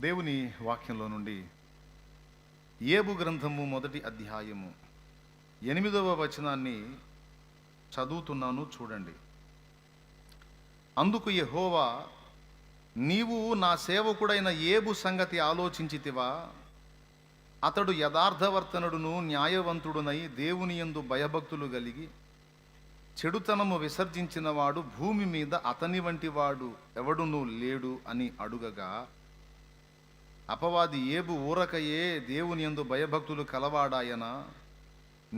దేవుని వాక్యంలో నుండి యోబు గ్రంథము 1వ అధ్యాయము 8వ వచనాన్ని చదువుతున్నాను, చూడండి. అందుకు యెహోవా, నీవు నా సేవకుడైన యోబు సంగతి ఆలోచించితివా? అతడు యథార్థవర్తనుడును న్యాయవంతుడునై దేవుని యందు భయభక్తులు కలిగి చెడుతనము విసర్జించిన వాడు భూమి మీద అతని వంటి వాడు ఎవడునూ లేడు అని అడుగగా, అపవాది యోబు ఊరకయే దేవుని యందు భయభక్తులు కలవాడాయన,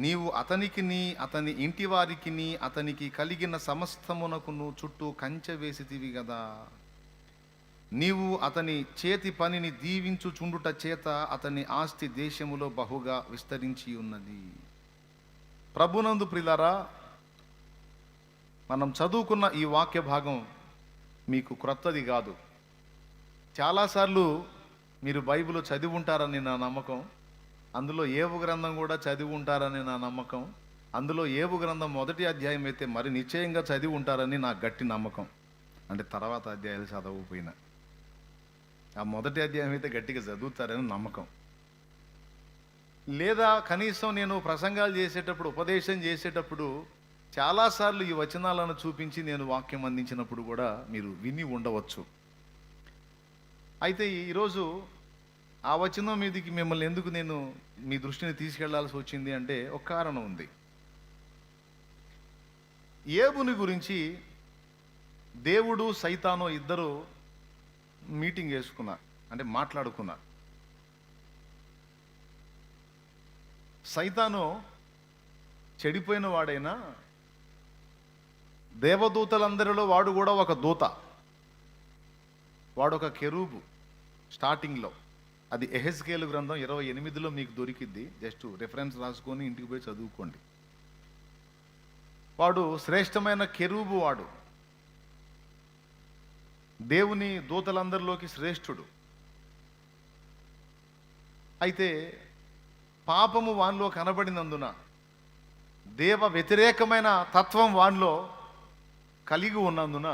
నీవు అతనికిని అతని ఇంటి వారికిని అతనికి కలిగిన సమస్తమునకును చుట్టూ కంచె వేసితివి గదా. నీవు అతని చేతి పనిని దీవించుచుండుట చేత అతని ఆస్తి దేశములో బహుగా విస్తరించి ఉన్నది. ప్రభునందు ప్రియులారా, మనం చదువుకున్న ఈ వాక్య భాగం మీకు క్రొత్తది కాదు. చాలాసార్లు మీరు బైబిల్ చదివి ఉంటారని నా నమ్మకం. అందులో యోబు గ్రంథం కూడా చదివి ఉంటారని నా నమ్మకం. అందులో యోబు గ్రంథం 1వ అధ్యాయం అయితే మరి నిశ్చయంగా చదివి ఉంటారని నా గట్టి నమ్మకం. అంటే తర్వాత అధ్యాయాలు చదవకపోయినా ఆ 1వ అధ్యాయం అయితే గట్టిగా చదువుతారని నమ్మకం. లేదా కనీసం నేను ప్రసంగాలు చేసేటప్పుడు, ఉపదేశం చేసేటప్పుడు చాలాసార్లు ఈ వచనాలను చూపించి నేను వాక్యం అందించినప్పుడు కూడా మీరు విని ఉండవచ్చు. అయితే ఈరోజు ఆ వచనం మీదకి మిమ్మల్ని ఎందుకు నేను మీ దృష్టిని తీసుకెళ్లాల్సి వచ్చింది అంటే ఒక కారణం ఉంది. యోబుని గురించి దేవుడు సైతాను ఇద్దరు మీటింగ్ వేసుకున్నారు, అంటే మాట్లాడుకున్నారు. సైతాను చెడిపోయిన వాడైనా దేవదూతలందరిలో వాడు కూడా ఒక దూత, వాడొక కెరూబు. స్టార్టింగ్లో అది యెహెజ్కేలు గ్రంథం 28లో మీకు దొరికిద్ది. జస్ట్ రెఫరెన్స్ రాసుకొని ఇంటికి పోయి చదువుకోండి. వాడు శ్రేష్టమైన కెరూబు, వాడు దేవుని దూతలందరిలోకి శ్రేష్ఠుడు. అయితే పాపము వానిలో కనబడినందున, దేవ వ్యతిరేకమైన తత్వం వానిలో కలిగి ఉన్నందున,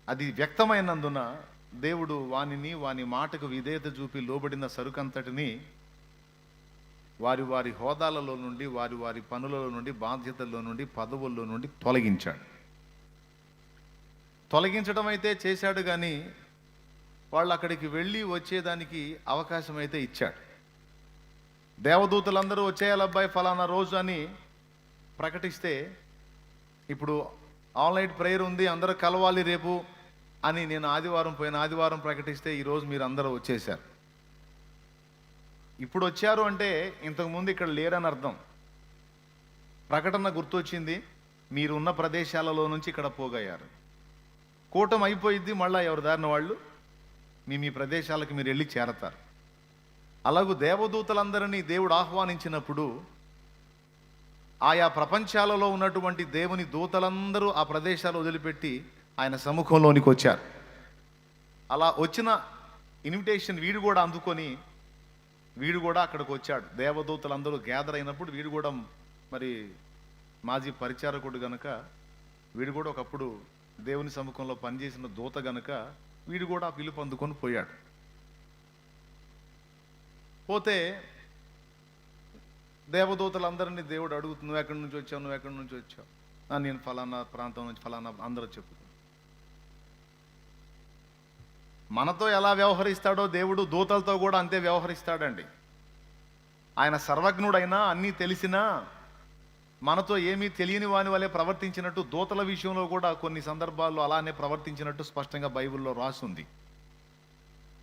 అది వ్యక్తమైనందున దేవుడు వాని మాటకు విధేయత చూపి లోబడిన సరుకంతటిని వారి వారి హోదాలలో నుండి, వారి వారి పనులలో నుండి, బాధ్యతల్లో నుండి, పదవుల్లో నుండి తొలగించాడు. తొలగించడం అయితే చేశాడు, కానీ వాళ్ళు అక్కడికి వెళ్ళి వచ్చేదానికి అవకాశం అయితే ఇచ్చాడు. దేవదూతలందరూ వచ్చేయాలబ్బాయి ఫలానా రోజు అని ప్రకటిస్తే, ఇప్పుడు ఆన్లైన్ ప్రేయర్ ఉంది, అందరూ కలవాలి రేపు అని నేను పోయిన ఆదివారం ప్రకటిస్తే ఈరోజు మీరు అందరూ వచ్చేసారు. ఇప్పుడు వచ్చారు అంటే ఇంతకుముందు ఇక్కడ లేరని అర్థం. ప్రకటన గుర్తొచ్చింది, మీరు ఉన్న ప్రదేశాలలో నుంచి ఇక్కడ పోగయ్యారు. కూటం అయిపోయిద్ది, మళ్ళీ ఎవరి దారిన వాళ్ళు మీ ప్రదేశాలకు మీరు వెళ్ళి చేరతారు. అలాగూ దేవదూతలందరినీ దేవుడు ఆహ్వానించినప్పుడు ఆయా ప్రపంచాలలో ఉన్నటువంటి దేవుని దూతలందరూ ఆ ప్రదేశాలు వదిలిపెట్టి ఆయన సముఖంలోనికి వచ్చారు. అలా వచ్చిన ఇన్విటేషన్ వీడు కూడా అందుకొని వీడు కూడా అక్కడికి వచ్చాడు. దేవదూతలందరూ గ్యాదర్ అయినప్పుడు వీడు కూడా మరి మాజీ పరిచారకుడు గనుక, వీడు కూడా ఒకప్పుడు దేవుని సముఖంలో పనిచేసిన దూత గనుక వీడు కూడా ఆ పిలుపు అందుకొని పోయాడు. పోతే దేవదూతలందరినీ దేవుడు అడుగుతుంది, నువ్వు ఎక్కడి నుంచి వచ్చావు, నువ్వు ఎక్కడి నుంచి వచ్చావు? నేను ఫలానా ప్రాంతం నుంచి, ఫలానా, అందరూ చెప్పుకో. మనతో ఎలా వ్యవహరిస్తాడో దేవుడు దూతలతో కూడా అంతే వ్యవహరిస్తాడండి. ఆయన సర్వజ్ఞుడైనా, అన్నీ తెలిసినా, మనతో ఏమీ తెలియని వాని వలె ప్రవర్తించినట్టు దూతల విషయంలో కూడా కొన్ని సందర్భాల్లో అలానే ప్రవర్తించినట్టు స్పష్టంగా బైబిల్లో రాసుంది.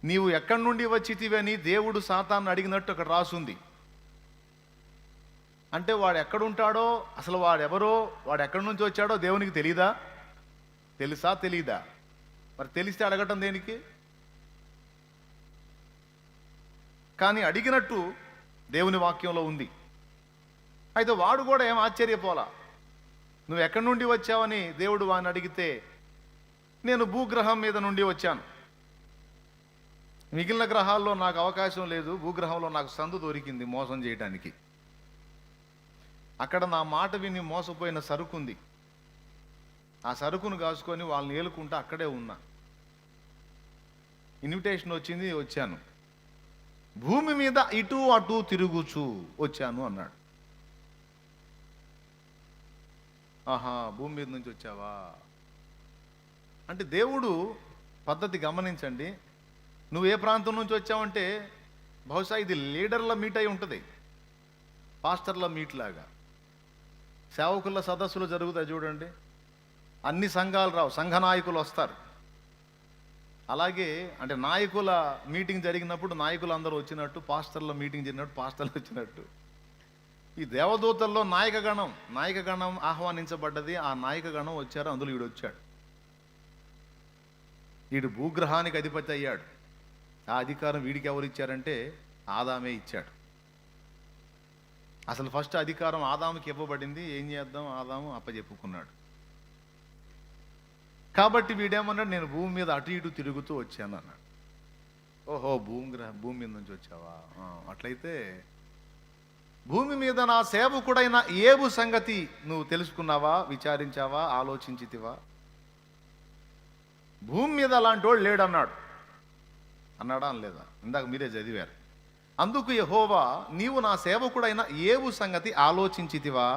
నీవు ఎక్కడి నుండి వచ్చితివని దేవుడు సాతాన్ని అడిగినట్టు అక్కడ రాసుంది. అంటే వాడు ఎక్కడుంటాడో, అసలు వాడెవరో, వాడు ఎక్కడి నుంచి వచ్చాడో దేవునికి తెలీదా? తెలుసా? తెలీదా? మరి తెలిస్తే అడగటం దేనికి? కానీ అడిగినట్టు దేవుని వాక్యంలో ఉంది. అయితే వాడు కూడా ఏం ఆశ్చర్యపోలా. నువ్వు ఎక్కడి నుండి వచ్చావని దేవుడు వాడిని అడిగితే, నేను భూగ్రహం మీద నుండి వచ్చాను, మిగిలిన గ్రహాల్లో నాకు అవకాశం లేదు, భూగ్రహంలో నాకు సందు దొరికింది మోసం చేయడానికి. అక్కడ నా మాట విని మోసపోయిన సరుకుంది, ఆ సరుకును కాసుకొని వాళ్ళని ఏలుకుంటూ అక్కడే ఉన్నా. ఇన్విటేషన్ వచ్చింది, వచ్చాను. భూమి మీద ఇటు అటు తిరుగుచూ వచ్చాను అన్నాడు. ఆహా, భూమి మీద నుంచి వచ్చావా అంటే దేవుడు పద్ధతి గమనించండి. నువ్వు ఏ ప్రాంతం నుంచి వచ్చావంటే బహుశా ఇది లీడర్ల మీట్ అయి ఉంటుంది, పాస్టర్ల మీట్ లాగా. సేవకుల సదస్సులు జరుగుతాయి చూడండి, అన్ని సంఘాలు రావు, సంఘ నాయకులు వస్తారు. అలాగే అంటే నాయకుల మీటింగ్ జరిగినప్పుడు నాయకులు అందరూ వచ్చినట్టు, పాస్టర్ల మీటింగ్ జరిగినట్టు పాస్టర్లు వచ్చినట్టు. ఈ దేవదూతల్లో నాయకగణం ఆహ్వానించబడ్డది. ఆ నాయకగణం వచ్చారు, అందులో వీడు వచ్చాడు. వీడు భూగ్రహానికి అధిపతి అయ్యాడు. ఆ అధికారం వీడికి ఎవరు ఇచ్చారంటే ఆదామే ఇచ్చాడు. అసలు ఫస్ట్ అధికారం ఆదాముకి ఇవ్వబడింది. ఏం చేద్దాం, ఆదాము అప్పచెప్పుకున్నాడు. కాబట్టి వీడేమన్నాడు, నేను భూమి మీద అటు ఇటు తిరుగుతూ వచ్చాను అన్నాడు. ఓహో, భూమి మీద నుంచి వచ్చావా? అట్లయితే భూమి మీద నా సేవకుడైన ఏబు సంగతి నువ్వు తెలుసుకున్నావా, విచారించావా, ఆలోచించితివా? భూమి మీద అలాంటి వాడు లేడన్నాడు. అన్నాడా అనలేదా? ఇందాక మీరే చదివారు. అందుకు యెహోవా, నీవు నా సేవకుడైన ఏబు సంగతి ఆలోచించితివా?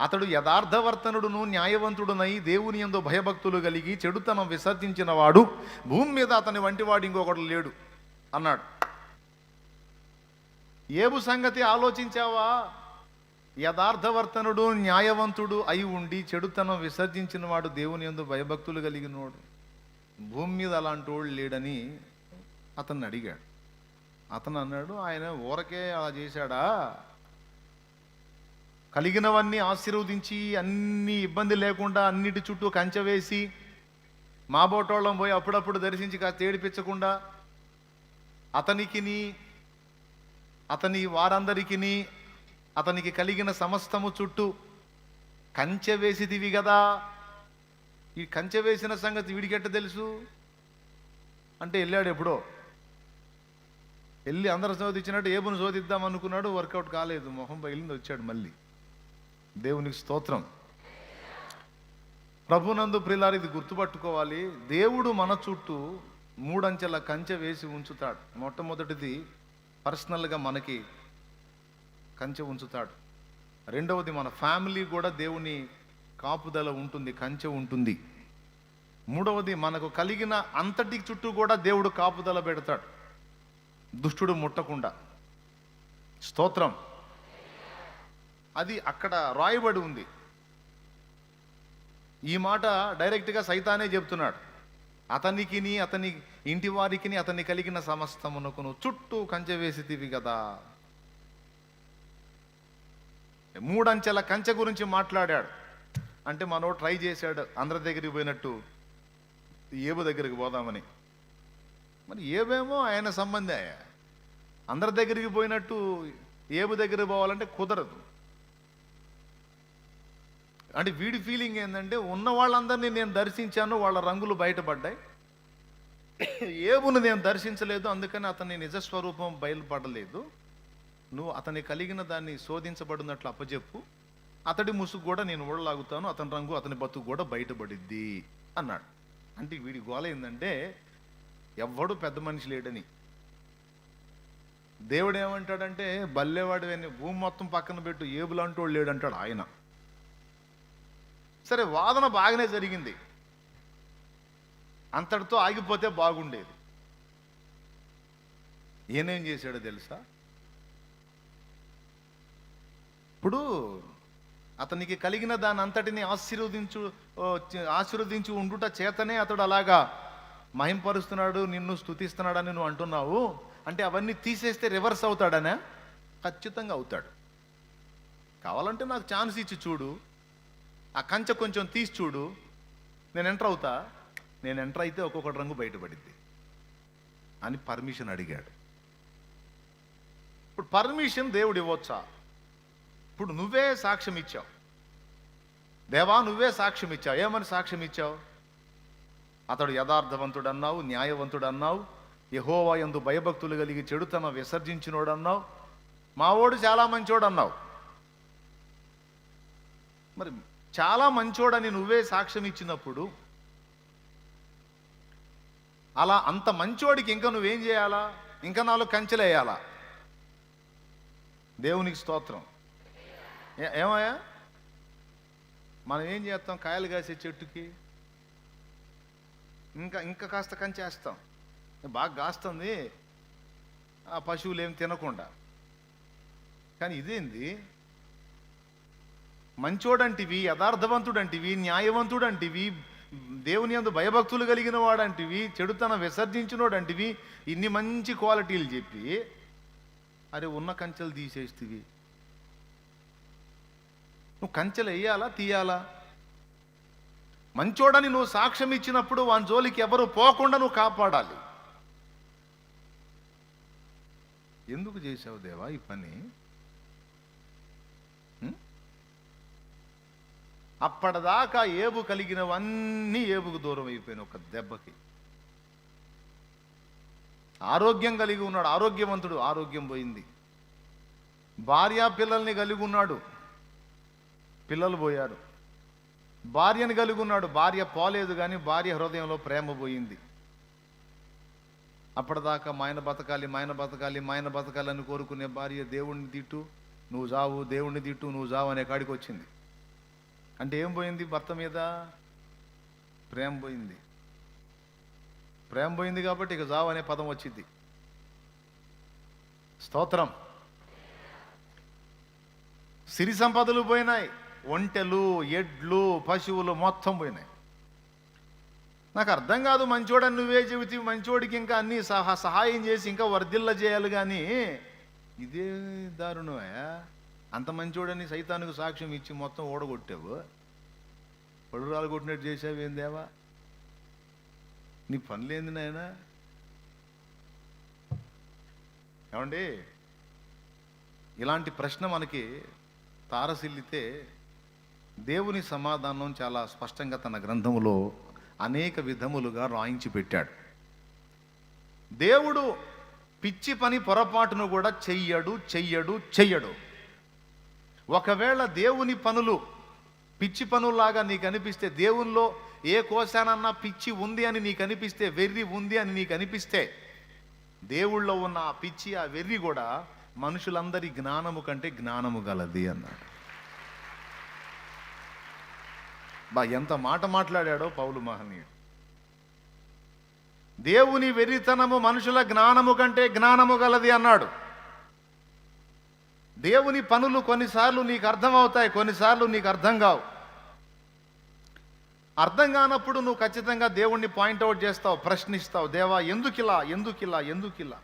అతడు యథార్థవర్తనుడును న్యాయవంతుడునై దేవుని యందు భయభక్తులు కలిగి చెడుతనం విసర్జించిన వాడు, భూమి మీద అతని వంటి వాడు ఇంకొకడు లేడు అన్నాడు. ఏబు సంగతి ఆలోచించావా? యథార్థవర్తనుడు న్యాయవంతుడు అయి ఉండి చెడుతనం విసర్జించిన వాడు, దేవుని యందు భయభక్తులు కలిగినవాడు, భూమి మీద అలాంటి వాడు లేడని అతన్ని అడిగాడు. అతను అన్నాడు, ఆయన ఊరకే అలా చేశాడా? కలిగినవన్నీ ఆశీర్వదించి అన్ని ఇబ్బంది లేకుండా అన్నిటి చుట్టూ కంచె వేసి మా బోటోళ్ళం పోయి అప్పుడప్పుడు దర్శించి కాస్త ఏడిపించకుండా అతనికిని అతని వారందరికిని అతనికి కలిగిన సమస్తము చుట్టూ కంచె వేసిదివి కదా. ఈ కంచె వేసిన సంగతి వీడికెట్ట తెలుసు అంటే, వెళ్ళాడు ఎప్పుడో, వెళ్ళి అందరూ శోధించినట్టు ఏబును శోధిద్దాం అనుకున్నాడు, వర్కౌట్ కాలేదు, మొహం పగిలింది, వచ్చాడు మళ్ళీ. దేవునికి స్తోత్రం. ప్రభునందు ప్రియులారా, ఇది గుర్తుపట్టుకోవాలి. దేవుడు మన చుట్టూ మూడంచెల కంచె వేసి ఉంచుతాడు. మొట్టమొదటిది పర్సనల్గా మనకి కంచె ఉంచుతాడు. రెండవది మన ఫ్యామిలీ కూడా దేవుని కాపుదల ఉంటుంది, కంచె ఉంటుంది. మూడవది మనకు కలిగిన అంతటి చుట్టూ కూడా దేవుడు కాపుదల పెడతాడు, దుష్టుడు ముట్టకుండా. స్తోత్రం. అది అక్కడ రాయబడి ఉంది. ఈ మాట డైరెక్ట్గా సైతానే చెప్తున్నాడు. అతనికిని అతని ఇంటి వారికిని అతన్ని కలిగిన సమస్తమునకును చుట్టూ కంచె వేసితివి కదా. మూడంచెల కంచె గురించి మాట్లాడాడు. అంటే మనోడు ట్రై చేశాడు అందరి దగ్గరికి పోయినట్టు ఏబు దగ్గరికి పోదామని. మరి ఏబేమో ఆయన సంబంధే, అందరి దగ్గరికి పోయినట్టు ఏబు దగ్గరికి పోవాలంటే కుదరదు. అంటే వీడి ఫీలింగ్ ఏంటంటే, ఉన్న వాళ్ళందరినీ నేను దర్శించాను, వాళ్ళ రంగులు బయటపడ్డాయి, ఏబును నేను దర్శించలేదు, అందుకని అతని నిజస్వరూపం బయలుపడలేదు. నువ్వు అతని కలిగిన దాన్ని శోధించబడినట్లు అప్పచెప్పు, అతడి ముసుగు కూడా నేను ఊడలాగుతాను, అతని రంగు అతని బతుకు కూడా బయటపడిద్ది అన్నాడు. అంటే వీడి గోల ఏంటంటే, ఎవ్వడు పెద్ద మనిషి లేడని. దేవుడు ఏమంటాడంటే, బల్లేవాడు అని భూమి మొత్తం పక్కన పెట్టు, ఏబులంటోడు లేడంటాడు ఆయన. సరే, వాదన బాగానే జరిగింది, అంతటితో ఆగిపోతే బాగుండేది. ఈయనేం చేశాడో తెలుసా? ఇప్పుడు అతనికి కలిగిన దాని అంతటిని ఆశీర్వదించి ఉండుట చేతనే అతడు అలాగా మహింపరుస్తున్నాడు, నిన్ను స్తుతిస్తున్నాడని నువ్వు అంటున్నావు. అంటే అవన్నీ తీసేస్తే రివర్స్ అవుతాడనే? ఖచ్చితంగా అవుతాడు. కావాలంటే నాకు ఛాన్స్ ఇచ్చి చూడు, ఆ కంచె కొంచెం తీసి చూడు, నేను ఎంటర్ అవుతా. నేను ఎంటర్ అయితే ఒక్కొక్కటి రంగు బయటపడిద్ది అని పర్మిషన్ అడిగాడు. ఇప్పుడు పర్మిషన్ దేవుడు ఇవ్వచ్చా? ఇప్పుడు నువ్వే సాక్ష్యం ఇచ్చావు, దేవా నువ్వే సాక్ష్యం ఇచ్చావు. ఏమని సాక్ష్యం ఇచ్చావు? అతడు యథార్థవంతుడు అన్నావు, న్యాయవంతుడు అన్నావు, యెహోవా యందు భయభక్తులు కలిగి చెడుతనం విసర్జించినోడు అన్నావు, మావోడు చాలా మంచోడు అన్నావు. మరి చాలా మంచోడని నువ్వే సాక్ష్యం ఇచ్చినప్పుడు అలా అంత మంచోడికి ఇంకా నువ్వేం చేయాలా? ఇంకా 4 కంచెలు వేయాలా? దేవునికి స్తోత్రం. ఏమయ్యా, మనం ఏం చేస్తాం? కాయలు కాసే చెట్టుకి ఇంకా ఇంకా కాస్త కంచేస్తాం. బాగా కాస్తుంది, ఆ పశువులు ఏం తినకుండా. కానీ ఇదేంది? మంచోడంటివి, యథార్థవంతుడంటివి, న్యాయవంతుడంటివి, దేవుని యందు భయభక్తులు కలిగిన వాడంటివి, చెడుతనం విసర్జించినోడంటివి, ఇన్ని మంచి క్వాలిటీలు చెప్పి అరే ఉన్న కంచెలు తీసేస్తివి. నువ్వు కంచెలు వేయాలా తీయాలా? మంచోడని నువ్వు సాక్ష్యం ఇచ్చినప్పుడు వాని జోలికి ఎవరు పోకుండా నువ్వు కాపాడాలి. ఎందుకు చేసావు దేవా ఈ పని? అప్పటిదాకా ఏబు కలిగినవన్నీ ఏబుకు దూరం అయిపోయినాయి ఒక దెబ్బకి. ఆరోగ్యం కలిగి ఉన్నాడు, ఆరోగ్యవంతుడు, ఆరోగ్యం పోయింది. భార్య పిల్లల్ని కలిగి ఉన్నాడు, పిల్లలు పోయారు. భార్యను కలిగి ఉన్నాడు, భార్య పోలేదు, కానీ భార్య హృదయంలో ప్రేమ పోయింది. అప్పటిదాకా మాయన బతకాలి, మాయన బతకాలి, మాయన బతకాలని కోరుకునే భార్య దేవుణ్ణి తిట్టు నువ్వు జావు, దేవుణ్ణి తిట్టు నువ్వు జావు అనే కాడికి వచ్చింది. అంటే ఏం పోయింది? భర్త మీద ప్రేమ పోయింది. ప్రేమ పోయింది కాబట్టి ఇక జావు అనే పదం వచ్చింది. స్తోత్రం. సిరి సంపదలు పోయినాయి, ఒంటెలు, ఎడ్లు, పశువులు మొత్తం పోయినాయి. నాకు అర్థం కాదు, మంచోడని నువ్వే చెబుతీవి, మంచోడికి ఇంకా అన్ని సహాయం చేసి ఇంకా వర్ధిల్ల చేయాలి, కానీ ఇదే దారుణమే. అంత మంచోడని సైతానికి సాక్ష్యం ఇచ్చి మొత్తం ఓడగొట్టావు, పడురాలు కొట్టినట్టు చేసావు. ఏం దేవా నీ పనులేంది నాయనా? ఏమండి, ఇలాంటి ప్రశ్న మనకి తారసిల్లితే దేవుని సమాధానం చాలా స్పష్టంగా తన గ్రంథములో అనేక విధములుగా రాయించి పెట్టాడు. దేవుడు పిచ్చి పని పొరపాటును కూడా చెయ్యడు. ఒకవేళ దేవుని పనులు పిచ్చి పనుల్లాగా నీకు అనిపిస్తే, దేవునిలో ఏ కోశానన్నా పిచ్చి ఉంది అని నీకు అనిపిస్తే, వెర్రి ఉంది అని నీకు అనిపిస్తే, దేవుళ్ళో ఉన్న ఆ పిచ్చి, ఆ వెర్రి కూడా మనుషులందరి జ్ఞానము కంటే జ్ఞానము గలది అన్నాడు. ఎంత మాట మాట్లాడాడో పౌలు మహనీయుడు. దేవుని వెర్రితనము మనుషుల జ్ఞానము కంటే జ్ఞానము గలది అన్నాడు. దేవుని పనులు కొన్నిసార్లు నీకు అర్థం అవుతాయి, కొన్నిసార్లు నీకు అర్థం కావు. అర్థం కానప్పుడు నువ్వు ఖచ్చితంగా దేవుణ్ణి పాయింట్అవుట్ చేస్తావు, ప్రశ్నిస్తావు. దేవా ఎందుకిలా?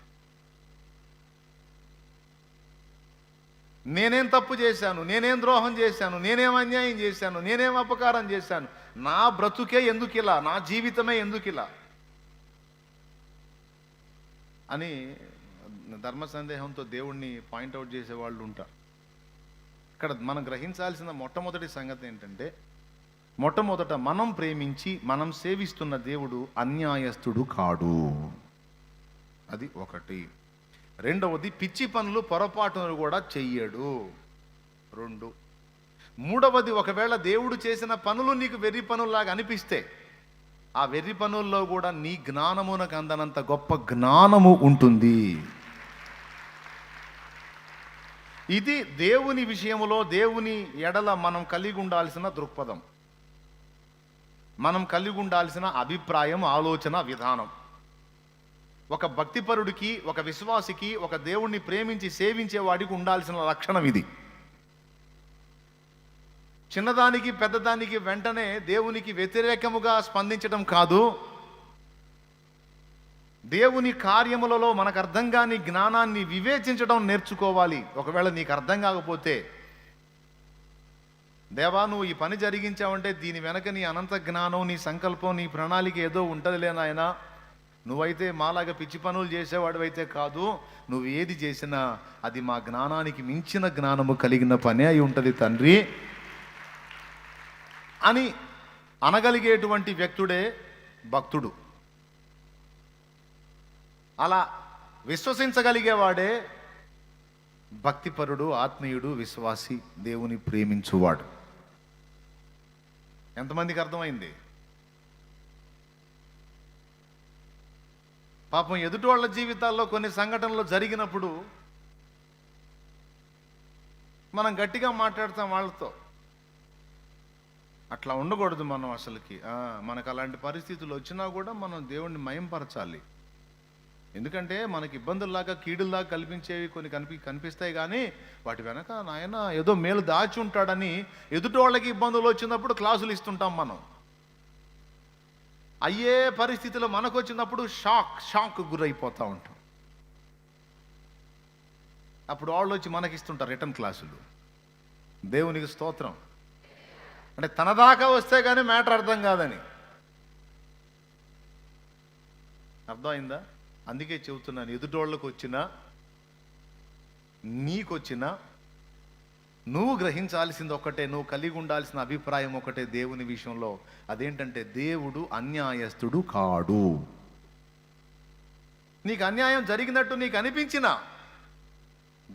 నేనేం తప్పు చేశాను? నేనేం ద్రోహం చేశాను? నేనేం అన్యాయం చేశాను? నేనేం అపకారం చేశాను? నా బ్రతుకే ఎందుకిలా? నా జీవితమే ఎందుకిలా అని ధర్మ సందేహంతో దేవుణ్ణి పాయింట్అవుట్ చేసేవాళ్ళు ఉంటారు. ఇక్కడ మనం గ్రహించాల్సిన మొట్టమొదటి సంగతి ఏంటంటే, మొట్టమొదట మనం ప్రేమించి మనం సేవిస్తున్న దేవుడు అన్యాయస్తుడు కాడు. అది ఒకటి. రెండవది, పిచ్చి పనులు పొరపాటును కూడా చెయ్యడు. 2. మూడవది, ఒకవేళ దేవుడు చేసిన పనులు నీకు వెర్రి పనుల్లాగా అనిపిస్తే, ఆ వెర్రి పనుల్లో కూడా నీ జ్ఞానమునకు అందనంత గొప్ప జ్ఞానము ఉంటుంది. ఇది దేవుని విషయంలో, దేవుని ఎడల మనం కలిగి ఉండాల్సిన దృక్పథం, మనం కలిగి ఉండాల్సిన అభిప్రాయం, ఆలోచన విధానం. ఒక భక్తిపరుడికి, ఒక విశ్వాసికి, ఒక దేవుణ్ణి ప్రేమించి సేవించేవాడికి ఉండాల్సిన లక్షణం ఇది. చిన్నదానికి పెద్దదానికి వెంటనే దేవునికి వ్యతిరేకముగా స్పందించడం కాదు, దేవుని కార్యములలో మనకు అర్థం కాని జ్ఞానాన్ని వివేచించడం నేర్చుకోవాలి. ఒకవేళ నీకు అర్థం కాకపోతే, దేవా నువ్వు ఈ పని జరిగించావంటే దీని వెనక నీ అనంత జ్ఞానం, నీ సంకల్పం, నీ ప్రణాళిక ఏదో ఉంటుందిలే నాయనా, నువ్వైతే మాలాగా పిచ్చి పనులు చేసేవాడు అయితే కాదు, నువ్వు ఏది చేసినా అది మా జ్ఞానానికి మించిన జ్ఞానము కలిగిన పనే అయి ఉంటుంది తండ్రి అని అనగలిగేటువంటి వ్యక్తుడే భక్తుడు. అలా విశ్వసించగలిగేవాడే భక్తిపరుడు, ఆత్మీయుడు, విశ్వాసి, దేవుని ప్రేమించువాడు. ఎంతమందికి అర్థమైంది? పాపం ఎదుటి వాళ్ళ జీవితాల్లో కొన్ని సంఘటనలు జరిగినప్పుడు మనం గట్టిగా మాట్లాడతాం వాళ్ళతో. అట్లా ఉండకూడదు మనం అసలుకి. మనకు అలాంటి పరిస్థితులు వచ్చినా కూడా మనం దేవుణ్ణి మయంపరచాలి. ఎందుకంటే మనకి ఇబ్బందుల్లాగా కీడుల్లాగా కల్పించేవి కొన్ని కనిపిస్తాయి, కానీ వాటి వెనక నాయన ఏదో మేలు దాచి ఉంటాడని ఎదుటి వాళ్ళకి ఇబ్బందులు వచ్చినప్పుడు క్లాసులు ఇస్తుంటాం మనం. అయ్యే పరిస్థితులు మనకు వచ్చినప్పుడు షాక్ గురైపోతూ ఉంటాం. అప్పుడు వాళ్ళు వచ్చి మనకిస్తుంటారు రిటర్న్ క్లాసులు. దేవునికి స్తోత్రం. అంటే తన దాకా వస్తే కానీ మ్యాటర్ అర్థం కాదని. అర్థమైందా? అందుకే చెబుతున్నాను, ఎదుటోళ్ళకు వచ్చినా నీకొచ్చినా నువ్వు గ్రహించాల్సింది ఒకటే, నువ్వు కలిగి ఉండాల్సిన అభిప్రాయం ఒకటే దేవుని విషయంలో. అదేంటంటే దేవుడు అన్యాయస్తుడు కాడు. నీకు అన్యాయం జరిగినట్టు నీకు అనిపించినా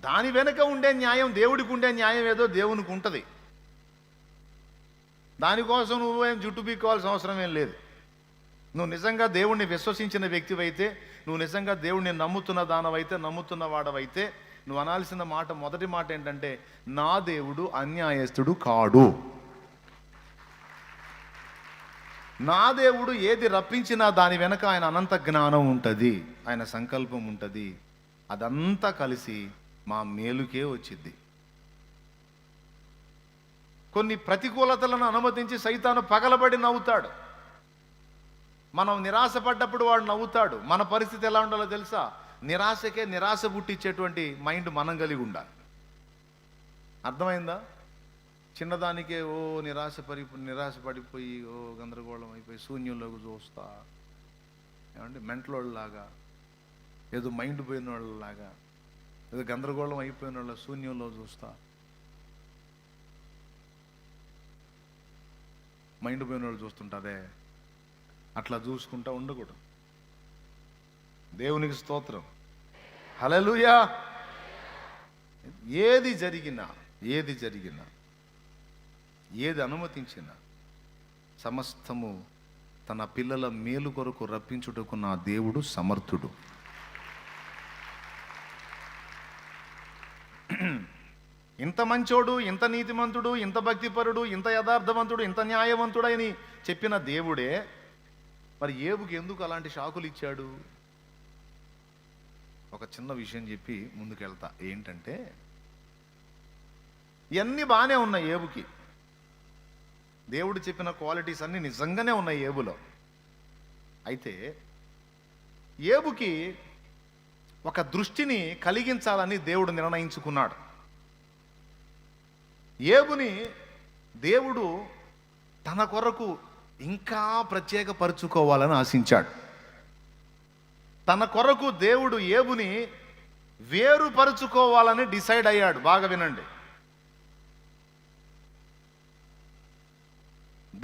దాని వెనుక ఉండే న్యాయం, దేవుడికి ఉండే న్యాయం ఏదో దేవునికి ఉంటుంది. దానికోసం నువ్వేం జుట్టు పీక్కోవాల్సిన అవసరం ఏం లేదు. నువ్వు నిజంగా దేవుణ్ణి విశ్వసించిన వ్యక్తివైతే, నువ్వు నిజంగా దేవుణ్ణి నమ్ముతున్న దానవైతే, నమ్ముతున్న వాడవైతే, నువ్వు అనాల్సిన మాట, మొదటి మాట ఏంటంటే నా దేవుడు అన్యాయస్తుడు కాడు. నా దేవుడు ఏది రప్పించినా దాని వెనక ఆయన అనంత జ్ఞానం ఉంటుంది, ఆయన సంకల్పం ఉంటుంది. అదంతా కలిసి మా మేలుకే వచ్చింది. కొన్ని ప్రతికూలతలను అనుమతించి సైతాను పగలబడి నవ్వుతాడు. మనం నిరాశపడ్డప్పుడు వాడు నవ్వుతాడు. మన పరిస్థితి ఎలా ఉండాలో తెలుసా? నిరాశ పుట్టించేటువంటి మైండ్ మనం కలిగి ఉండాలి. అర్థమైందా? చిన్నదానికే నిరాశ పడిపోయి గందరగోళం అయిపోయి శూన్యంలోకి చూస్తా, ఏమంటే మెంటలోళ్ళలాగా, ఏదో మైండ్ పోయిన వాళ్ళలాగా, ఏదో గందరగోళం అయిపోయిన వాళ్ళ శూన్యంలో చూస్తా, మైండ్ పోయిన వాళ్ళు చూస్తుంటారే, అట్లా చూసుకుంటా ఉండకూడదు. దేవునికి స్తోత్రం. హల్లెలూయా. ఏది జరిగినా ఏది అనుమతించినా సమస్తము తన పిల్లల మేలు కొరకు రప్పించుటకు నా దేవుడు సమర్థుడు. ఇంత మంచోడు, ఇంత నీతిమంతుడు, ఇంత భక్తిపరుడు, ఇంత యథార్థవంతుడు, ఇంత న్యాయవంతుడని చెప్పిన దేవుడే మరి ఏబుకి ఎందుకు అలాంటి షాకులు ఇచ్చాడు? ఒక చిన్న విషయం చెప్పి ముందుకెళ్తా. ఏంటంటే ఇవన్నీ బాగానే ఉన్నాయి ఏబుకి. దేవుడు చెప్పిన క్వాలిటీస్ అన్నీ నిజంగానే ఉన్నాయి ఏబులో. అయితే ఏబుకి ఒక దృష్టిని కలిగించాలని దేవుడు నిర్ణయించుకున్నాడు. ఏబుని దేవుడు తన కొరకు ఇంకా ప్రత్యేకపరుచుకోవాలని ఆశించాడు. తన కొరకు దేవుడు ఏబుని వేరుపరుచుకోవాలని డిసైడ్ అయ్యాడు. బాగా వినండి.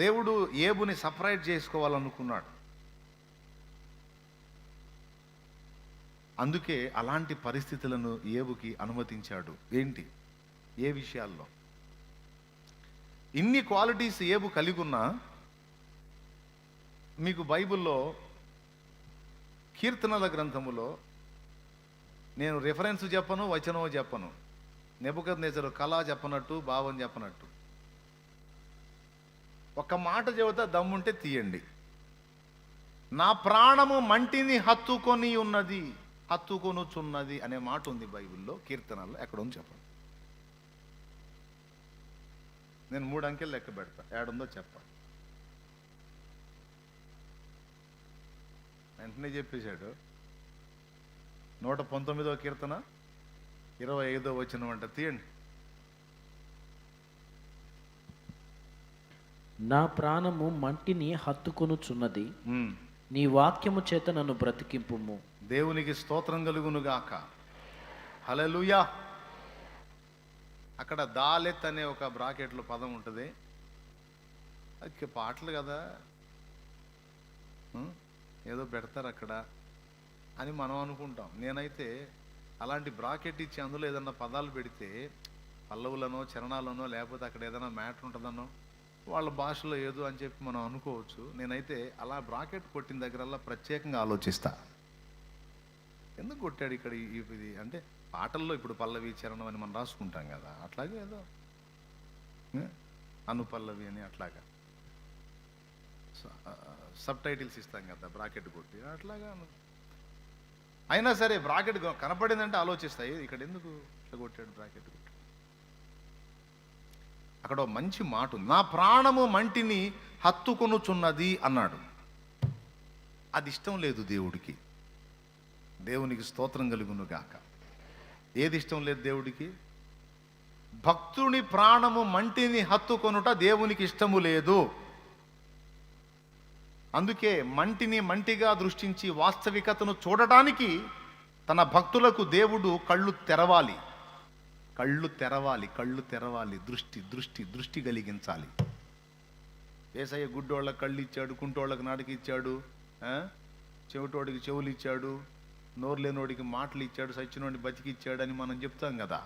దేవుడు ఏబుని సపరేట్ చేసుకోవాలనుకున్నాడు. అందుకే అలాంటి పరిస్థితులను ఏబుకి అనుమతించాడు. ఏంటి? ఏ విషయాల్లో? ఇన్ని క్వాలిటీస్ ఏబు కలిగి ఉన్నా మీకు బైబిల్లో కీర్తనల గ్రంథములో నేను రిఫరెన్స్ చెప్పను, వచనం చెప్పను. నెబుకద్నెజరు కళ చెప్పనట్టు, భావం చెప్పనట్టు ఒక మాట చెబుతా, దమ్ముంటే తీయండి. నా ప్రాణము మంటిని హత్తుకొనుచున్నది అనే మాట ఉంది బైబిల్లో, కీర్తనల్లో. ఎక్కడ ఉంది చెప్పండి. నేను 3 అంకెలు లెక్క పెడతా, ఏడుందో చెప్పండి. వెంటనే చెప్పేశాడు. 119వ కీర్తన 25వ వచనం అంట. తీయండి. నా ప్రాణము మంటిని హత్తుకొనుచున్నది, నీ వాక్యము చేత నన్ను బ్రతికింపుము. దేవునికి స్తోత్రం కలుగునుగాక. హల్లెలూయా. అక్కడ దాలెత్ అనే ఒక బ్రాకెట్లో పదం ఉంటుంది. అది పాటలు కదా, ఏదో పెడతారు అక్కడ అని మనం అనుకుంటాం. నేనైతే అలాంటి బ్రాకెట్ ఇచ్చి అందులో ఏదన్నా పదాలు పెడితే పల్లవులనో చరణాలనో లేకపోతే అక్కడ ఏదైనా మ్యాటర్ ఉంటుందనో వాళ్ళ భాషలో ఏదో అని చెప్పి మనం అనుకోవచ్చు. నేనైతే అలా బ్రాకెట్ కొట్టిన దగ్గరల్లా ప్రత్యేకంగా ఆలోచిస్తా. ఎందుకు కొట్టాడు ఇక్కడ ఇది అంటే పాటల్లో ఇప్పుడు పల్లవి చరణం అని మనం రాసుకుంటాం కదా, అట్లాగే ఏదో అనుపల్లవి అని అట్లాగా సబ్ టైటిల్స్ ఇస్తాం కదా బ్రాకెట్ కొట్టి, అట్లాగా అయినా సరే బ్రాకెట్ కనపడిందంటే ఆలోచిస్తాయి ఇక్కడ ఎందుకు ఇట్లా కొట్టాడు బ్రాకెట్ కొట్టి. అక్కడ మంచి మాట ఉంది, నా ప్రాణము మంటిని హత్తుకొనుచున్నది అన్నాడు. అది ఇష్టం లేదు దేవుడికి. దేవునికి స్తోత్రం కలుగును గాక. ఏది ఇష్టం లేదు దేవుడికి? భక్తుని ప్రాణము మంటిని హత్తుకొనుట దేవునికి ఇష్టము లేదు. అందుకే మంటిని మంటిగా దృష్టించి వాస్తవికతను చూడటానికి తన భక్తులకు దేవుడు కళ్ళు తెరవాలి, కళ్ళు తెరవాలి, కళ్ళు తెరవాలి, దృష్టి దృష్టి దృష్టి కలిగించాలి. యేసయ్య గుడ్డోళ్ళకి కళ్ళు ఇచ్చాడు, కుంటోళ్ళకి నాటికి ఇచ్చాడు, చెవిటోడికి చెవులు ఇచ్చాడు, నోరు లేనోడికి మాటలు ఇచ్చాడు, సచ్చినోడిని బతికిచ్చాడు అని మనం చెప్తాం కదా.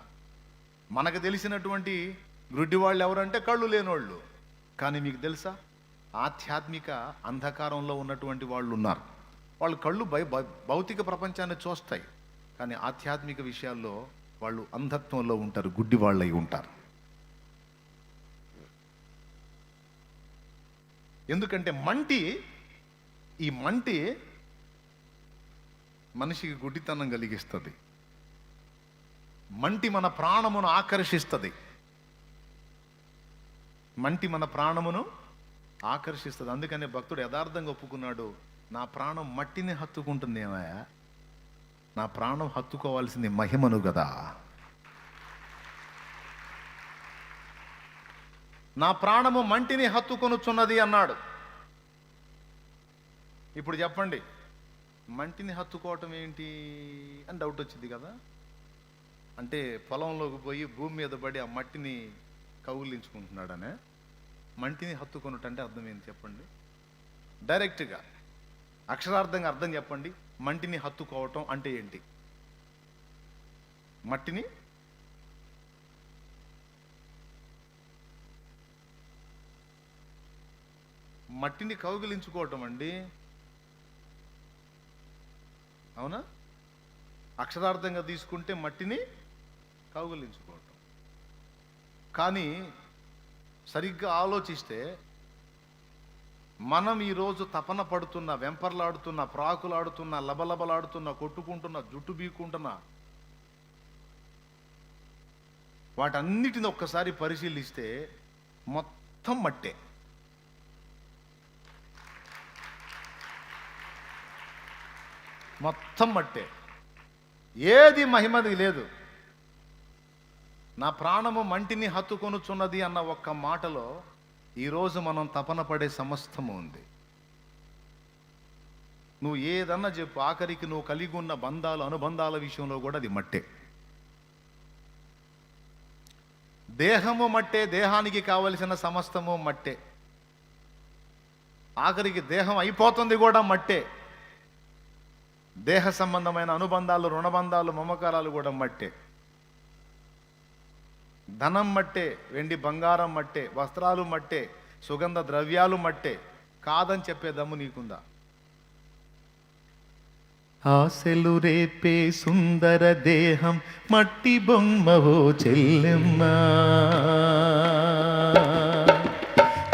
మనకు తెలిసినటువంటి గుడ్డి వాళ్ళు ఎవరంటే కళ్ళు లేనోళ్ళు. కానీ మీకు తెలుసా, ఆధ్యాత్మిక అంధకారంలో ఉన్నటువంటి వాళ్ళు ఉన్నారు. వాళ్ళు కళ్ళు భౌతిక ప్రపంచాన్ని చూస్తాయి, కానీ ఆధ్యాత్మిక విషయాల్లో వాళ్ళు అంధత్వంలో ఉంటారు, గుడ్డి వాళ్ళై ఉంటారు. ఎందుకంటే ఈ మంటి మనిషికి గుడ్డితనం కలిగిస్తుంది. మంటి మన ప్రాణమును ఆకర్షిస్తుంది, మంటి మన ప్రాణమును ఆకర్షిస్తుంది. అందుకనే భక్తుడు యథార్థంగా ఒప్పుకున్నాడు, నా ప్రాణం మట్టిని హత్తుకుంటుంది ఏమయ్యా, నా ప్రాణం హత్తుకోవాల్సింది మహిమను కదా. నా ప్రాణము మంటిని హత్తుకొనుచున్నది అన్నాడు. ఇప్పుడు చెప్పండి, మంటిని హత్తుకోవటం ఏంటి అని డౌట్ వచ్చింది కదా. అంటే పొలంలోకి పోయి భూమి మీద పడి ఆ మట్టిని కౌగిలించుకుంటున్నాడనే. మంటిని హత్తుకొనుట అంటే అర్థం ఏంటి చెప్పండి, డైరెక్ట్గా అక్షరార్థంగా అర్థం చెప్పండి. మంటిని హత్తుకోవటం అంటే ఏంటి? మట్టిని కౌగిలించుకోవటం అండి, అవునా? అక్షరార్థంగా తీసుకుంటే మట్టిని కౌగిలించుకోవటం. కానీ సరిగ్గా ఆలోచిస్తే మనం ఈరోజు తపన పడుతున్న, వెంపర్లాడుతున్న, ప్రాకులాడుతున్న, లబలబలాడుతున్న, కొట్టుకుంటున్న, జుట్టు బీక్కుంటున్న వాటన్నిటిని ఒక్కసారి పరిశీలిస్తే మొత్తం మట్టే. మొత్తం మట్టే, ఏది మహిమది లేదు. నా ప్రాణము మంటిని హత్తుకొనుచున్నది అన్న ఒక్క మాటలో ఈరోజు మనం తపన పడే సమస్తము ఉంది. నువ్వు ఏదన్నా చెప్పు, ఆఖరికి నువ్వు కలిగి ఉన్న బంధాలు, అనుబంధాల విషయంలో కూడా అది మట్టే. దేహము మట్టే, దేహానికి కావలసిన సమస్తము మట్టే. ఆఖరికి దేహం అయిపోతుంది కూడా మట్టే. దేహ సంబంధమైన అనుబంధాలు, రుణబంధాలు, మమకారాలు కూడా మట్టే. ధనం మట్టే, వెండి బంగారం మట్టే, వస్త్రాలు మట్టే, సుగంధ ద్రవ్యాలు మట్టే. కాదని చెప్పే దమ్ము నీకుందా? ఆశలు రేపే సుందర దేహం మట్టి బొమ్మవో చెల్లెమ్మా,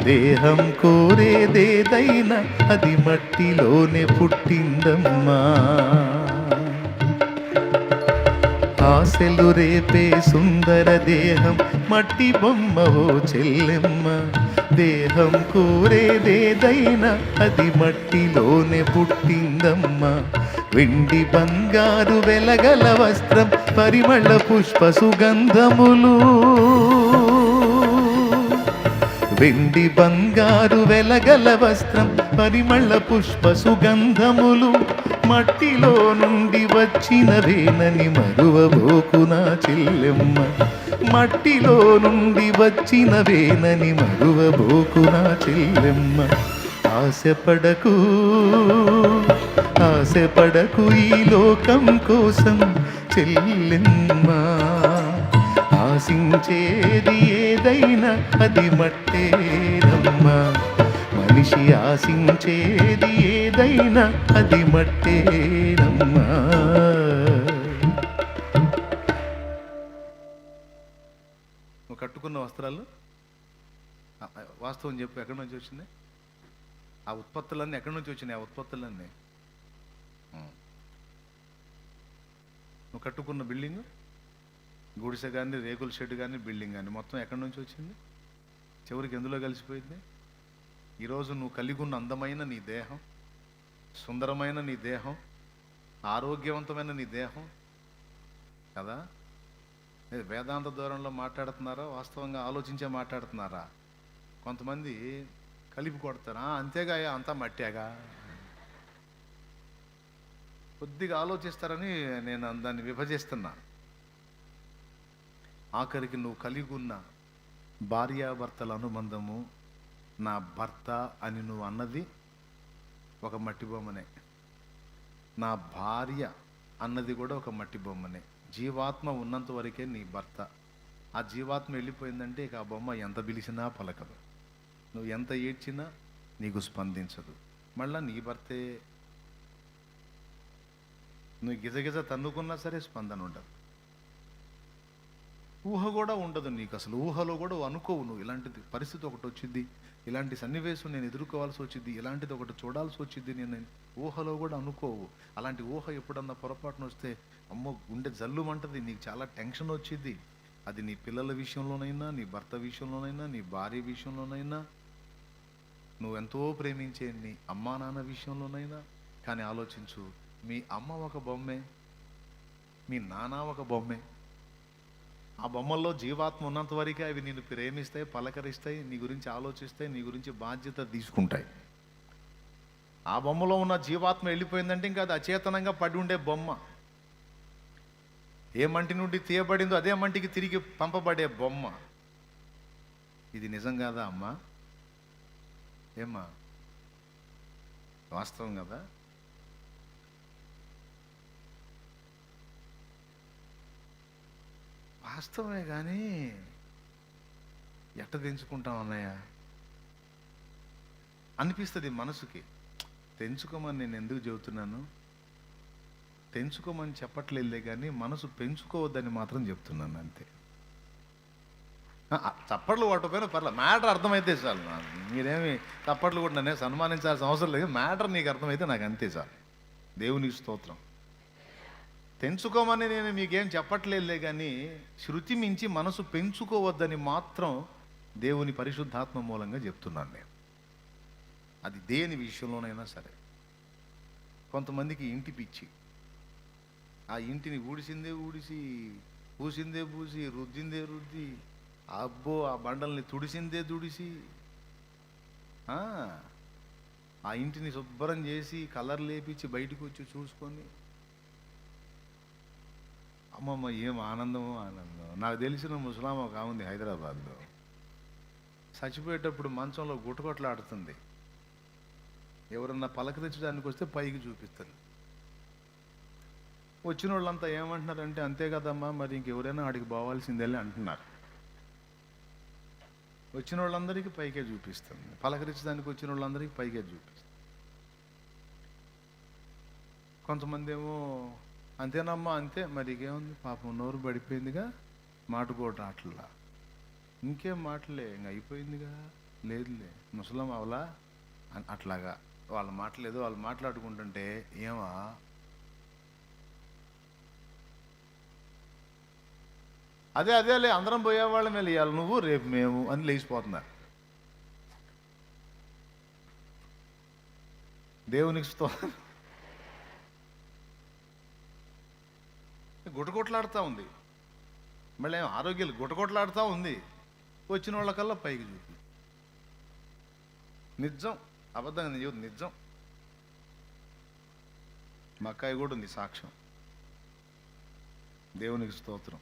దేహం కోరేదేదైనా అది మట్టిలోనే పుట్టిందమ్మా. ఆశలు రేపే సుందర దేహం మట్టి బొమ్మవో చెల్లెమ్మ, దేహం కోరేదేదైనా అది మట్టిలోనే పుట్టిందమ్మా. వెండి బంగారు వెలగల వస్త్రం, పరిమళ పుష్ప సుగంధములు, వెండి బంగారు వెలగల వస్త్రం, పరిమళ పుష్ప సుగంధములు మట్టిలో నుండి వచ్చినవేనని మరువబోకు నా చెల్లెమ్మ, మట్టిలో నుండి వచ్చినవేనని మరువబోకు నా చెల్లెమ్మ. ఆశపడకు, ఆశపడకు ఈ లోకం కోసం చెల్లెమ్మ, ఆశించేది ఏదైనా అది మట్టేనమ్మా. మనిషి ఆశించేది ఏదైనా అది మట్టేనమ్మా. వస్త్రాలు? వాస్తవం చెప్పు, ఎక్కడి నుంచి వచ్చింది ఆ ఉత్పత్తులన్నీ? ఎక్కడి నుంచి వచ్చినాయి ఆ ఉత్పత్తులన్నీ? నువ్వు కట్టుకున్న బిల్డింగ్, గుడిసె కానీ, రేకుల షెడ్ కానీ, బిల్డింగ్ కానీ మొత్తం ఎక్కడి నుంచి వచ్చింది? చివరికి ఎందులో కలిసిపోయింది? ఈరోజు నువ్వు కలిగి ఉన్న అందమైన నీ దేహం, సుందరమైన నీ దేహం, ఆరోగ్యవంతమైన నీ దేహం కదా, వేదాంత దూరంలో మాట్లాడుతున్నారా, వాస్తవంగా ఆలోచించే మాట్లాడుతున్నారా? కొంతమంది కలిపి కొడతారా, అంతేగా అంతా మట్టాగా, కొద్దిగా ఆలోచిస్తారని నేను దాన్ని విభజిస్తున్నా. ఆఖరికి నువ్వు కలిగి ఉన్న భార్యాభర్తల అనుబంధము, నా భర్త అని నువ్వు అన్నది ఒక మట్టి బొమ్మనే, నా భార్య అన్నది కూడా ఒక మట్టి బొమ్మనే. జీవాత్మ ఉన్నంత వరకే నీ భర్త. ఆ జీవాత్మ వెళ్ళిపోయిందంటే ఇక ఆ బొమ్మ ఎంత పిలిచినా పలకదు, నువ్వు ఎంత ఏడ్చినా నీకు స్పందించదు. మళ్ళా నీ భర్తే. నువ్వు గిజగిజ తన్నుకున్నా సరే స్పందన ఉండదు, ఊహ కూడా ఉండదు నీకు. అసలు ఊహలో కూడా అనుకోవు నువ్వు ఇలాంటిది పరిస్థితి ఒకటి వచ్చింది, ఇలాంటి సన్నివేశం నేను ఎదుర్కోవాల్సి వచ్చింది, ఇలాంటిది ఒకటి చూడాల్సి వచ్చింది, నేను ఊహలో కూడా అనుకోవు. అలాంటి ఊహ ఎప్పుడన్నా పొరపాటున వస్తే అమ్మో గుండె జల్లుమంటది, నీకు చాలా టెన్షన్ వచ్చింది. అది నీ పిల్లల విషయంలోనైనా, నీ భర్త విషయంలోనైనా, నీ భార్య విషయంలోనైనా, నువ్వు ఎంతో ప్రేమించే నీ అమ్మా నాన్న విషయంలోనైనా. కానీ ఆలోచించు, మీ అమ్మ ఒక బొమ్మే, మీ నాన్న ఒక బొమ్మే. ఆ బొమ్మల్లో జీవాత్మ ఉన్నంత వరకే అవి నిన్ను ప్రేమిస్తాయి, పలకరిస్తాయి, నీ గురించి ఆలోచిస్తాయి, నీ గురించి బాధ్యత తీసుకుంటాయి. ఆ బొమ్మలో ఉన్న జీవాత్మ వెళ్ళిపోయిందంటే ఇంకా అది అచేతనంగా పడి ఉండే బొమ్మ. ఏ మంటి నుండి తీయబడిందో అదే మంటికి తిరిగి పంపబడే బొమ్మ. ఇది నిజం కాదా అమ్మా? ఏమ్మా, వాస్తవం కదా? వాస్తవమే, కానీ ఎట్ట తెంచుకుంటాం అన్నయ్య అనిపిస్తుంది మనసుకి. తెంచుకోమని నేను ఎందుకు చెబుతున్నాను, తెంచుకోమని చెప్పట్లేదులే, కానీ మనసు పెంచుకోవద్దని మాత్రం చెప్తున్నాను అంతే. చప్పట్లు కొట్టకపోయినా పర్లేదు, మ్యాటర్ అర్థమైతే చాలు. మీరేమి చప్పట్లు కూడా నన్నే సన్మానించాల్సిన అవసరం లేదు, మ్యాటర్ నీకు అర్థమైతే నాకు అంతే చాలు. దేవునికి స్తోత్రం. తెంచుకోమని నేను మీకేం చెప్పట్లేదులే, కానీ శృతి మించి మనసు పెంచుకోవద్దని మాత్రం దేవుని పరిశుద్ధాత్మ మూలంగా చెప్తున్నాను నేను. అది దేని విషయంలోనైనా సరే. కొంతమందికి ఇంటి పిచ్చి, ఆ ఇంటిని ఊడిసిందే ఊడిసి, పూసిందే పూసి, రుద్దిందే రుద్ది, అబ్బో ఆ బండల్ని తుడిసిందే తుడిసి, ఆ ఇంటిని శుభ్రం చేసి కలర్ లేపించి బయటకు వచ్చి చూసుకొని, అమ్మమ్మ ఏం ఆనందమో ఆనందం. నాకు తెలిసిన ముసలాం ఒక ఆమె హైదరాబాద్లో, చచ్చిపోయేటప్పుడు మంచంలో గుట్టగొట్లాడుతుంది. ఎవరన్నా పలకరించడానికి వస్తే పైకి చూపిస్తారు. వచ్చిన వాళ్ళంతా ఏమంటున్నారంటే, అంతే కదమ్మా మరి ఇంకెవరైనా ఆడికి పోవాల్సిందే అంటున్నారు. వచ్చిన వాళ్ళందరికీ పైకే చూపిస్తుంది, పలకరించడానికి వచ్చిన వాళ్ళందరికీ పైకే చూపిస్తుంది. కొంతమంది ఏమో అంతేనమ్మా అంతే, మరి ఇంకేముంది పాపం నోరు పడిపోయిందిగా, మాటుకోవటం అట్లా, ఇంకేం మాటలే ఇంక అయిపోయిందిగా, లేదులే ముసలం అవలా అట్లాగా వాళ్ళ మాటలేదు. వాళ్ళు మాట్లాడుకుంటుంటే ఏమా అదేలే అందరం పోయేవాళ్ళం వెళ్ళాలి, నువ్వు రేపు మేము అని లేచిపోతున్నారు. దేవునికి స్తోత్రం. గుటగుట్లాడుతూ ఉంది, మళ్ళీ ఆరోగ్యాలు గుటగుట్లాడుతూ ఉంది. వచ్చిన వాళ్ళకల్లా పైకి చూపి. నిజం, అబద్ధంగా నేను నిజం. మా అక్కాయి కూడా ఉంది సాక్ష్యం. దేవునికి స్తోత్రం.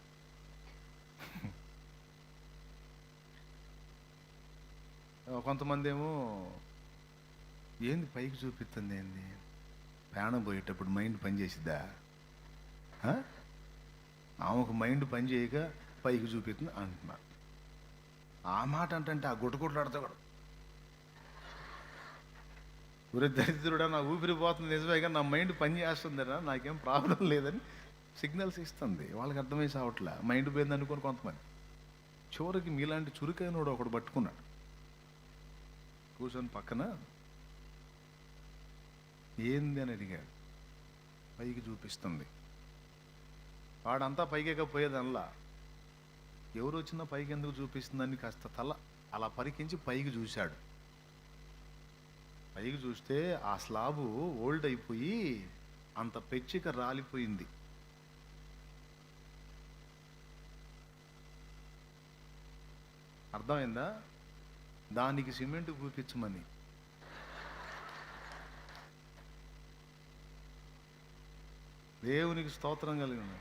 కొంతమంది ఏమో ఏంది పైకి చూపిస్తుంది, ఏంది ప్రాణం పోయేటప్పుడు మైండ్ పనిచేసిద్దా? ఆమెకు మైండ్ పని చేయక పైకి చూపిస్తుంది అంటున్నారు. ఆ మాట అంటే ఆ గుట్టగుట్లాడుతా కూడా, ఊరే దరిద్రుడా నా ఊపిరి పోతుంది నిజమే, కానీ నా మైండ్ పని చేస్తుందిరా, నాకేం ప్రాబ్లం లేదని సిగ్నల్స్ ఇస్తుంది. వాళ్ళకి అర్థమై సావట్లే, మైండ్ పోయింది అనుకోని కొంతమంది. చివరికి మీలాంటి చురుకైనోడు ఒకడు పట్టుకున్నాడు, కూర్చొని పక్కన. ఏంది అని అడిగాడు. పైకి చూపిస్తుంది. వాడంతా పైకెక్కపోయేదనలా, ఎవరు వచ్చినా పైకి ఎందుకు చూపిస్తుందని కాస్త తల అలా పరికించి పైకి చూశాడు. పైకి చూస్తే ఆ స్లాబు ఓల్డ్ అయిపోయి అంత పెచ్చిక రాలిపోయింది. అర్థమైందా? దానికి సిమెంట్ పూపించమని. దేవునికి స్తోత్రం కలిగిన.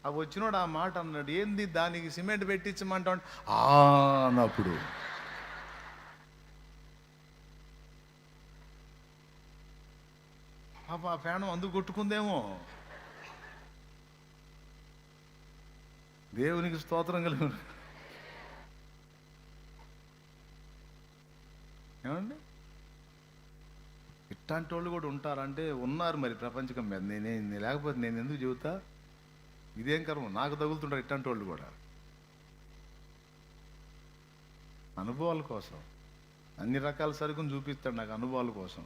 అవి వచ్చినోడు ఆ మాట అన్నాడు, ఏంది దానికి సిమెంట్ పెట్టించమంటా అన్నప్పుడు ఆ ఫ్యాను అందుకు కొట్టుకుందేమో. దేవునికి స్తోత్రం కలిగిన. ఏమండి, ఇట్లాంటి వాళ్ళు కూడా ఉంటారంటే ఉన్నారు మరి ప్రపంచకం మీద. నేను లేకపోతే నేను ఎందుకు చెబుతా? ఇదేం కర్మ, నాకు తగులుతుంటారు ఇట్లాంటి వాళ్ళు కూడా. అనుభవాల కోసం అన్ని రకాల సరుకును చూపిస్తాడు నాకు, అనుభవాల కోసం.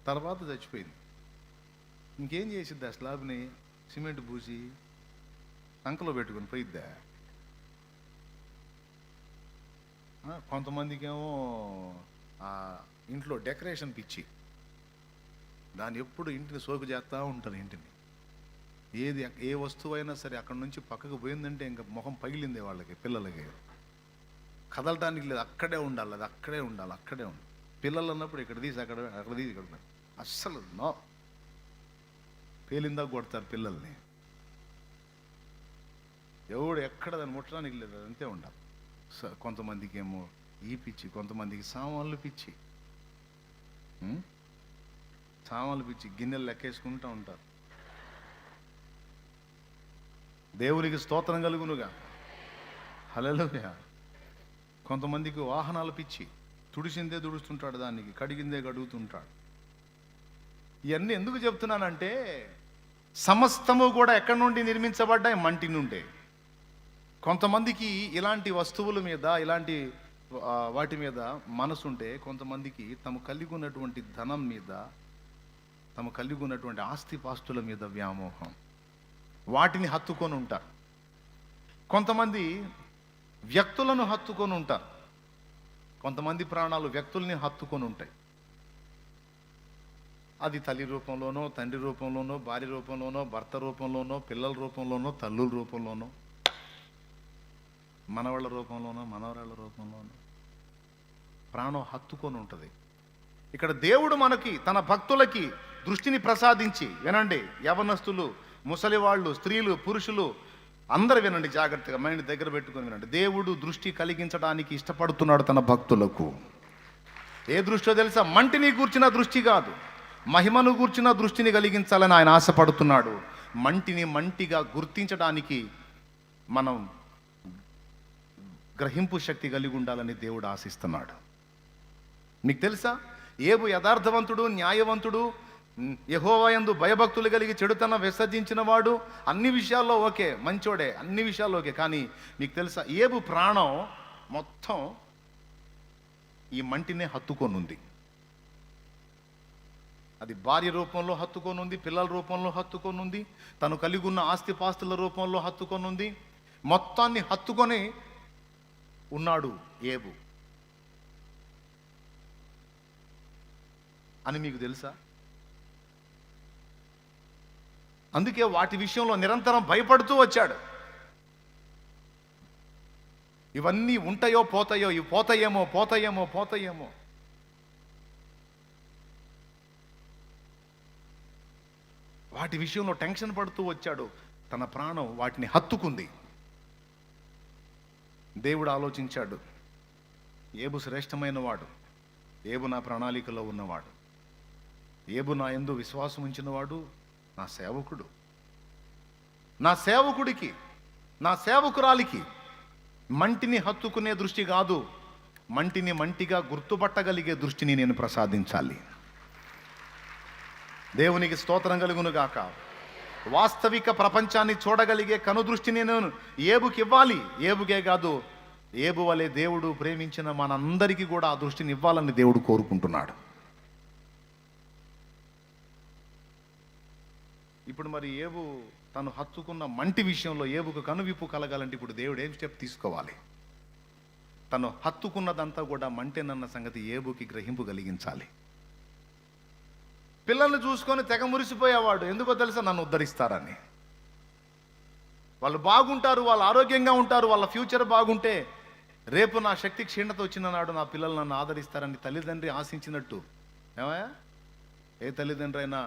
తర్వాత చచ్చిపోయింది. ఇంకేం చేసిద్ది? ఆ స్లాబ్ని సిమెంట్ పూసి సంకలో పెట్టుకుని పోయిద్దా? కొంతమందికి ఏమో ఇంట్లో డెకరేషన్ పిచ్చి, దాన్ని ఎప్పుడు ఇంటిని సోకు చేస్తూ ఉంటారు. ఇంటిని ఏ వస్తువు అయినా సరే అక్కడ నుంచి పక్కకు పోయిందంటే ఇంకా మొహం పగిలిందే వాళ్ళకి, పిల్లలకి. కదలటానికి లేదు, అక్కడే ఉండాలి, అది అక్కడే ఉండాలి, అక్కడే ఉండాలి. పిల్లలు అన్నప్పుడు ఇక్కడ తీసి అక్కడ తీసి ఇక్కడ అస్సలు నో, పేలిందా కొడతారు పిల్లల్ని. ఎవడు ఎక్కడ దాన్ని ముట్టడానికి లేదు, అంతే ఉండాలి. కొంతమందికి ఏమో ఈ పిచ్చి, కొంతమందికి సామాన్లు పిచ్చి. సామాన్లు పిచ్చి, గిన్నెలు లెక్కేసుకుంటూ ఉంటారు. దేవునికి స్తోత్రం కలుగునుగా. హల్లెలూయా. కొంతమందికి వాహనాల పిచ్చి, తుడిసిందే తుడుస్తుంటాడు, దానికి కడిగిందే కడుగుతుంటాడు. ఇవన్నీ ఎందుకు చెప్తున్నానంటే, సమస్తము కూడా ఎక్కడి నుండి నిర్మించబడ్డాయి? మంటి నుండే. కొంతమందికి ఇలాంటి వస్తువుల మీద, ఇలాంటి వాటి మీద మనసుంటే, కొంతమందికి తమ కలిగి ఉన్నటువంటి ధనం మీద, తమ కలిగి ఉన్నటువంటి ఆస్తిపాస్తుల మీద వ్యామోహం, వాటిని హత్తుకొని ఉంటారు. కొంతమంది వ్యక్తులను హత్తుకొని ఉంటారు. కొంతమంది ప్రాణాలు వ్యక్తుల్ని హత్తుకొని ఉంటాయి. అది తల్లి రూపంలోనో, తండ్రి రూపంలోనో, భార్య రూపంలోనో, భర్త రూపంలోనో, పిల్లల రూపంలోనో, తల్లుల రూపంలోనో, మనవాళ్ళ రూపంలోనో, మనవరాళ్ళ రూపంలోనో ప్రాణం హత్తుకొని ఉంటుంది. ఇక్కడ దేవుడు మనకి, తన భక్తులకి దృష్టిని ప్రసాదించి, వినండి యవనస్తులు, ముసలివాళ్ళు, స్త్రీలు, పురుషులు అందరూ వినండి జాగ్రత్తగా, మైండ్ దగ్గర పెట్టుకొని వినండి. దేవుడు దృష్టి కలిగించడానికి ఇష్టపడుతున్నాడు తన భక్తులకు. ఏ దృష్టిలో తెలుసా? మంటిని గూర్చిన దృష్టి కాదు, మహిమను గూర్చిన దృష్టిని కలిగించాలని ఆయన ఆశపడుతున్నాడు. మంటిని మంటిగా గుర్తించడానికి మనం గ్రహింపు శక్తి కలిగి ఉండాలని దేవుడు ఆశిస్తున్నాడు. మీకు తెలుసా, ఏబు యథార్థవంతుడు, న్యాయవంతుడు, యెహోవా యందు భయభక్తులు కలిగి చెడుతనం విసర్జించిన వాడు, అన్ని విషయాల్లో ఓకే, మంచోడే, అన్ని విషయాల్లో ఓకే. కానీ మీకు తెలుసా, ఏబు ప్రాణం మొత్తం ఈ మంటినే హత్తుకొని ఉంది. అది భార్య రూపంలో హత్తుకొని ఉంది, పిల్లల రూపంలో హత్తుకొని ఉంది, తను కలిగి ఉన్న ఆస్తిపాస్తుల రూపంలో హత్తుకొని ఉంది. మొత్తాన్ని హత్తుకొని ఉన్నాడు ఏబు అని మీకు తెలుసా? అందుకే వాటి విషయంలో నిరంతరం భయపడుతూ వచ్చాడు. ఇవన్నీ ఉంటాయో పోతాయో, ఇవి పోతాయేమో పోతాయేమో పోతాయేమో. వాటి విషయంలో టెన్షన్ పడుతూ వచ్చాడు. తన ప్రాణం వాటిని హత్తుకుంది. దేవుడు ఆలోచించాడు, ఏబు శ్రేష్టమైన వాడు, ఏబు నా ప్రణాళికలో ఉన్నవాడు, ఏబు నా యందు విశ్వాసం ఉంచినవాడు, నా సేవకుడు. నా సేవకుడికి, నా సేవకురాలికి మంటిని హత్తుకునే దృష్టి కాదు, మంటిని మంటిగా గుర్తుపట్టగలిగే దృష్టిని నేను ప్రసాదించాలి. దేవునికి స్తోత్రం కలుగును గాక. వాస్తవిక ప్రపంచాన్ని చూడగలిగే కనుదృష్టిని నేను ఏబుకి ఇవ్వాలి. ఏబుకే కాదు, ఏబు వలె దేవుడు ప్రేమించిన మనందరికీ కూడా ఆ దృష్టిని ఇవ్వాలని దేవుడు కోరుకుంటున్నాడు. ఇప్పుడు మరి ఏబు తను హత్తుకున్న మంటి విషయంలో ఏబుకు కనువిప్పు కలగాలంటే ఇప్పుడు దేవుడు ఏం స్టెప్ తీసుకోవాలి? తను హత్తుకున్నదంతా కూడా మంటేనన్న సంగతి ఏబుకి గ్రహింపు కలిగించాలి. పిల్లల్ని చూసుకొని తెగ మురిసిపోయేవాడు. ఎందుకో తెలుసా? నన్ను ఉద్ధరిస్తారని. వాళ్ళు బాగుంటారు, వాళ్ళు ఆరోగ్యంగా ఉంటారు, వాళ్ళ ఫ్యూచర్ బాగుంటే రేపు నా శక్తి క్షీణత వచ్చిన నాడు నా పిల్లలు నన్ను ఆదరిస్తారని తల్లిదండ్రి ఆశించినట్టు. ఏమయ్యా, ఏ తల్లిదండ్రి అయినా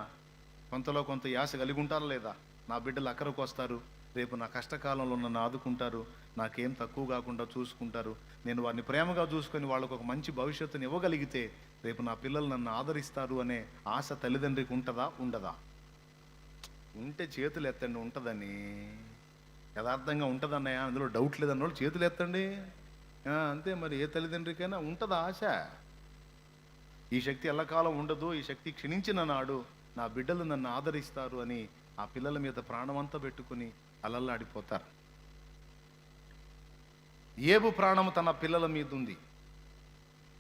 కొంతలో కొంత యాస కలిగి ఉంటారా లేదా? నా బిడ్డలు అక్కరకు వస్తారు, రేపు నా కష్టకాలంలో నన్ను ఆదుకుంటారు, నాకేం తక్కువ కాకుండా చూసుకుంటారు, నేను వారిని ప్రేమగా చూసుకొని వాళ్ళకు ఒక మంచి భవిష్యత్తుని ఇవ్వగలిగితే రేపు నా పిల్లలు నన్ను ఆదరిస్తారు అనే ఆశ తల్లిదండ్రికి ఉంటుందా? ఉండదా? ఉంటే చేతులు ఎత్తండి. ఉంటుందని, యథార్థంగా ఉంటుందన్నయ్య, అందులో డౌట్ లేదన్న వాళ్ళు చేతులు ఎత్తండి. అంతే మరి, ఏ తల్లిదండ్రికైనా ఉంటుందా ఆశ? ఈ శక్తి ఎల్లకాలం ఉండదు, ఈ శక్తి క్షీణించిన నాడు నా బిడ్డలు నన్ను ఆదరిస్తారు అని ఆ పిల్లల మీద ప్రాణమంతా పెట్టుకుని అలల్లాడిపోతారు. ఏబు ప్రాణము తన పిల్లల మీద ఉంది.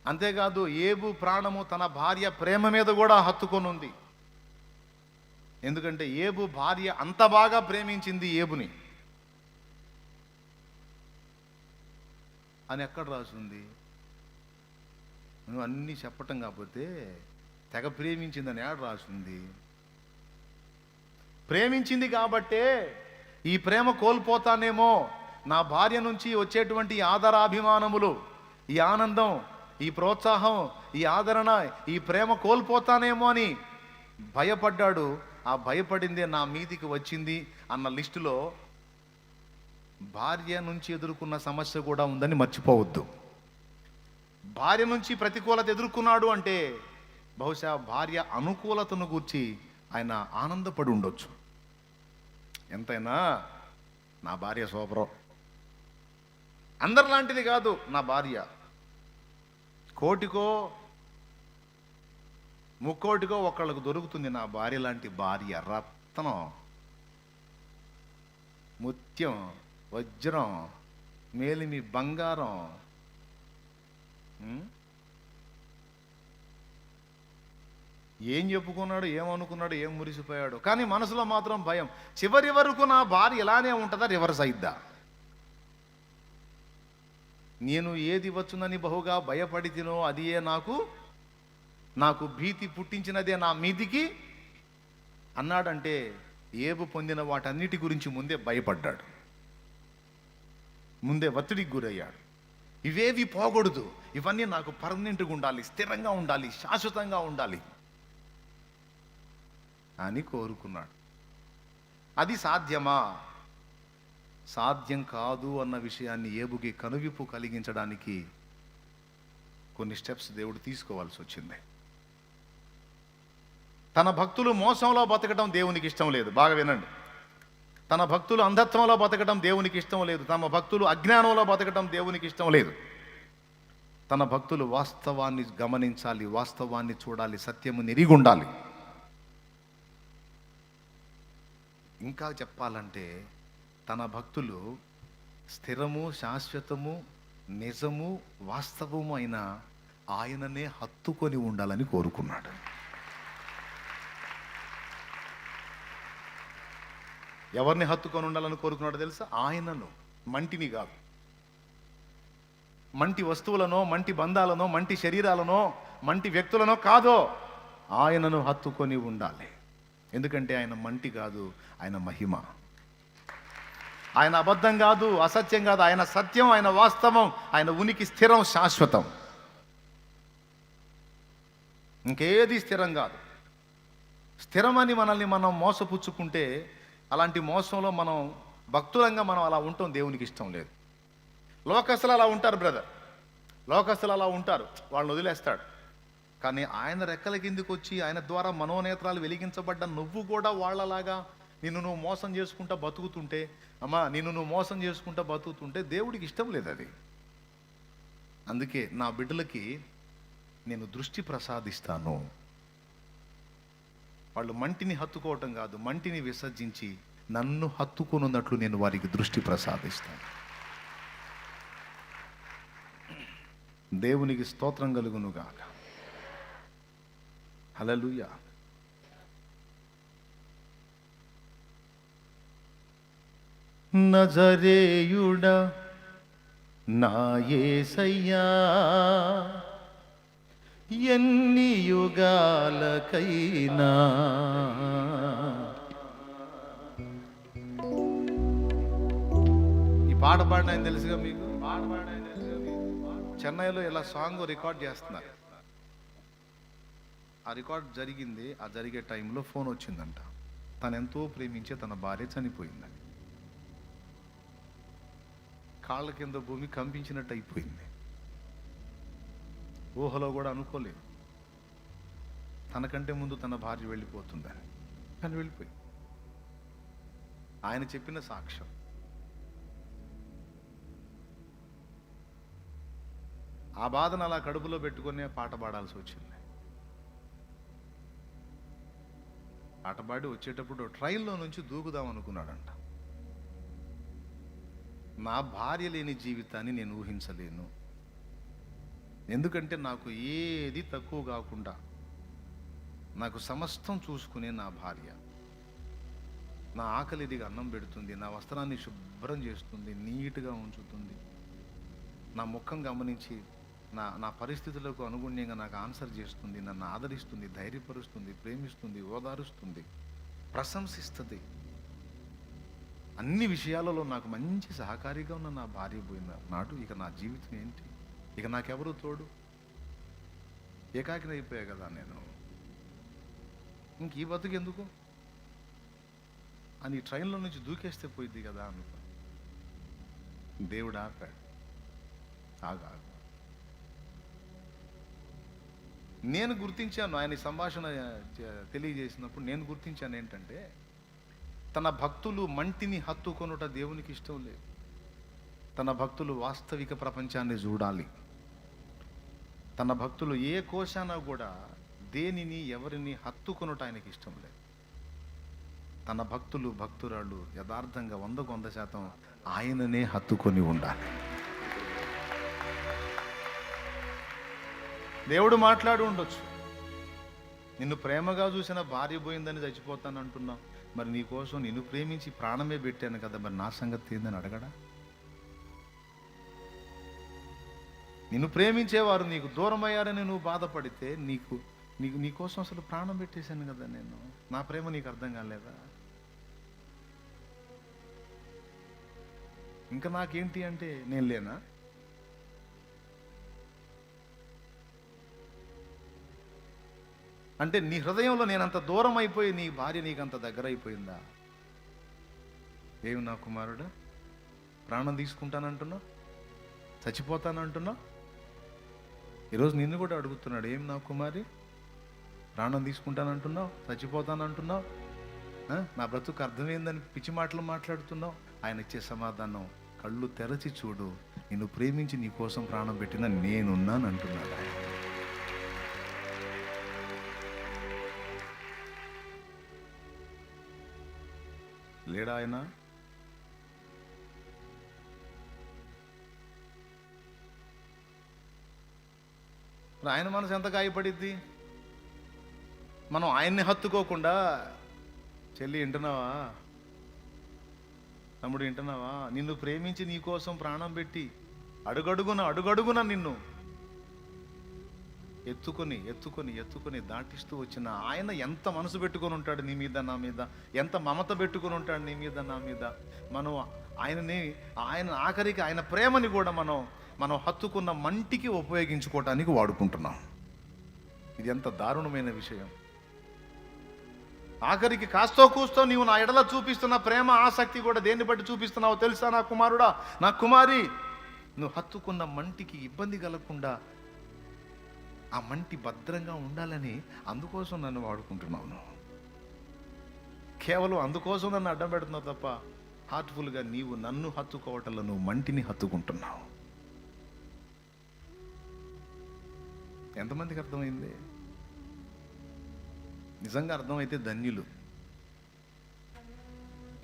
అంతేకాదు, ఏబు ప్రాణము తన భార్య ప్రేమ మీద కూడా హత్తుకొని ఉంది. ఎందుకంటే ఏబు భార్య అంత బాగా ప్రేమించింది ఏబుని అని ఎక్కడ రాసింది? నువ్వు అన్నీ చెప్పటం కాకపోతే తెగ ప్రేమించిందని ఏడ రాసింది? ప్రేమించింది కాబట్టే ఈ ప్రేమ కోల్పోతానేమో, నా భార్య నుంచి వచ్చేటువంటి ఆదరాభిమానములు, ఈ ఆనందం, ఈ ప్రోత్సాహం, ఈ ఆదరణ, ఈ ప్రేమ కోల్పోతానేమో అని భయపడ్డాడు. ఆ భయపడిందే నా మీదికి వచ్చింది అన్న లిస్టులో భార్య నుంచి ఎదుర్కొన్న సమస్య కూడా ఉందని మర్చిపోవద్దు. భార్య నుంచి ప్రతికూలత ఎదుర్కొన్నాడు అంటే బహుశా భార్య అనుకూలతను గూర్చి ఆయన ఆనందపడి ఉండొచ్చు. ఎంతైనా నా భార్య సూపరం, అందరిలాంటిది కాదు నా భార్య, కోటికో ముక్కోటికో ఒకళ్ళకు దొరుకుతుంది నా భార్య లాంటి భార్య. రత్నం, ముత్యం, వజ్రం, మేలిమి బంగారం. ఏం చెప్పుకున్నాడు, ఏమనుకున్నాడు, ఏం మురిసిపోయాడు, కానీ మనసులో మాత్రం భయం. చివరి వరకు నా భార్య ఇలానే ఉంటుందా, రివర్స్ అయిద్దా? నేను ఏది వచ్చునని బహుగా భయపడి తినో అదియే నాకు భీతి పుట్టించినదే నా మీదికి అన్నాడంటే ఏబు పొందిన వాటన్నిటి గురించి ముందే భయపడ్డాడు, ముందే ఒత్తిడికి గురయ్యాడు. ఇవేవి పోకూడదు, ఇవన్నీ నాకు పర్మనెంట్గా ఉండాలి, స్థిరంగా ఉండాలి, శాశ్వతంగా ఉండాలి అని కోరుకున్నాడు. అది సాధ్యమా? సాధ్యం కాదు అన్న విషయాన్ని ఏబుకి కనువిప్పు కలిగించడానికి కొన్ని స్టెప్స్ దేవుడు తీసుకోవాల్సి వచ్చింది. తన భక్తులు మోసంలో బతకడం దేవునికి ఇష్టం లేదు. బాగా వినండి. తన భక్తులు అంధత్వంలో బతకడం దేవునికి ఇష్టం లేదు. తమ భక్తులు అజ్ఞానంలో బతకడం దేవునికి ఇష్టం లేదు. తన భక్తులు వాస్తవాన్ని గమనించాలి, వాస్తవాన్ని చూడాలి, సత్యము నెరిగి ఉండాలి. ఇంకా చెప్పాలంటే తన భక్తులు స్థిరము, శాశ్వతము, నిజము, వాస్తవము అయిన ఆయననే హత్తుకొని ఉండాలని కోరుకున్నాడు. ఎవరిని హత్తుకొని ఉండాలని కోరుకున్నాడో తెలుసా? ఆయనను, మంటిని కాదు. మంటి వస్తువులనో, మంటి బంధాలనో, మంటి శరీరాలనో, మంటి వ్యక్తులనో కాదో, ఆయనను హత్తుకొని ఉండాలి. ఎందుకంటే ఆయన మంటి కాదు, ఆయన మహిమ. ఆయన అబద్ధం కాదు, అసత్యం కాదు, ఆయన సత్యం, ఆయన వాస్తవం, ఆయన ఉనికి స్థిరం, శాశ్వతం. ఇంకేది స్థిరం కాదు. స్థిరమని మనల్ని మనం మోసపుచ్చుకుంటే, అలాంటి మోసంలో మనం భక్తులంగా మనం అలా ఉంటాం, దేవునికి ఇష్టం లేదు. లోకస్తులు అలా ఉంటారు బ్రదర్, లోకస్తులు అలా ఉంటారు, వాళ్ళని వదిలేస్తాడు. కానీ ఆయన రెక్కల కిందికి వచ్చి ఆయన ద్వారా మనోనేత్రాలు వెలిగించబడ్డ నువ్వు కూడా వాళ్ళలాగా నిన్ను నువ్వు మోసం చేసుకుంటా బతుకుతుంటే, నిన్ను నువ్వు మోసం చేసుకుంటా బతుకుతుంటే దేవుడికి ఇష్టం లేదు అది. అందుకే నా బిడ్డలకి నేను దృష్టి ప్రసాదిస్తాను. వాళ్ళు మంటిని హత్తుకోవటం కాదు, మంటిని విసర్జించి నన్ను హత్తుకొనున్నట్లు నేను వారికి దృష్టి ప్రసాదిస్తాను. దేవునికి స్తోత్రం కలుగునుగాక. హల్లెలూయా. నజరేయుడా నా యేసయ్యా, ఎన్ని యుగాలకైనా ఈ పాట పాడిన ఆయన తెలుసుగా మీకు. చెన్నైలో ఇలా సాంగ్ రికార్డ్ చేస్తున్నారు. ఆ రికార్డ్ జరిగింది. ఆ జరిగే టైంలో ఫోన్ వచ్చిందంట. తను ఎంతో ప్రేమించే తన భార్య చనిపోయిందని. కాళ్ళ కింద భూమి కంపించినట్టు అయిపోయింది. ఊహలో కూడా అనుకోలేదు తనకంటే ముందు తన భార్య వెళ్ళిపోతుందని. కానీ వెళ్ళిపోయింది. ఆయన చెప్పిన సాక్ష్యం. ఆ బాధను అలా కడుపులో పెట్టుకునే పాట పాడాల్సి వచ్చింది. పాట పాడి వచ్చేటప్పుడు ట్రైన్లో నుంచి దూకుదాం అనుకున్నాడంట. నా భార్య లేని జీవితాన్ని నేను ఊహించలేను. ఎందుకంటే నాకు ఏది తక్కువ కాకుండా నాకు సమస్తం చూసుకునే నా భార్య నా ఆకలిదిగా అన్నం పెడుతుంది, నా వస్త్రాన్ని శుభ్రం చేస్తుంది, నీట్గా ఉంచుతుంది, నా ముఖం గమనించి నా పరిస్థితులకు అనుగుణ్యంగా నాకు ఆన్సర్ చేస్తుంది, నన్ను ఆదరిస్తుంది, ధైర్యపరుస్తుంది, ప్రేమిస్తుంది, ఓదారుస్తుంది, ప్రశంసిస్తుంది. అన్ని విషయాలలో నాకు మంచి సహకారిగా ఉన్న నా భార్య పోయిన నాడు ఇక నా జీవితం ఏంటి? ఇక నాకెవరు తోడు? ఏకాకినైపోయా కదా నేను. ఇంక ఈ బతుకు ఎందుకు అని ట్రైన్లో నుంచి దూకేస్తే పోయింది కదా అనుకో. దేవుడు ఆపాడు. ఆగా నేను గుర్తించాను. ఆయన సంభాషణ తెలియజేసినప్పుడు నేను గుర్తించాను ఏంటంటే, తన భక్తులు మంటిని హత్తుకొనుట దేవునికి ఇష్టం లేదు. తన భక్తులు వాస్తవిక ప్రపంచాన్ని చూడాలి. తన భక్తులు ఏ కోశాన కూడా దేనిని ఎవరిని హత్తుకొనుట ఆయనకి ఇష్టం లేదు. తన భక్తులు భక్తురాళ్ళు యథార్థంగా 100% ఆయననే హత్తుకొని ఉండాలి. దేవుడు మాట్లాడి ఉండొచ్చు. నిన్ను ప్రేమగా చూసిన భార్య పోయిందని చచ్చిపోతాను అంటున్నావు. మరి నీ కోసం నిన్ను ప్రేమించి ప్రాణమే పెట్టాను కదా, మరి నా సంగతి ఏందని అడగడా? నిన్ను ప్రేమించేవారు నీకు దూరం అయ్యారని నువ్వు బాధపడితే నీకోసం అసలు ప్రాణం పెట్టేశాను కదా నేను. నా ప్రేమ నీకు అర్థం కాలేదా? ఇంకా నాకేంటి అంటే నేను లేనా? అంటే నీ హృదయంలో నేనంత దూరం అయిపోయి నీ భార్య నీకంత దగ్గర అయిపోయిందా? ఏమి నా కుమారుడు, ప్రాణం తీసుకుంటానంటున్నావు, చచ్చిపోతానంటున్నావు. ఈరోజు నిన్ను కూడా అడుగుతున్నాడు, ఏం నా కుమారి, ప్రాణం తీసుకుంటానంటున్నావు, చచ్చిపోతానంటున్నావు, నా బ్రతుకు అర్థమైందని పిచ్చి మాటలు మాట్లాడుతున్నావు. ఆయన ఇచ్చే సమాధానం, కళ్ళు తెరచి చూడు, నిన్ను ప్రేమించి నీ కోసం ప్రాణం పెట్టిన నేనున్నాను అంటున్నాడు ఆయన. లేడా ఆయన? ఆయన మనసు ఎంత గాయపడిద్ది? మనం ఆయన్ని హత్తుకోకుండా, చెల్లి వింటున్నావా, తమ్ముడు వింటున్నావా, నిన్ను ప్రేమించి నీ కోసం ప్రాణం పెట్టి అడుగడుగున నిన్ను ఎత్తుకొని దాటిస్తూ వచ్చిన ఆయన ఎంత మనసు పెట్టుకొని ఉంటాడు నీ మీద, నా మీద, ఎంత మమత పెట్టుకొని ఉంటాడు నీ మీద, నా మీద. మనం ఆయన ఆఖరికి ఆయన ప్రేమని కూడా మనం హత్తుకున్న మంటికి ఉపయోగించుకోవటానికి వాడుకుంటున్నాం. ఇది ఎంత దారుణమైన విషయం. ఆఖరికి కాస్తో కూస్తో నీవు నా ఎడల చూపిస్తున్న ప్రేమ, ఆసక్తి కూడా దేన్ని బట్టి చూపిస్తున్నావో తెలుసా నా కుమారుడా, నా కుమారి? నువ్వు హత్తుకున్న మంటికి ఇబ్బంది కలగకుండా, ఆ మంటి భద్రంగా ఉండాలని అందుకోసం నన్ను వాడుకుంటున్నావు. కేవలం అందుకోసం నన్ను అడ్డం పెడుతున్నావు తప్ప హార్ట్ఫుల్గా నీవు నన్ను హత్తుకోవటంలో నువ్వు మంటిని హత్తుకుంటున్నావు. ఎంతమందికి అర్థమైంది? నిజంగా అర్థమైతే ధన్యులు.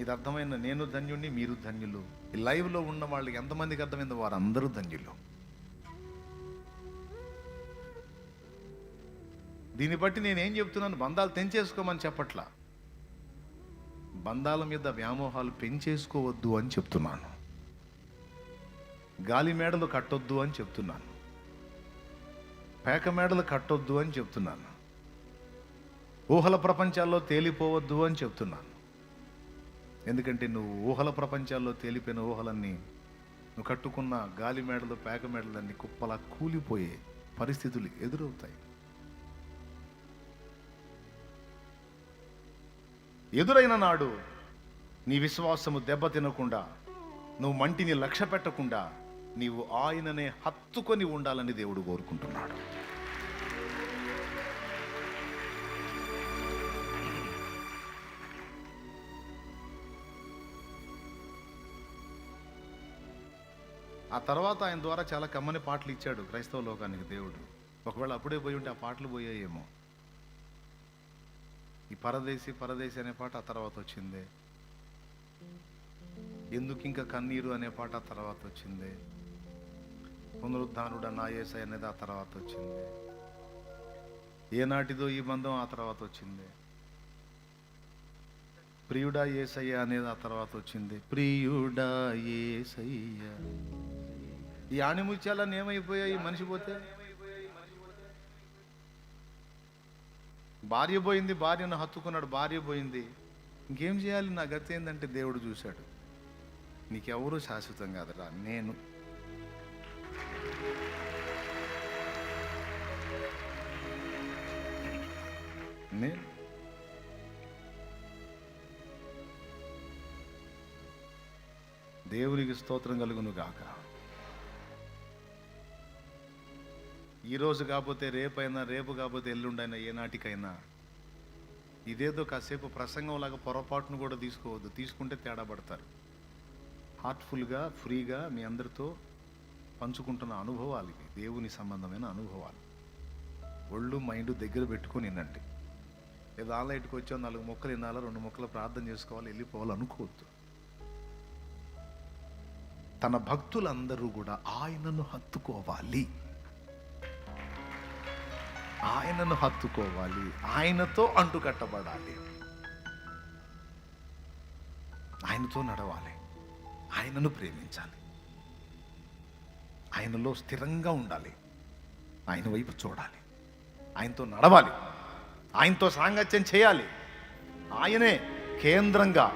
ఇది అర్థమైన నేను ధన్యుణ్ణి, మీరు ధన్యులు. ఈ లైవ్లో ఉన్న వాళ్ళకి ఎంతమందికి అర్థమైందో వారందరూ ధన్యులు. దీన్ని బట్టి నేనేం చెప్తున్నాను, బంధాలు తెంచేసుకోమని చెప్పట్లా, బంధాల మీద వ్యామోహాలు పెంచేసుకోవద్దు అని చెప్తున్నాను. గాలి మేడలు కట్టొద్దు అని చెప్తున్నాను. పేక మేడలు కట్టొద్దు అని చెప్తున్నాను. ఊహల ప్రపంచాల్లో తేలిపోవద్దు అని చెప్తున్నాను. ఎందుకంటే నువ్వు ఊహల ప్రపంచాల్లో తేలిపోయిన ఊహలన్నీ, నువ్వు కట్టుకున్న గాలి మేడలు పేక మేడలన్నీ కుప్పలా కూలిపోయే పరిస్థితులు ఎదురవుతాయి. ఎదురైన నాడు నీ విశ్వాసము దెబ్బతినకుండా, నువ్వు మంటిని లక్ష్య పెట్టకుండా, నీవు ఆయననే హత్తుకొని ఉండాలని దేవుడు కోరుకుంటున్నాడు. ఆ తర్వాత ఆయన ద్వారా చాలా కమ్మని పాటలు ఇచ్చాడు క్రైస్తవ లోకానికి దేవుడు. ఒకవేళ అప్పుడే పోయి ఉంటే ఆ పాటలు పోయాయేమో. ఈ పరదేశి పరదేశి అనే పాట ఆ తర్వాత వచ్చింది. ఎందుకు ఇంకా కన్నీరు అనే పాట ఆ తర్వాత వచ్చింది. పునరుద్ధానుడ నా యేసయ్య అనేది ఆ తర్వాత వచ్చింది. ఏనాటిదో ఈ బంధం ఆ తర్వాత వచ్చింది. ప్రియుడా యేసయ్య అనేది ఆ తర్వాత వచ్చింది. ప్రియుడా యేసయ్య. ఈ ఆణిముత్యాలన్నీ ఏమైపోయాయి మనిషి పోతే? భార్య పోయింది, భార్యను హత్తుకున్నాడు, భార్య పోయింది, ఇంకేం చేయాలి? నా గతి ఏంటంటే దేవుడు చూశాడు, నీకెవరూ శాశ్వతం కాదురా, నేను. దేవునికి స్తోత్రం కలుగును గాక. ఈరోజు కాకపోతే రేపైనా, రేపు కాకపోతే ఎల్లుండైనా, ఏ నాటికైనా ఇదేదో కాసేపు ప్రసంగంలాగా పొరపాటును కూడా తీసుకోవద్దు. తీసుకుంటే తేడా పడతారు. హార్ట్ఫుల్గా, ఫ్రీగా మీ అందరితో పంచుకుంటున్న అనుభవాలు ఇవి, దేవుని సంబంధమైన అనుభవాలు. ఒళ్ళు మైండ్ దగ్గర పెట్టుకొని వినండి. ఏదో ఆన్లైట్కి వచ్చావు, 4 మొక్కలు వినాలా, 2 మొక్కలు ప్రార్థన చేసుకోవాలి, వెళ్ళిపోవాలి అనుకోవద్దు. తన భక్తులందరూ కూడా ఆయనను హత్తుకోవాలి, ఆయనను హత్తుకోవాలి, ఆయనతో అంటుకట్టబడాలి, ఆయనతో నడవాలి, ఆయనను ప్రేమించాలి, ఆయనలో స్థిరంగా ఉండాలి, ఆయన వైపు చూడాలి, ఆయనతో నడవాలి, ఆయనతో సాంగత్యం చేయాలి. ఆయనే కేంద్రంగా,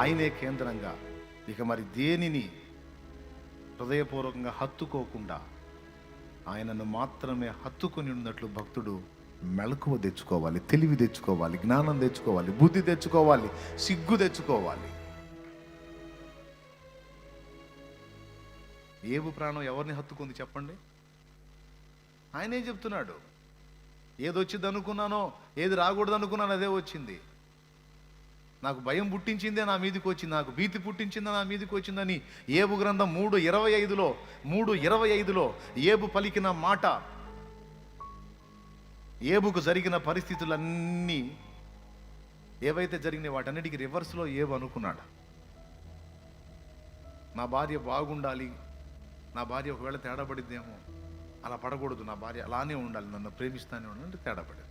ఆయనే కేంద్రంగా. ఇక మరి దేనిని హృదయపూర్వకంగా హత్తుకోకుండా ఆయనను మాత్రమే హత్తుకొని ఉన్నట్లు భక్తుడు మెలకువ తెచ్చుకోవాలి, తెలివి తెచ్చుకోవాలి, జ్ఞానం తెచ్చుకోవాలి, బుద్ధి తెచ్చుకోవాలి, సిగ్గు తెచ్చుకోవాలి. ఏబు ప్రాణం ఎవరిని హత్తుకుంది చెప్పండి? ఆయనే చెప్తున్నాడు, ఏది వచ్చింది అనుకున్నానో, ఏది రాకూడదు అనుకున్నాను అదే వచ్చింది. నాకు భయం పుట్టించిందే నా మీదకి వచ్చింది, నాకు భీతి పుట్టించిందే నా మీదకి వచ్చిందని ఏబు గ్రంథం 3:25లో ఏబు పలికిన మాట, ఏబుకు జరిగిన పరిస్థితులన్నీ ఏవైతే జరిగినాయి వాటన్నిటికీ రివర్స్లో ఏబు అనుకున్నాడు. నా భార్య బాగుండాలి, నా భార్య ఒకవేళ తేడా పడిద్దేమో, అలా పడకూడదు, నా భార్య అలానే ఉండాలి, నన్ను ప్రేమిస్తానే ఉండాలంటే తేడా పడేది.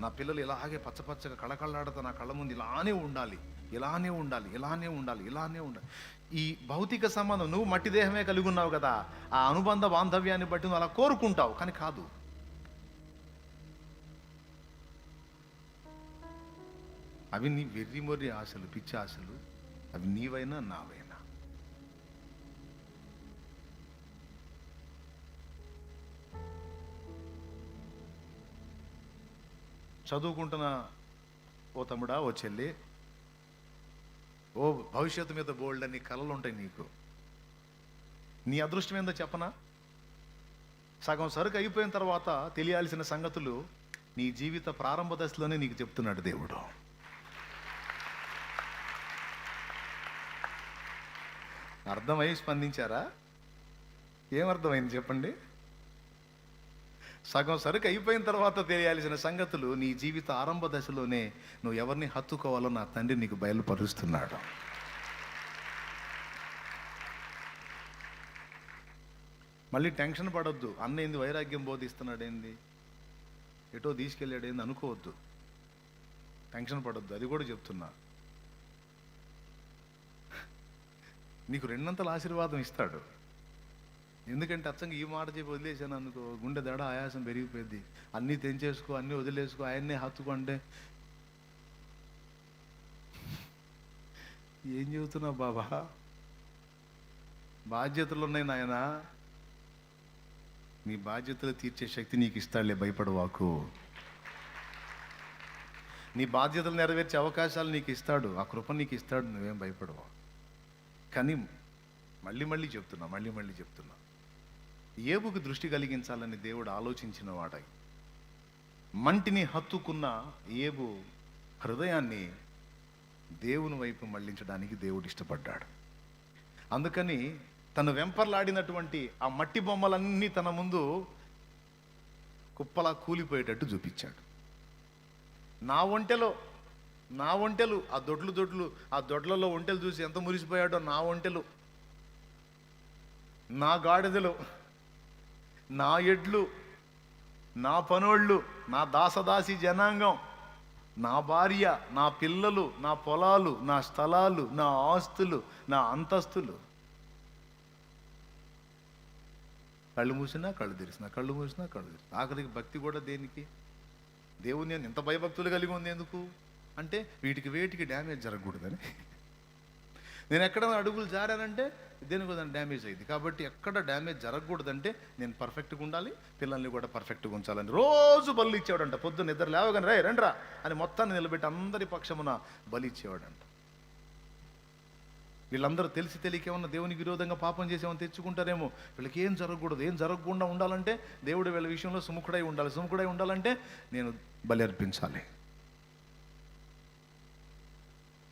నా పిల్లలు ఇలాగే పచ్చపచ్చగా కళకళలాడుతా నా కళ్ళ ముందు ఇలానే ఉండాలి, ఇలానే ఉండాలి, ఇలానే ఉండాలి, ఇలానే ఉండాలి. ఈ భౌతిక సంబంధం, నువ్వు మట్టి దేహమే కలిగి ఉన్నావు కదా, ఆ అనుబంధ బాంధవ్యాన్ని బట్టి నువ్వు అలా కోరుకుంటావు, కానీ కాదు. అవి నీ వెర్రిమొర్రి ఆశలు, పిచ్చి ఆశలు. అవి నీవైనా నావైనా. చదువుకుంటున్న ఓ తమ్ముడా, ఓ చెల్లి, ఓ భవిష్యత్తు మీద బోల్డ్ అని కలలు ఉంటాయి నీకు. నీ అదృష్టం ఏందో చెప్పనా? సగం సరుకు అయిపోయిన తర్వాత తెలియాల్సిన సంగతులు నీ జీవిత ప్రారంభ దశలోనే నీకు చెప్తున్నాడు దేవుడు. అర్థమై స్పందించారా? ఏమర్థమైంది చెప్పండి? సగం సరుకు అయిపోయిన తర్వాత తెలియాల్సిన సంగతులు నీ జీవిత ఆరంభ దశలోనే నువ్వు ఎవరిని హత్తుకోవాలో నా తండ్రి నీకు బయలుపరుస్తున్నాడు. మళ్ళీ టెన్షన్ పడొద్దు. అన్న ఏంది వైరాగ్యం బోధిస్తున్నాడు, ఏంది ఎటో తీసుకెళ్ళాడు, ఏంది అనుకోవద్దు. టెన్షన్ పడొద్దు, అది కూడా చెప్తున్నా. నీకు రెండంతల ఆశీర్వాదం ఇస్తాడు. ఎందుకంటే అచ్చంగా ఈ మాట చెప్పి వదిలేసాను అనుకో, గుండె దడ ఆయాసం పెరిగిపోయింది. అన్నీ తెంచేసుకో, అన్నీ వదిలేసుకో, ఆయన్నే హత్తుకో అంటే ఏం చెబుతున్నావు బాబా? బాధ్యతలు ఉన్నాయి నాయనా, నీ బాధ్యతలు తీర్చే శక్తి నీకు ఇస్తాడులే, భయపడవాకు. నీ బాధ్యతలు నెరవేర్చే అవకాశాలు నీకు ఇస్తాడు, ఆ కృప నీకు ఇస్తాడు, నువ్వేం భయపడవా. కానీ మళ్ళీ చెప్తున్నా, ఏబుకు దృష్టి కలిగించాలని దేవుడు ఆలోచించిన వాడై మంటిని హత్తుకున్న ఏబు హృదయాన్ని దేవుని వైపు మళ్లించడానికి దేవుడు ఇష్టపడ్డాడు. అందుకని తను వెంపర్లాడినటువంటి ఆ మట్టి బొమ్మలన్నీ తన ముందు కుప్పలా కూలిపోయేటట్టు చూపించాడు. నా ఒంటెలు ఆ దొడ్లు ఆ దొడ్లలో ఒంటెలు చూసి ఎంత మురిసిపోయాడో, నా ఒంటెలు, నా గాడిదలు, నా ఎడ్లు, నా పనోళ్ళు, నా దాసదాసి జనాంగం, నా భార్య, నా పిల్లలు, నా పొలాలు, నా స్థలాలు, నా ఆస్తులు, నా అంతస్తులు. కళ్ళు మూసినా కళ్ళు తెరిసినా, కళ్ళు మూసినా కళ్ళు తెరిసినా. ఆఖరికి భక్తి కూడా దేనికి? దేవుని ఇంత భయభక్తులు కలిగి ఉంది ఎందుకు అంటే వేటికి డ్యామేజ్ జరగకూడదని. నేను ఎక్కడ అడుగులు జారానంటే దేనికి డ్యామేజ్ అయింది. కాబట్టి ఎక్కడ డ్యామేజ్ జరగకూడదంటే నేను పర్ఫెక్ట్గా ఉండాలి, పిల్లల్ని కూడా పర్ఫెక్ట్గా ఉంచాలని రోజు బలి ఇచ్చేవాడంట. పొద్దున్న నిద్ర లేవగానే రండ్రా అని మొత్తాన్ని నిలబెట్టి అందరి పక్షమున బలి ఇచ్చేవాడంట. వీళ్ళందరూ తెలిసి తెలియక ఏమన్నా దేవునికి విరోధంగా పాపం చేసేమని తెచ్చుకుంటారేమో. వీళ్ళకి ఏం జరగకూడదు, ఏం జరగకుండా ఉండాలంటే దేవుడు వీళ్ళ విషయంలో సుముఖుడై ఉండాలంటే నేను బలి అర్పించాలి.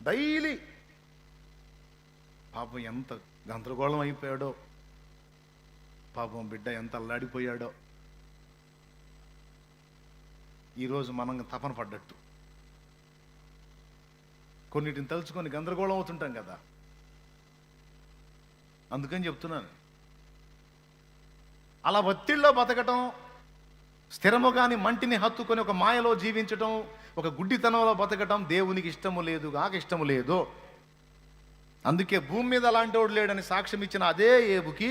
డైలీ పాపం ఎంత గందరగోళం అయిపోయాడో, పాపం బిడ్డ ఎంత అల్లాడిపోయాడో. ఈరోజు మనం తపన పడ్డట్టు కొన్నిటిని తలుచుకొని గందరగోళం అవుతుంటాం కదా. అందుకని చెప్తున్నాను, అలా ఒత్తిడిలో బతకటం, స్థిరము కాని మంటిని హత్తుకొని ఒక మాయలో జీవించటం, ఒక గుడ్డితనంలో బతకటం దేవునికి ఇష్టము లేదు. అందుకే భూమి మీద అలాంటి వాడు లేడని సాక్ష్యం ఇచ్చిన అదే ఏబుకి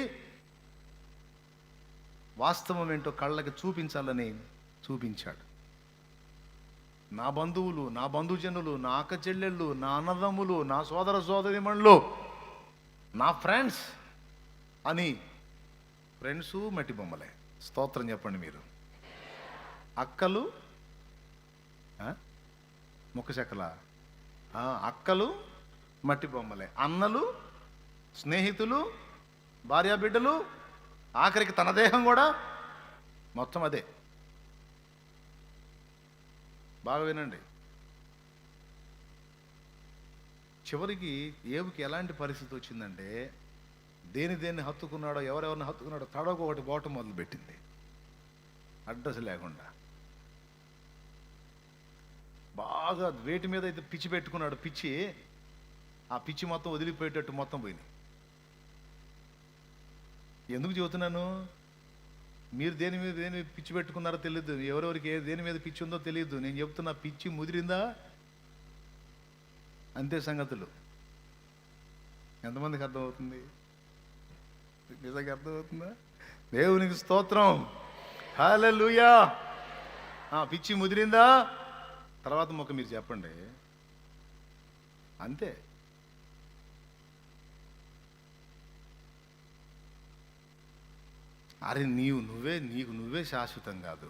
వాస్తవం ఏంటో కళ్ళకి చూపించాలని చూపించాడు. నా బంధువులు, నా బంధుజనులు, నా అక్క చెల్లెళ్ళు, నా అన్నదమ్ములు, నా సోదర సోదరిమణులు, నా ఫ్రెండ్స్ అని. ఫ్రెండ్సు మట్టి బొమ్మలే. స్తోత్రం చెప్పండి మీరు. అక్కలు ముక్క చెక్కల, అక్కలు మట్టి బొమ్మలే, అన్నలు, స్నేహితులు, భార్యా బిడ్డలు, ఆఖరికి తన దేహం కూడా మొత్తం అదే. బాగా వినండి. చివరికి ఏబుకి ఎలాంటి పరిస్థితి వచ్చిందంటే దేన్ని హత్తుకున్నాడో, ఎవరెవరిని హత్తుకున్నాడో తడకు ఒకటి పోవటం మొదలుపెట్టింది అడ్రస్ లేకుండా. బాగా వేటి మీద అయితే పిచ్చి పెట్టుకున్నాడు, ఆ పిచ్చి మొత్తం వదిలిపోయేటట్టు మొత్తం పోయింది. ఎందుకు చెబుతున్నాను? మీరు దేని మీద పిచ్చి పెట్టుకున్నారో తెలియదు, ఎవరెవరికి దేని మీద పిచ్చి ఉందో తెలియదు. నేను చెప్తున్నా, పిచ్చి ముదిరిందా అంతే సంగతులు. ఎంతమందికి అర్థమవుతుంది? నిజంగా అర్థమవుతుందా? దేవునికి స్తోత్రం, హల్లెలూయా. పిచ్చి ముదిరిందా? తర్వాత మొక్క మీరు చెప్పండి. అంతే. అరే నీకు నువ్వే శాశ్వతం కాదు.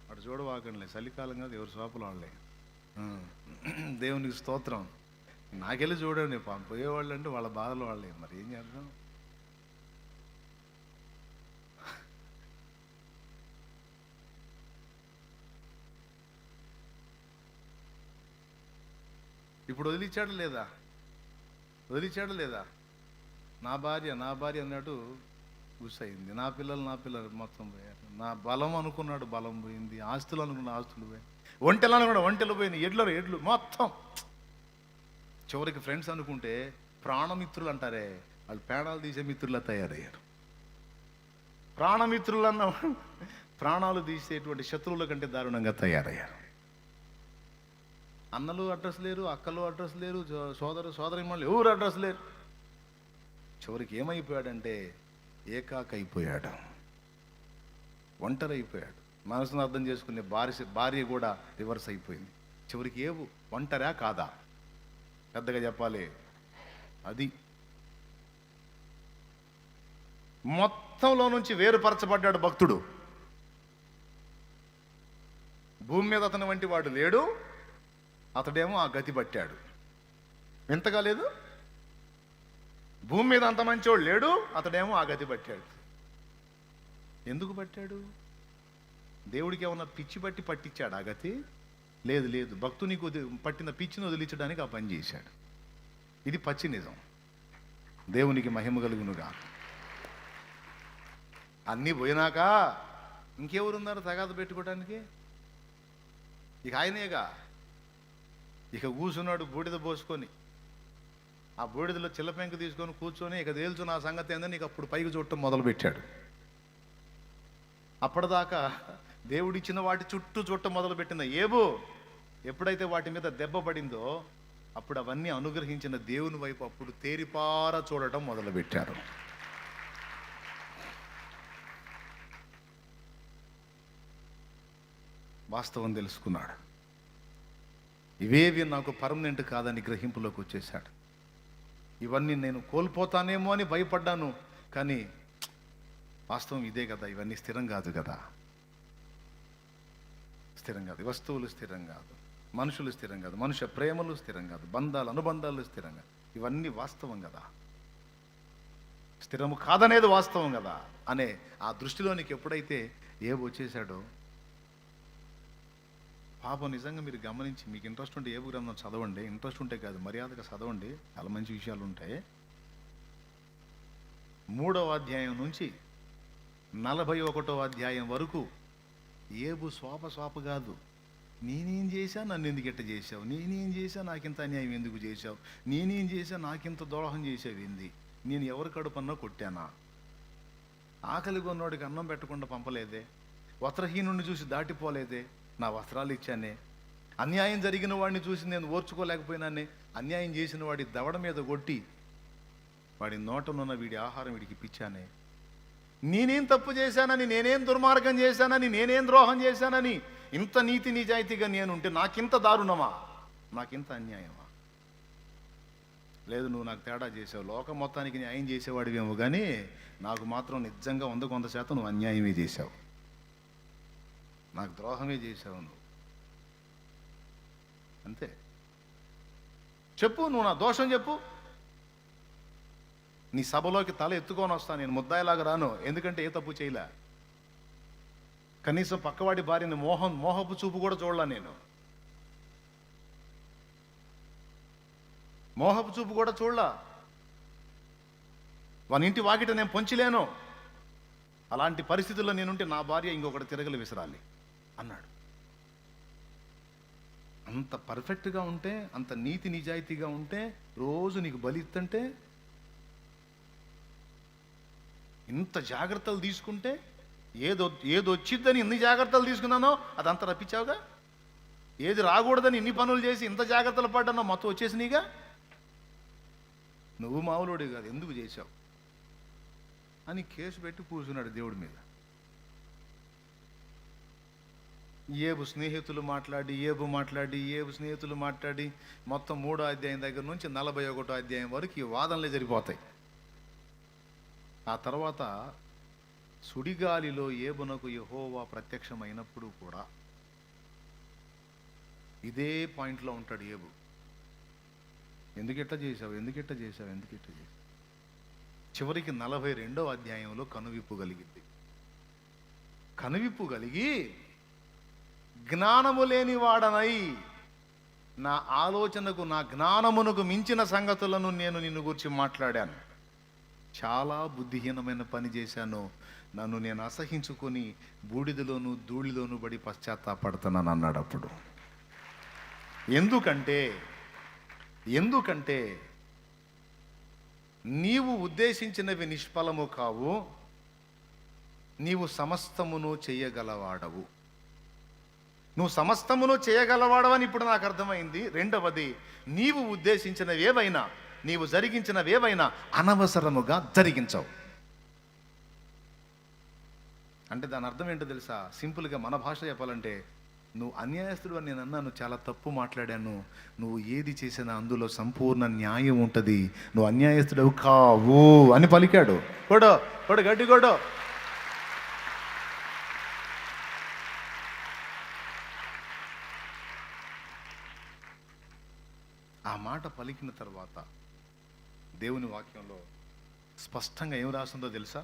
అటు చూడవాకండి, చలికాలం కాదు, ఎవరి షాపులు వాళ్ళే. దేవునికి స్తోత్రం. నాకెళ్ళి చూడండి, పోయేవాళ్ళు అంటే వాళ్ళ బాధలు వాళ్ళే. మరి ఏం చేద్దాం? ఇప్పుడు వదిలిచ్చాడు లేదా? నా భార్య అన్నాడు గుస్సయింది. నా పిల్లలు మొత్తం పోయారు. నా బలం అనుకున్నాడు, బలం పోయింది. ఆస్తులు అనుకున్న ఆస్తులు పోయాయి. ఒంటెలు అనుకున్న ఒంటెలు పోయినాయి. ఎడ్లు మొత్తం. చివరికి ఫ్రెండ్స్ అనుకుంటే ప్రాణమిత్రులు అంటారే, వాళ్ళు ప్రాణాలు తీసే మిత్రులా తయారయ్యారు. ప్రాణమిత్రులు అన్న ప్రాణాలు తీసేటువంటి శత్రువుల కంటే దారుణంగా తయారయ్యారు. అన్నలు అడ్రస్ లేరు, అక్కలు అడ్రస్ లేరు, సోదరిమణులు ఎవరు అడ్రస్ లేరు. చివరికి ఏమైపోయాడంటే ఏకాకైపోయాడు, ఒంటరైపోయాడు. మనసును అర్థం చేసుకునే భార్య కూడా రివర్స్ అయిపోయింది. చివరికి ఒంటరా కాదా? పెద్దగా చెప్పాలి. అది మొత్తంలో నుంచి వేరుపరచబడ్డాడు భక్తుడు. భూమి మీద అతని వంటి వాడు లేడు, అతడేమో ఆ గతి పట్టాడు. ఎంతగా లేదు, భూమి మీద అంత మంచివాడు లేడు, అతడేమో ఆ గతి పట్టాడు. ఎందుకు పట్టాడు? దేవుడికి ఏమన్నా పిచ్చి పట్టి పట్టించాడు ఆ గతి? లేదు, భక్తునికి పట్టిన పిచ్చిని వదిలించడానికి ఆ పని చేశాడు. ఇది పచ్చి నిజం. దేవునికి మహిమ కలుగునుగా. అన్నీ పోయినాక ఇంకెవరున్నారు తగాద పెట్టుకోవడానికి? ఇక ఆయనేగా. ఇక కూర్చున్నాడు బూడిద పోసుకొని, ఆ బూడిదలో చిల్లపెంక తీసుకొని కూర్చొని ఇక తేల్చు నా సంగతి ఏందని ఇక అప్పుడు పైకి చూడటం మొదలుపెట్టాడు. అప్పటిదాకా దేవుడిచ్చిన వాటి చుట్టూ చూడటం మొదలుపెట్టిన ఎప్పుడైతే వాటి మీద దెబ్బ పడిందో అప్పుడు అవన్నీ అనుగ్రహించిన దేవుని వైపు అప్పుడు తేరిపార చూడటం మొదలుపెట్టారు. వాస్తవం తెలుసుకున్నాడు. ఇవేవి నాకు పర్మనెంట్ కాదని గ్రహింపులోకి వచ్చేసాడు. ఇవన్నీ నేను కోల్పోతానేమో అని భయపడ్డాను, కానీ వాస్తవం ఇదే కదా, ఇవన్నీ స్థిరం కాదు కదా. స్థిరం కాదు, వస్తువులు స్థిరం కాదు, మనుషులు స్థిరం కాదు, మనుష్య ప్రేమలు స్థిరం కాదు, బంధాలు అనుబంధాలు స్థిరం కాదు. ఇవన్నీ వాస్తవం కదా, స్థిరము కాదనేది వాస్తవం కదా అనే ఆ దృష్టిలోనికి ఎప్పుడైతే వచ్చేసాడో, పాపం నిజంగా మీరు గమనించి మీకు ఇంట్రెస్ట్ ఉంటే ఏబు గ్రంథం చదవండి. ఇంట్రెస్ట్ ఉంటే కాదు, మర్యాదగా చదవండి, చాలా మంచి విషయాలు ఉంటాయి. 3వ అధ్యాయం నుంచి 41వ అధ్యాయం వరకు ఏబు స్వాప కాదు. నేనేం చేశా, నన్ను ఎందుకు ఎట్ట చేశావు, నేనేం చేశా, నాకింత అన్యాయం ఎందుకు చేశావు, నేనేం చేశా, నాకింత ద్రోహం చేసావు ఏంది, నేను ఎవరి కడుపన్నా కొట్టానా, ఆకలి కొన్నోడికి అన్నం పెట్టకుండా పంపలేదే, వస్త్రహీనుడిని చూసి దాటిపోలేదే, నా వస్త్రాలు ఇచ్చానే, అన్యాయం జరిగిన వాడిని చూసి నేను ఓర్చుకోలేకపోయినానే, అన్యాయం చేసిన వాడి దవడ మీద కొట్టి వాడి నోటనున్న వీడి ఆహారం వీడికి ఇప్పించానే, నేనేం తప్పు చేశానని, నేనేం దుర్మార్గం చేశానని, నేనేం ద్రోహం చేశానని, ఇంత నీతి నిజాయితీగా నేనుంటే నాకింత దారుణమా, నాకింత అన్యాయమా? లేదు, నువ్వు నాకు తేడా చేసావు. లోకం మొత్తానికి న్యాయం చేసేవాడివేమో కానీ నాకు మాత్రం నిజంగా 100% నువ్వు అన్యాయమే చేశావు, నాకు ద్రోహమే చేశావు నువ్వు. అంతే. చెప్పు, నువ్వు నా దోషం చెప్పు. నీ సభలోకి తల ఎత్తుకొని వస్తాను, నేను ముద్దాయిలాగా రాను. ఎందుకంటే ఏ తప్పు చేయలే. కనీసం పక్కవాడి భార్యని మోహపు చూపు కూడా చూడలా నేను, మోహపు చూపు కూడా చూడలా. వాని ఇంటి వాకిట నేను పొంచలేను. అలాంటి పరిస్థితుల్లో నేనుంటే నా భార్య ఇంకొకటి తిరగలి విసరాలి అన్నాడు. అంత పర్ఫెక్ట్గా ఉంటే, అంత నీతి నిజాయితీగా ఉంటే, రోజు నీకు బలి ఇస్తుంటే, ఇంత జాగ్రత్తలు తీసుకుంటే, ఏదొచ్చిద్దని ఇన్ని జాగ్రత్తలు తీసుకున్నానో అదంతా రప్పించావుగా, ఏది రాకూడదని ఇన్ని పనులు చేసి ఇంత జాగ్రత్తలు పడ్డానో మొత్తం వచ్చేసినాయిగా. నువ్వు మామూలుడే కాదు, ఎందుకు చేశావు అని కేసు పెట్టి కూర్చున్నాడు దేవుడి మీద. ఏబు స్నేహితులు మాట్లాడి మొత్తం 3వ అధ్యాయం దగ్గర నుంచి 41వ అధ్యాయం వరకు ఈ వాదనలే జరిగిపోతాయి. ఆ తర్వాత సుడిగాలిలో ఏబునకు యెహోవా ప్రత్యక్షమైనప్పుడు కూడా ఇదే పాయింట్లో ఉంటాడు ఏబు. ఎందుకిట్ట చేశావు, చివరికి 42వ అధ్యాయంలో కనువిప్పు కలిగి జ్ఞానము లేని వాడనై నా ఆలోచనకు, నా జ్ఞానమునకు మించిన సంగతులను నేను నిన్ను గురించి మాట్లాడాను. చాలా బుద్ధిహీనమైన పని చేశాను, నన్ను నేను అసహించుకొని బూడిదలోను ధూళిలోను పడి పశ్చాత్తాపడుతున్నాను అన్నాడు. అప్పుడు ఎందుకంటే నీవు ఉద్దేశించినవి నిష్ఫలము కావు, నీవు సమస్తమును చేయగలవాడవు. నువ్వు సమస్తమును చేయగలవాడవని ఇప్పుడు నాకు అర్థమైంది. రెండవది, నీవు ఉద్దేశించినవేవైనా, నీవు జరిగించినవేవైనా అనవసరముగా జరిగించవు. అంటే దాని అర్థం ఏంటో తెలుసా? సింపుల్గా మన భాష చెప్పాలంటే, నువ్వు అన్యాయస్తుడు అని నేను అన్నాను, చాలా తప్పు మాట్లాడాను, నువ్వు ఏది చేసినా అందులో సంపూర్ణ న్యాయం ఉంటుంది, నువ్వు అన్యాయస్తుడు కావు అని పలికాడు. కొడు గడ్డి కొడు. ఆ మాట పలికిన తర్వాత దేవుని వాక్యంలో స్పష్టంగా ఏం రాసిందో తెలుసా?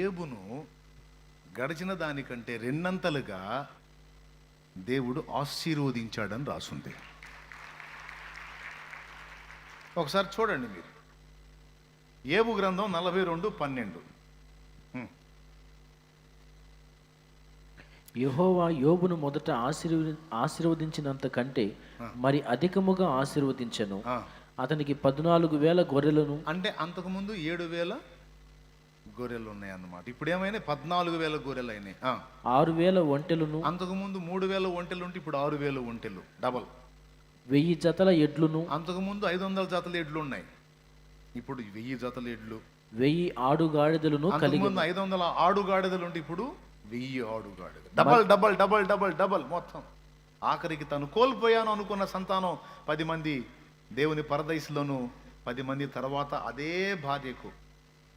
ఏబును గడిచిన దానికంటే రెండంతలుగా దేవుడు ఆశీర్వదించాడని రాసుంది. ఒకసారి చూడండి మీరు, ఏబు గ్రంథం 42:12. యెహోవా యోబును మొదట ఆశీర్వదించినంత కంటే మరి అధికముగా ఆశీర్వదించెను. అతనికి 14,000 గొర్రెలను, అంటే అంతకుముందు 7,000 గొర్రెలు ఉన్నాయన్నమాట. ఇప్పుడు ఏమైనా 14,000 గొర్రెలు అయినాయి. 6,000 ఒంటెలను, అంతకుముందు 3,000 ఒంటెలు ఉంటే ఇప్పుడు 6,000 ఒంటెలు, డబల్. 1000 జతల ఎడ్లును, అంతకుముందు 500 జతల ఎడ్లు ఉన్నాయి, ఇప్పుడు 1000 జతల ఎడ్లు. 1000 ఆడుగాడిదలను కలిగి, 500 ఆడుగాడిదలు ఉంటే ఇప్పుడు 1000 ఆడుగాడిదలు. Double double double double double మొత్తం. ఆఖరికి తను కోల్పోయాను అనుకున్న సంతానం 10 మంది దేవుని పరదైసులోను, 10 మంది తర్వాత అదే భార్యకు,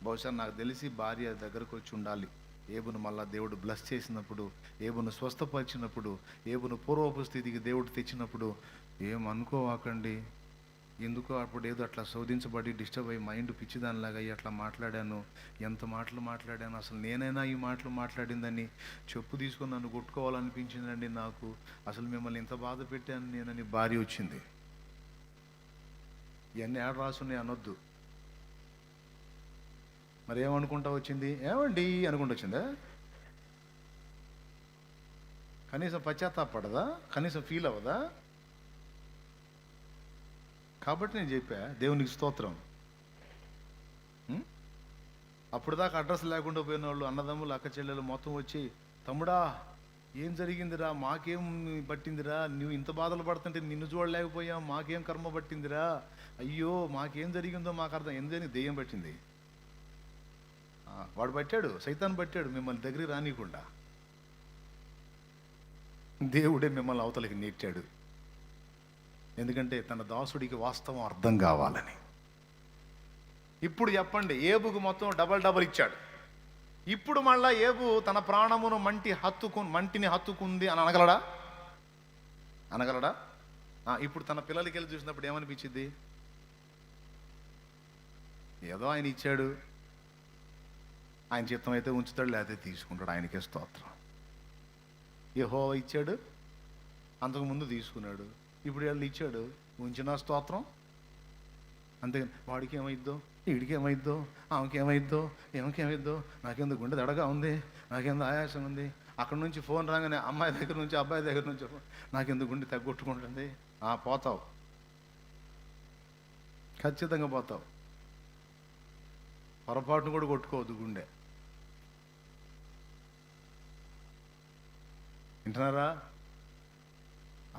బహుశా నాకు తెలిసి భార్య దగ్గరకు వచ్చి ఉండాలి. ఏబును మళ్ళా దేవుడు బ్లెస్ చేసినప్పుడు, ఏబును స్వస్థపరిచినప్పుడు, ఏబును పూర్వపు స్థితికి దేవుడు తెచ్చినప్పుడు, ఏమనుకోవాకండి, ఎందుకో అప్పుడు ఏదో అట్లా శోధించబడి డిస్టర్బ్ అయ్యి మైండ్ పిచ్చిదానిలాగా అయ్యి అట్లా మాట్లాడాను, ఎంత మాటలు మాట్లాడాను, అసలు నేనైనా ఈ మాటలు మాట్లాడిందని చెప్పు తీసుకొని నన్ను కొట్టుకోవాలనిపించిందండి నాకు, అసలు మిమ్మల్ని ఇంత బాధ పెట్టాను నేనని భార్య వచ్చింది. ఇవన్నీ ఏడ రాసున్నాయి అనొద్దు. మరి ఏమనుకుంటా వచ్చింది? ఏమండి అనుకుంటూ వచ్చిందా? కనీసం పశ్చాత్తాపడదా? కనీసం ఫీల్ అవ్వదా? కాబట్టి నేను చెప్పా, దేవునికి స్తోత్రం. అప్పుడు దాకా అడ్రస్ లేకుండా పోయిన వాళ్ళు, అన్నదమ్ములు అక్క చెల్లెలు మొత్తం వచ్చి, తమ్ముడా ఏం జరిగిందిరా, మాకేం పట్టిందిరా, నువ్వు ఇంత బాధలు పడుతుంటే నిన్ను చూడలేకపోయాం, మాకేం కర్మ పట్టిందిరా, అయ్యో మాకేం జరిగిందో మాకు అర్థం. ఎందుకని? దెయ్యం పట్టింది. వాడు పట్టాడు, సైతాన్ పట్టాడు మిమ్మల్ని దగ్గరికి రానియకుండా. దేవుడే మిమ్మల్ని అవతలకి నెట్టాడు. ఎందుకంటే తన దాసుడికి వాస్తవం అర్థం కావాలని. ఇప్పుడు చెప్పండి, ఏబుకు మొత్తం డబల్ ఇచ్చాడు. ఇప్పుడు మళ్ళా ఏబు తన ప్రాణమును మంటిని హత్తుకుంది అని అనగలడా? ఇప్పుడు తన పిల్లలకి వెళ్ళి చూసినప్పుడు ఏమనిపించింది? ఏదో ఆయన ఇచ్చాడు, ఆయన చిత్తం అయితే ఉంచుతాడు, లేకపోతే తీసుకుంటాడు, ఆయనకే స్తోత్రం. యెహోవా ఇచ్చాడు, అంతకుముందు తీసుకున్నాడు, ఇప్పుడు వాళ్ళు ఇచ్చాడు, ఉంచిన స్తోత్రం. అంతేగాని వాడికి ఏమైద్దో, వీడికి ఏమైద్దో, ఆమెకేమైద్దో, ఏమకేమైద్దో, నాకెందుకు గుండె దడగా ఉంది, నాకెందుకు ఆయాసం ఉంది, అక్కడ నుంచి ఫోన్ రాగానే అమ్మాయి దగ్గర నుంచి అబ్బాయి దగ్గర నుంచి నాకెందుకు గుండె తగ్గొట్టుకుంటుంది. పోతావు, ఖచ్చితంగా పోతావు. పొరపాటును కూడా కొట్టుకోవద్దు గుండె. వింటున్నారా?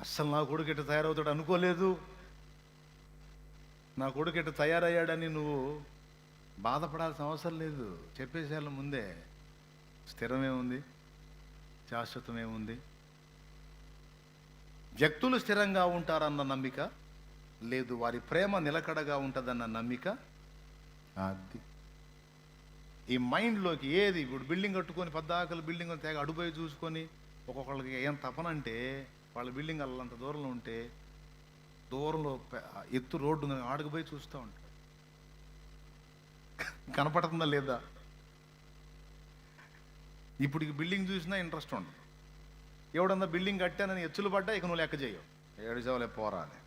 అస్సలు నా కొడుకు ఎట్లా తయారవుతాడు అనుకోలేదు. నా కొడుకు ఎట్లా తయారయ్యాడని నువ్వు బాధపడాల్సిన అవసరం లేదు. చెప్పేసేళ్ళ ముందే స్థిరమేముంది, శాశ్వతమేముంది. వ్యక్తులు స్థిరంగా ఉంటారన్న నమ్మిక లేదు, వారి ప్రేమ నిలకడగా ఉంటుందన్న నమ్మిక. అది ఈ మైండ్లోకి ఏది, ఇప్పుడు బిల్డింగ్ కట్టుకొని పద్దాకలు బిల్డింగ్ తేగ అడుపోయి చూసుకొని ఒక్కొక్కళ్ళకి ఏం తపనంటే, వాళ్ళ బిల్డింగ్ అల్లంత దూరంలో ఉంటే, దూరంలో ఎత్తు రోడ్డు ఆడకపోయి చూస్తూ ఉంటాడు, కనపడుతుందా లేదా. ఇప్పుడు ఈ బిల్డింగ్ చూసినా ఇంట్రెస్ట్ ఉండదు. ఎవడన్నా బిల్డింగ్ కట్టానని ఎచ్చులు పడ్డా ఇక నువ్వు లెక్క చేయవు, 7 సేవలే పోరా అని.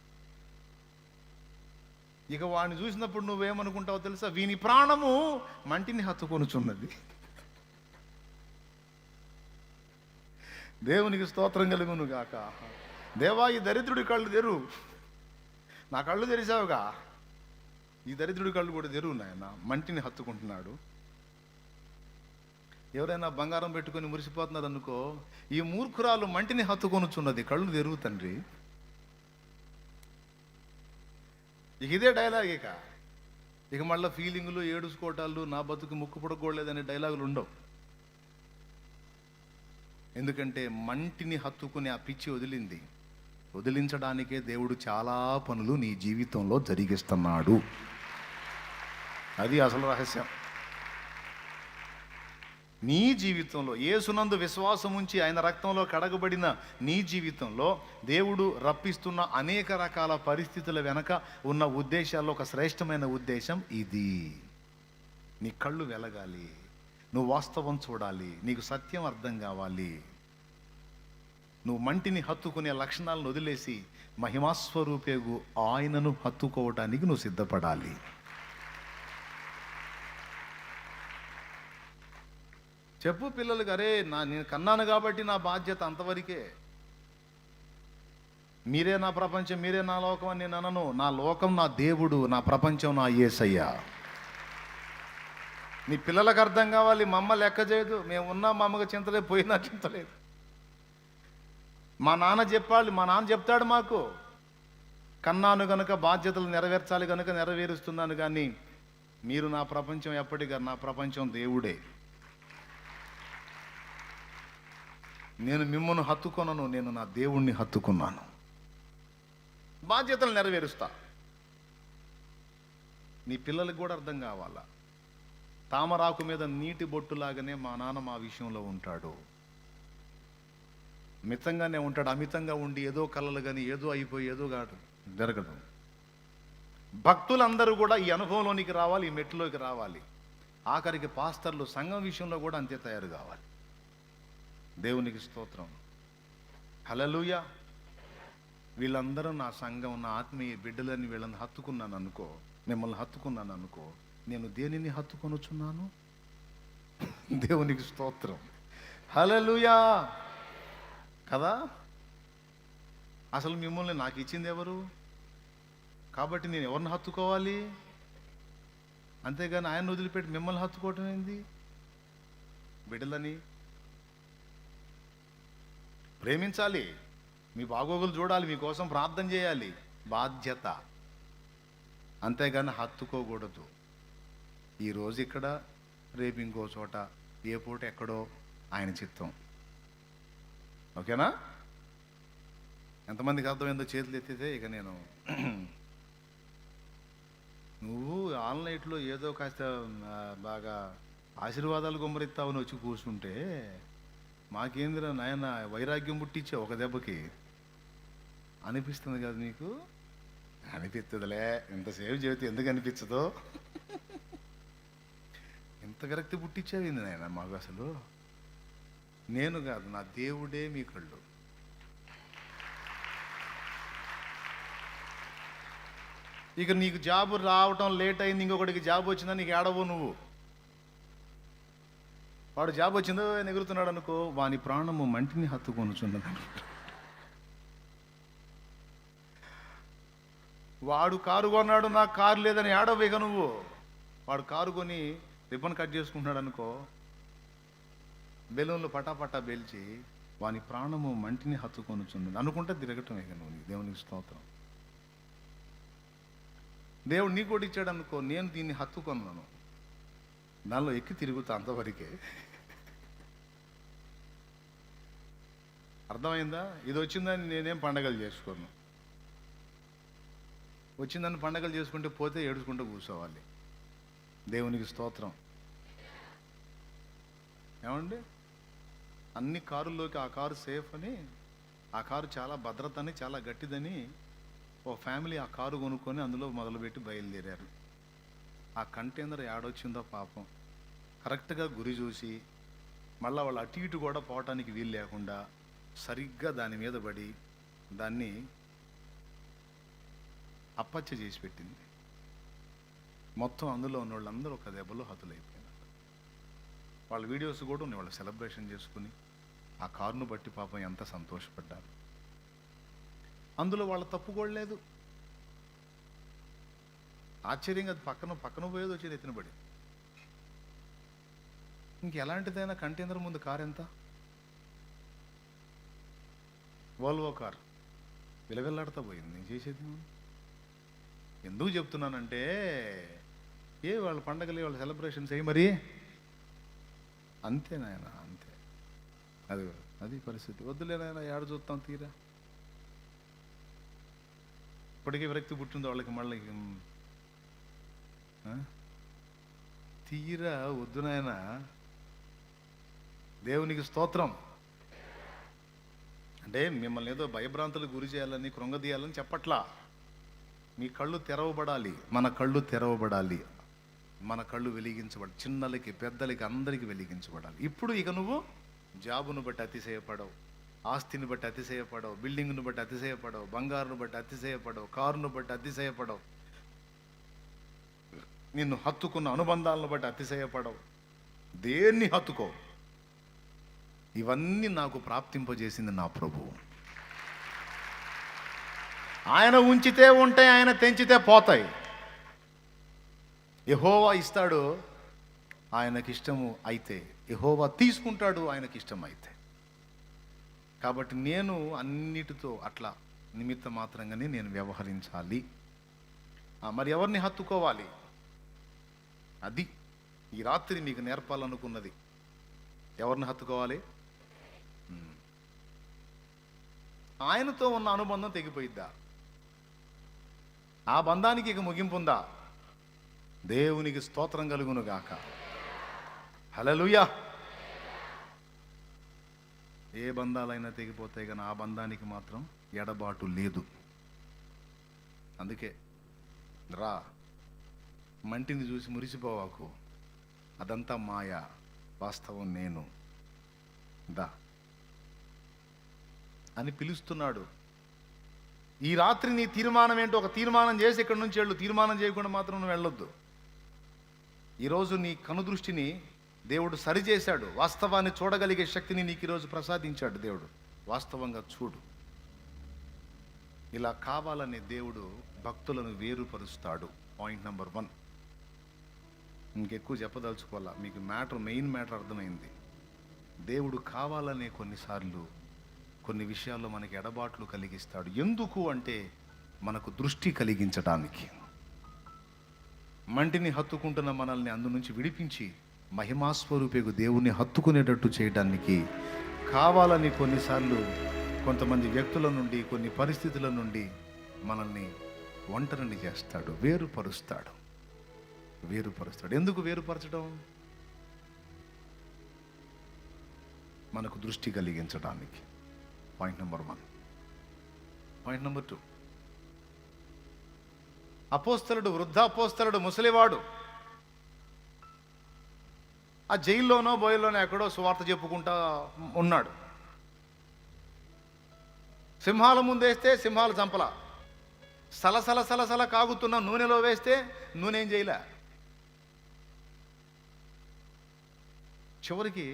ఇక వాడిని చూసినప్పుడు నువ్వేమనుకుంటావో తెలుసా? వీని ప్రాణము మంటిని హత్తుకొనుచున్నది. దేవునికి స్తోత్రం కలుగును గాక. దేవా, ఈ దరిద్రుడి కళ్ళు తెరు. నా కళ్ళు తెరిచావుగా, ఈ దరిద్రుడి కళ్ళు కూడా తెరువు నాయన. మంటిని హత్తుకుంటున్నాడు. ఎవరైనా బంగారం పెట్టుకొని మురిసిపోతున్నది అనుకో, ఈ మూర్ఖురాలు మంటిని హత్తుకొనుచున్నది, కళ్ళు తెరువు తండ్రి. ఇదే డైలాగ్. ఇక మళ్ళీ ఫీలింగులు, ఏడుసుకోవటాలు, నా బతుకు ముక్కు పుడకూడలేదనే డైలాగులు ఉండవు. ఎందుకంటే మంటిని హత్తుకుని ఆ పిచ్చి వదిలించడానికే దేవుడు చాలా పనులు నీ జీవితంలో జరిగిస్తున్నాడు. అది అసలు రహస్యం. నీ జీవితంలో యేసునందు విశ్వాసం ఉంచి ఆయన రక్తంలో కడగబడిన నీ జీవితంలో దేవుడు రప్పిస్తున్న అనేక రకాల పరిస్థితుల వెనక ఉన్న ఉద్దేశాల్లో ఒక శ్రేష్టమైన ఉద్దేశం ఇది. నీ కళ్ళు వెలగాలి, నువ్వు వాస్తవం చూడాలి, నీకు సత్యం అర్థం కావాలి. నువ్వు మంటిని హత్తుకునే లక్షణాలను వదిలేసి మహిమాస్వరూపేగు ఆయనను హత్తుకోవటానికి నువ్వు సిద్ధపడాలి. చెప్పు పిల్లలకి, అరే నేను కన్నాను కాబట్టి నా బాధ్యత అంతవరకే. మీరే నా ప్రపంచం, మీరే నా లోకం అని నేను అనను. నా లోకం నా దేవుడు, నా ప్రపంచం నా యేసయ్య. నీ పిల్లలకు అర్థం కావాలి. మా అమ్మ లెక్క చేయదు, మేము ఉన్నా మా అమ్మకి చింతలేదు, పోయినా చింతలేదు. మా నాన్న చెప్పాలి, మా నాన్న చెప్తాడు మాకు. కన్నాను గనుక బాధ్యతలు నెరవేర్చాలి గనుక నెరవేరుస్తున్నాను. కానీ మీరు నా ప్రపంచం ఎప్పటిగా, నా ప్రపంచం దేవుడే. నేను మిమ్మల్ని హత్తుకొనను, నేను నా దేవుణ్ణి హత్తుకున్నాను. బాధ్యతలు నెరవేరుస్తా. నీ పిల్లలకు కూడా అర్థం కావాలా. తామరాకు మీద నీటి బొట్టులాగానే మా నాన్న మా విషయంలో ఉంటాడు. మితంగానే ఉంటాడు. అమితంగా ఉండి ఏదో కలలు కానీ ఏదో అయిపోయి ఏదో కాదు జరగదు. భక్తులందరూ కూడా ఈ అనుభవంలోనికి రావాలి, ఈ మెట్టులోకి రావాలి. ఆఖరికి పాస్టర్లు సంఘం విషయంలో కూడా అంతే తయారు కావాలి. దేవునికి స్తోత్రం, హల్లెలూయా. వీళ్ళందరూ నా సంఘం, నా ఆత్మీయ బిడ్డలని వీళ్ళని హత్తుకున్నాను అనుకో, మిమ్మల్ని హత్తుకున్నాను అనుకో, నేను దేనిని హత్తుకొనుచున్నాను? దేవునికి స్తోత్రం, హల్లెలూయా కదా. అసలు మిమ్మల్ని నాకు ఇచ్చింది ఎవరు? కాబట్టి నేను ఎవరిని హత్తుకోవాలి? అంతేగాని ఆయన వదిలిపెట్టి మిమ్మల్ని హత్తుకోవటం ఏంది? బిడ్డలని ప్రేమించాలి, మీ బాగోగులు చూడాలి, మీకోసం ప్రార్థన చేయాలి, బాధ్యత. అంతేగాని హత్తుకోకూడదు. ఈరోజు ఇక్కడ, రేపు ఇంకో చోట, ఏ పూట ఎక్కడో ఆయన చిత్తం. ఓకేనా? ఎంతమందికి అర్థమైందో చేతులు ఎత్తితే ఇక నేను నువ్వు ఆన్లైన్లో ఏదో కాస్త బాగా ఆశీర్వాదాలు గుమ్మరిస్తావని వచ్చి కూర్చుంటే మాకేందిరా నాయన వైరాగ్యం పుట్టించే ఒక దెబ్బకి అనిపిస్తుంది కదా నీకు? అనిపిస్తుందిలే, ఇంతసేపు చెబితే ఎందుకు అనిపించదో? ఇంత విరక్తి పుట్టించేవింది నాయన మాకు. అసలు నేను కాదు, నా దేవుడే మీ కళ్ళు. ఇక నీకు జాబు రావటం లేట్ అయింది, ఇంకొకటికి జాబ్ వచ్చిందా నీకు ఏడవు నువ్వు. వాడు జాబ్ వచ్చిందో ఎగురుతున్నాడు అనుకో, వాని ప్రాణము మంటిని హత్తుకొనుచున్నది. వాడు కారు కొన్నాడు, నాకు కారు లేదని ఏడవు ఇక నువ్వు. వాడు కారు కొని రిబ్బన్ కట్ చేసుకుంటున్నాడు అనుకో, బెలూన్లు పటాపటా బెల్చి వాని ప్రాణము మంటిని హత్తుకొనుచున్నది అనుకుంటే తిరగటం ఇక నువ్వు. దేవునికి స్తోత్రం. దేవుడు నీ కూడా ఇచ్చాడు అనుకో, నేను దీన్ని హత్తుకొన్నాను, దానిలో ఎక్కి తిరుగుతా, అంతవరకే. అర్థమైందా? ఇది వచ్చిందని నేనేం పండగలు చేసుకోను. వచ్చిందని పండగలు చేసుకుంటే పోతే ఏడుచుకుంటూ కూర్చోవాలి. దేవునికి స్తోత్రం. ఏమండి, అన్ని కారుల్లోకి ఆ కారు సేఫ్ అని, ఆ కారు చాలా భద్రత అని, చాలా గట్టిదని ఓ ఫ్యామిలీ ఆ కారు కొనుక్కొని అందులో మొదలుపెట్టి బయలుదేరారు. ఆ కంటైనర్ ఏడొచ్చిందో పాపం, కరెక్ట్గా గురి చూసి మళ్ళీ వాళ్ళు అటు ఇటు కూడా పోవటానికి వీలు లేకుండా సరిగ్గా దాని మీద పడి దాన్ని అప్పచ్చ చేసి పెట్టింది. మొత్తం అందులో ఉన్న వాళ్ళందరూ ఒక దెబ్బలో హతులైపోయినారు. వాళ్ళ వీడియోస్ కూడా ఉన్నాయి, వాళ్ళు సెలబ్రేషన్ చేసుకుని ఆ కారును బట్టి పాపం ఎంత సంతోషపడ్డారు. అందులో వాళ్ళ తప్పు కూడా లేదు. ఆశ్చర్యంగా అది పక్కన పోయేది వచ్చేది ఎత్తినబడి. ఇంకెలాంటిదైనా కంటైనర్ ముందు కారు ఎంత? వోల్వో కార్ విలవిల్లాడుతూ పోయింది. నేను చేసేది ఎందుకు చెప్తున్నానంటే, వాళ్ళ పండగలే వాళ్ళ సెలబ్రేషన్స్ మరి అంతే నాయన, అంతే. అది పరిస్థితి. వద్దులే నాయన, ఏడ చూస్తాం తీరా. ఇప్పటికీ విరక్తి పుట్టింది వాళ్ళకి మళ్ళీ. తీరా వద్దు నాయన. దేవునికి స్తోత్రం. అంటే మిమ్మల్ని ఏదో భయభ్రాంతులకు గురి చేయాలని, కృంగదీయాలని చెప్పట్లా. మీ కళ్ళు తెరవబడాలి, మన కళ్ళు తెరవబడాలి, మన కళ్ళు వెలిగించబడాలి. చిన్నలకి పెద్దలకి అందరికీ వెలిగించబడాలి. ఇప్పుడు ఇక నువ్వు జాబును బట్టి అతిశయపడవు, ఆస్తిని బట్టి అతిశయపడవు, బిల్డింగ్ను బట్టి అతిశయపడవు, బంగారును బట్టి అతిశయపడవు, కారును బట్టి అతిశయపడవు, నిన్ను హత్తుకున్న అనుబంధాలను బట్టి అతిశయపడవు. దేన్ని హత్తుకో. ఇవన్నీ నాకు ప్రాప్తింపజేసింది నా ప్రభువు. ఆయన ఉంచితే ఉంటాయి, ఆయన తెంచితే పోతాయి. యెహోవా ఇస్తాడు ఆయనకిష్టము అయితే, యెహోవా తీసుకుంటాడు ఆయనకిష్టం అయితే. కాబట్టి నేను అన్నిటితో అట్లా నిమిత్త మాత్రంగానే నేను వ్యవహరించాలి. మరి ఎవరిని హత్తుకోవాలి? అది ఈ రాత్రి మీకు నేర్పాలనుకున్నది. ఎవరిని హత్తుకోవాలి? ఆయనతో ఉన్న అనుబంధం తెగిపోయిద్దా? ఆ బంధానికి ఇక ముగింపు ఉందా? దేవునికి స్తోత్రం కలుగును గాక. హల్లెలూయా. ఏ బంధాలైనా తెగిపోతాయి కానీ ఆ బంధానికి మాత్రం ఎడబాటు లేదు. అందుకే రా, మంటిని చూసి మురిసిపోవాకు, అదంతా మాయ, వాస్తవం నేను, దా అని పిలుస్తున్నాడు. ఈ రాత్రి నీ తీర్మానం ఏంటో ఒక తీర్మానం చేసి ఇక్కడి నుంచి వెళ్ళు. తీర్మానం చేయకుండా మాత్రం నువ్వు వెళ్ళొద్దు. ఈరోజు నీ కనుదృష్టిని దేవుడు సరిచేశాడు. వాస్తవాన్ని చూడగలిగే శక్తిని నీకు ఈరోజు ప్రసాదించాడు దేవుడు. వాస్తవంగా చూడు. ఇలా కావాలని దేవుడు భక్తులను వేరుపరుస్తాడు. Point number 1. ఇంకెక్కువ చెప్పదలుచుకోవాలా, మీకు మెయిన్ మ్యాటర్ అర్థమైంది. దేవుడు కావాలనే కొన్నిసార్లు కొన్ని విషయాల్లో మనకి ఎడబాట్లు కలిగిస్తాడు. ఎందుకు అంటే మనకు దృష్టి కలిగించడానికి. మంటిని హత్తుకుంటున్న మనల్ని అందు నుంచి విడిపించి మహిమాస్వరూపేకు దేవుణ్ణి హత్తుకునేటట్టు చేయడానికి కావాలని కొన్నిసార్లు కొంతమంది వ్యక్తుల నుండి, కొన్ని పరిస్థితుల నుండి మనల్ని ఒంటరిని చేస్తాడు, వేరుపరుస్తాడు. ఎందుకు వేరుపరచడం? మనకు దృష్టి కలిగించడానికి. Point number 1. Point number 2. అపోస్తలుడు, వృద్ధాపోస్తలుడు, ముసలివాడు ఆ జైల్లోనో బోయల్లోనో ఎక్కడో సువార్త చెప్పుకుంటా ఉన్నాడు. సింహాల ముందేస్తే సింహాలు చంపల, సలసల కాగుతున్న నూనెలో వేస్తే నూనె ఏం చేయలే. చివరికి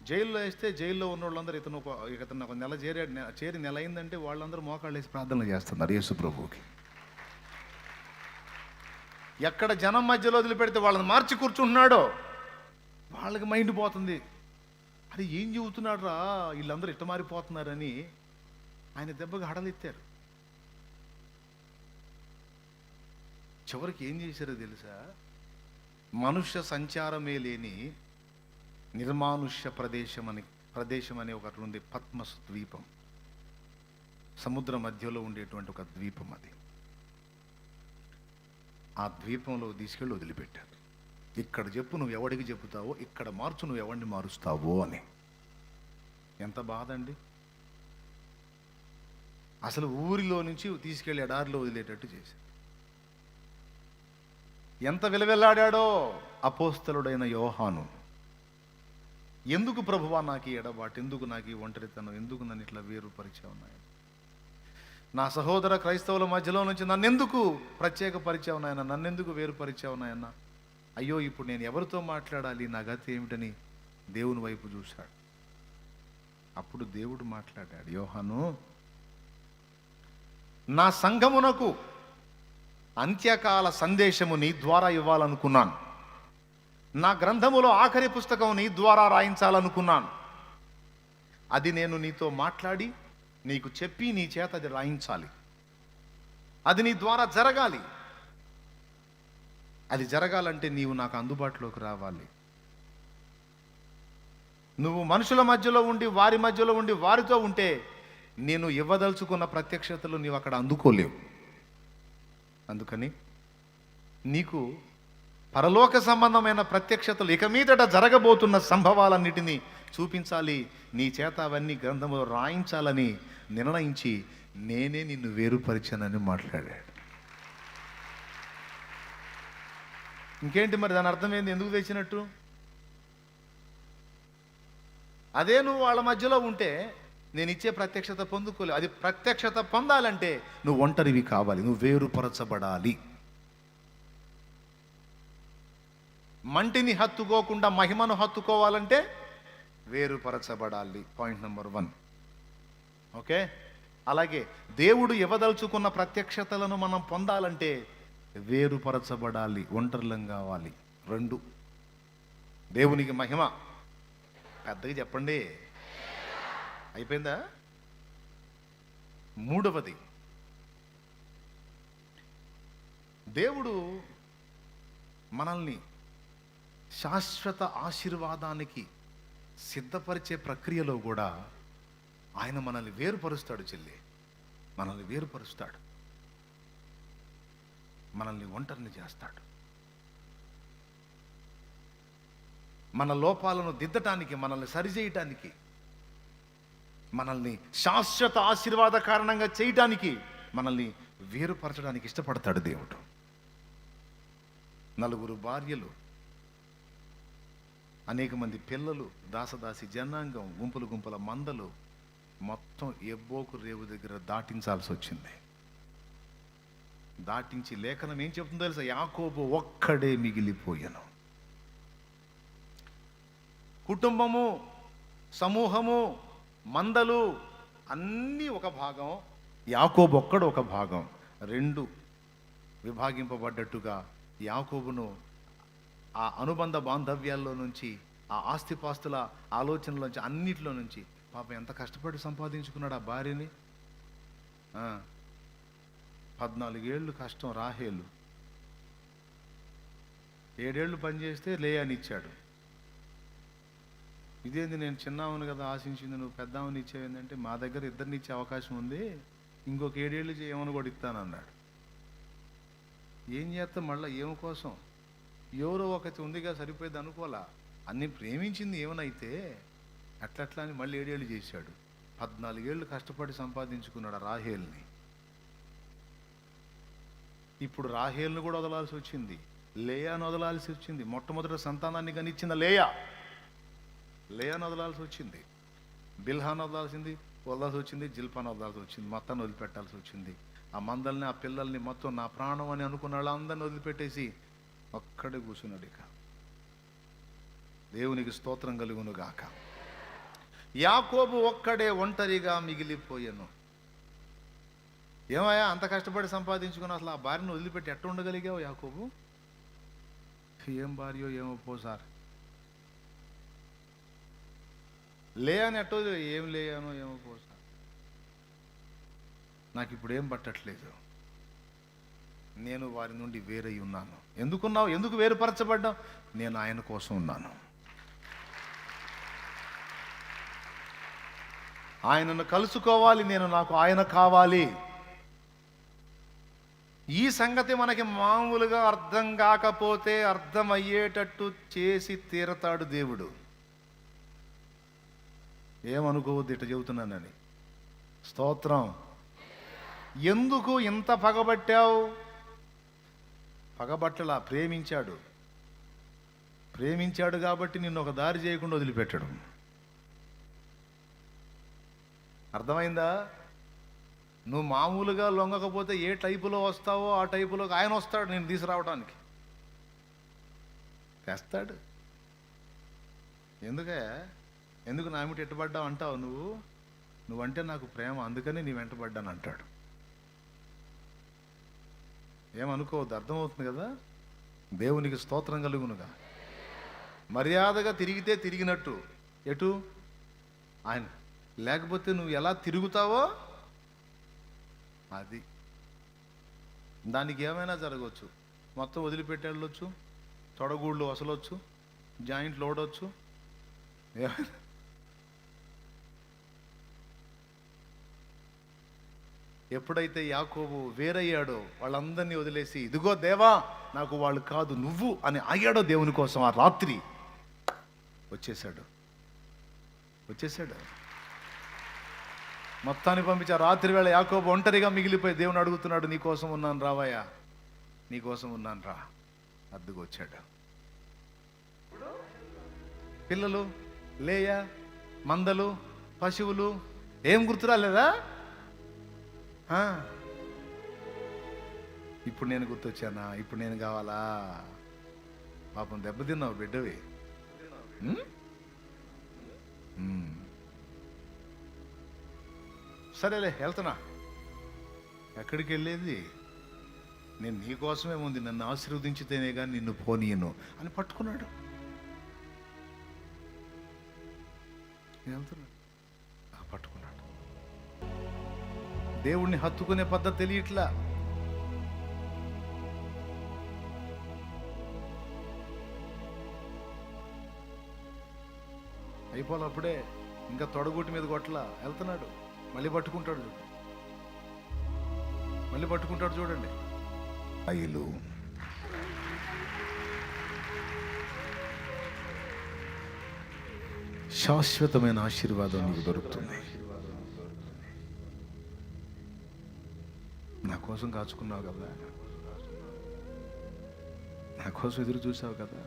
జైల్లో వేస్తే జైల్లో ఉన్న వాళ్ళందరూ ఇతను ఒక నెల చేరి నెల అయిందంటే వాళ్ళందరూ మోకాళ్ళు వేసి ప్రార్థనలు చేస్తున్నారు యేసు ప్రభువుకి. ఎక్కడ జనం మధ్యలో వదిలిపెడితే వాళ్ళని మార్చి కూర్చుంటున్నాడో వాళ్ళకి మైండ్ పోతుంది. అది ఏం చెబుతున్నాడు రా, వీళ్ళందరూ ఇట్ట మారిపోతున్నారని ఆయన దెబ్బగా హడలెత్తారు. చివరికి ఏం చేశారో తెలుసా? మనుష్య సంచారమే లేని నిర్మానుష్య ప్రదేశం అనే ఒకటి ఉంది, పద్మస్ ద్వీపం. సముద్ర మధ్యలో ఉండేటువంటి ఒక ద్వీపం అది. ఆ ద్వీపంలో తీసుకెళ్ళి వదిలిపెట్టారు. ఇక్కడ చెప్పు నువ్వు ఎవడికి చెబుతావో, ఇక్కడ మార్చు నువ్వు ఎవడిని మారుస్తావో అని. ఎంత బాధ అండి. అసలు ఊరిలో నుంచి తీసుకెళ్ళి ఎడారిలో వదిలేటట్టు చేశారు. ఎంత విలవెల్లాడాడో అపోస్తలుడైన యోహాను. ఎందుకు ప్రభువా నాకు ఈ ఎడబాటు, ఎందుకు నాకు ఈ ఒంటరితనం, ఎందుకు నన్ను ఇట్లా వేరుపరిచావు నాయన? నా సహోదర క్రైస్తవుల మధ్యలో నుంచి నన్నెందుకు ప్రత్యేకపరిచావు నాయన, నన్నెందుకు వేరుపరిచావు నాయన? అయ్యో, ఇప్పుడు నేను ఎవరితో మాట్లాడాలి, నా గతి ఏమిటని దేవుని వైపు చూశాడు. అప్పుడు దేవుడు మాట్లాడాడు, యోహాను, నా సంఘమునకు అంత్యకాల సందేశము నీ ద్వారా ఇవ్వాలనుకున్నాను. నా గ్రంథములో ఆఖరి పుస్తకం నీ ద్వారా రాయించాలనుకున్నాను. అది నేను నీతో మాట్లాడి నీకు చెప్పి నీ చేత అది రాయించాలి. అది నీ ద్వారా జరగాలి. అది జరగాలంటే నీవు నాకు అందుబాటులోకి రావాలి. నువ్వు మనుషుల మధ్యలో ఉండి, వారి మధ్యలో ఉండి, వారితో ఉంటే నేను ఇవ్వదలుచుకున్న ప్రత్యక్షతలు నీవు అక్కడ అందుకోలేవు. అందుకని నీకు పరలోక సంబంధమైన ప్రత్యక్షతలు, ఇక మీదట జరగబోతున్న సంభవాలన్నిటినీ చూపించాలి. నీ చేత అవన్నీ గ్రంథంలో రాయించాలని నిర్ణయించి నేనే నిన్ను వేరుపరిచానని మాట్లాడాడు. ఇంకేంటి మరి దాని అర్థం ఏంది? ఎందుకు తెచ్చినట్టు? అదే నువ్వు వాళ్ళ మధ్యలో ఉంటే నేను ఇచ్చే ప్రత్యక్షత పొందుకోలేవు. అది ప్రత్యక్షత పొందాలంటే నువ్వు ఒంటరివి కావాలి, నువ్వు వేరుపరచబడాలి. మంటిని హత్తుకోకుండా మహిమను హత్తుకోవాలంటే వేరుపరచబడాలి. Point number 1. ఓకే. అలాగే దేవుడు ఇవ్వదలుచుకున్న ప్రత్యక్షతలను మనం పొందాలంటే వేరుపరచబడాలి, ఒంటరిలం కావాలి. 2. దేవునికి మహిమ. పెద్దగా చెప్పండి. అయిపోయిందా? 3వది, దేవుడు మనల్ని శాశ్వత ఆశీర్వాదానికి సిద్ధపరిచే ప్రక్రియలో కూడా ఆయన మనల్ని వేరుపరుస్తాడు. చెల్లి, మనల్ని వేరుపరుస్తాడు, మనల్ని ఒంటరిని చేస్తాడు. మన లోపాలను దిద్దటానికి, మనల్ని సరిచేయటానికి, మనల్ని శాశ్వత ఆశీర్వాద కారణంగా చేయటానికి, మనల్ని వేరుపరచడానికి ఇష్టపడతాడు దేవుడు. 4 భార్యలు, అనేక మంది పిల్లలు, దాసదాసి జనాంగం, గుంపులు గుంపుల మందలు, మొత్తం ఎబ్బోకు రేవు దగ్గర దాటించాల్సి వచ్చింది. దాటించి లేఖనం ఏం చెప్తుందో తెలుసా? యాకోబు ఒక్కడే మిగిలిపోయాను. కుటుంబము, సమూహము, మందలు అన్నీ ఒక భాగం, యాకోబు ఒక్కడు ఒక భాగం. 2 విభాగింపబడ్డట్టుగా యాకోబును ఆ అనుబంధ బాంధవ్యాల్లో నుంచి, ఆ ఆస్తిపాస్తుల ఆలోచనల నుంచి, అన్నిటిలో నుంచి పాపం ఎంత కష్టపడి సంపాదించుకున్నాడు ఆ భార్యని. 14 ఏళ్ళు కష్టం. రాహేలు 7 ఏళ్ళు పనిచేస్తే లేయాని ఇచ్చాడు. ఇదేంది, నేను చిన్నావును కదా ఆశించింది, నువ్వు పెద్దామని ఇచ్చేవేందంటే, మా దగ్గర ఇద్దరిని ఇచ్చే అవకాశం ఉంది, ఇంకొక 7 ఏళ్ళు చేయమని కూడా ఇస్తానన్నాడు. ఏం చేస్తాం మళ్ళీ? ఏమి కోసం? ఎవరో ఒకటి ఉందిగా సరిపోయేది అనుకోలా. అన్ని ప్రేమించింది ఏమనైతే అట్లట్లా అని మళ్ళీ 7 ఏళ్ళు చేశాడు. 14 ఏళ్ళు కష్టపడి సంపాదించుకున్నాడు ఆ రాహేల్ని. ఇప్పుడు రాహేల్ని కూడా వదలాల్సి వచ్చింది, లేయాను వదలాల్సి వచ్చింది. మొట్టమొదటి సంతానాన్ని కనిచ్చిన లేయాను వదలాల్సి వచ్చింది, బిల్హాను వదలాల్సి వచ్చింది, జిల్పాను వదలాల్సి వచ్చింది, మొత్తాన్ని వదిలిపెట్టాల్సి వచ్చింది. ఆ మందల్ని, ఆ పిల్లల్ని, మొత్తం నా ప్రాణం అని అనుకున్న వాళ్ళందరినీ వదిలిపెట్టేసి ఒక్కడే కూర్చున్నాడు. ఇక దేవునికి స్తోత్రం కలుగును గాక. యాకోబు ఒక్కడే ఒంటరిగా మిగిలిపోయాను. ఏమయ్యా, అంత కష్టపడి సంపాదించుకుని అసలు ఆ భార్యను వదిలిపెట్టి ఎట్ట ఉండగలిగావు యాకోబు? ఏం భార్యో ఏమో పోసార్. లేయని ఎట్టో, ఏం లేయానో ఏమో పోసార్. నాకు ఇప్పుడు ఏం పట్టట్లేదు, నేను వారి నుండి వేరై ఉన్నాను. ఎందుకున్నావు? ఎందుకు వేరుపరచబడ్డావు? నేను ఆయన కోసం ఉన్నాను. ఆయనను కలుసుకోవాలి, నేను నాకు ఆయన కావాలి. ఈ సంగతి మనకి మామూలుగా అర్థం కాకపోతే అర్థమయ్యేటట్టు చేసి తీరతాడు దేవుడు. ఏమనుకోవద్దు ఇట్ట చెబుతున్నానని. స్తోత్రం. ఎందుకు ఇంత పగబట్టావు? పగబట్టలా, ప్రేమించాడు కాబట్టి నిన్ను ఒక దారి చేయకుండా వదిలిపెట్టాడు. అర్థమైందా? నువ్వు మామూలుగా లొంగకపోతే ఏ టైపులో వస్తావో ఆ టైపులో ఆయన వస్తాడు నేను తీసుకురావడానికి. తెస్తాడు. ఎందుకు నా ఏమిటి ఎట్టుబడ్డావు అంటావు? నువ్వంటే నాకు ప్రేమ, అందుకని నీ వెంటబడ్డాను అంటాడు. ఏమనుకోవద్దు, అర్థమవుతుంది కదా. దేవునికి స్తోత్రం కలుగునుగా. మర్యాదగా తిరిగితే తిరిగినట్టు ఎటు ఆయన, లేకపోతే నువ్వు ఎలా తిరుగుతావో అది. దానికి ఏమైనా జరగవచ్చు. మొత్తం వదిలిపెట్టి వెళ్ళొచ్చు, తొడగూళ్ళు వసలొచ్చు, జాయింట్లు ఓడవచ్చు. ఎప్పుడైతే యాకోబు వేరయ్యాడో వాళ్ళందరినీ వదిలేసి, ఇదిగో దేవా నాకు వాళ్ళు కాదు నువ్వు అని ఆగాడో దేవుని కోసం, ఆ రాత్రి వచ్చేసాడు. మొత్తాన్ని పంపించి ఆ రాత్రి వేళ యాకోబు ఒంటరిగా మిగిలిపోయి దేవుని అడుగుతున్నాడు, నీ కోసం ఉన్నాను రావయ్యా, నీ కోసం ఉన్నాను రా. అద్దుకు వచ్చాడు. పిల్లలు, లేయా, మందలు, పశువులు ఏం గుర్తురాలేదా? ఇప్పుడు నేను గుర్తొచ్చానా? ఇప్పుడు నేను కావాలా? పాపం దెబ్బతిన్నావు బిడ్డవి. సరేలే వెళ్తున్నా. ఎక్కడికి వెళ్ళేది? నేను నీకోసమే ఉంది, నన్ను ఆశీర్వదించితేనే కానీ నిన్ను పోనీయను అని పట్టుకున్నాడు. వెళ్తున్నాడు, పట్టుకున్నాడు. దేవుణ్ణి హత్తుకునే పద్ధతి తెలియట్లా. అయిపోవాలి అప్పుడే, ఇంకా తొడగుటి మీద కొట్టలా. వెళ్తున్నాడు, మళ్ళీ పట్టుకుంటాడు చూడండి. అయ్యలు శాశ్వతమైన ఆశీర్వాదం నీకు దొరుకుతుంది. నా కోసం కాచుకున్నావు కదా, నా కోసం ఎదురు చూసావు కదా,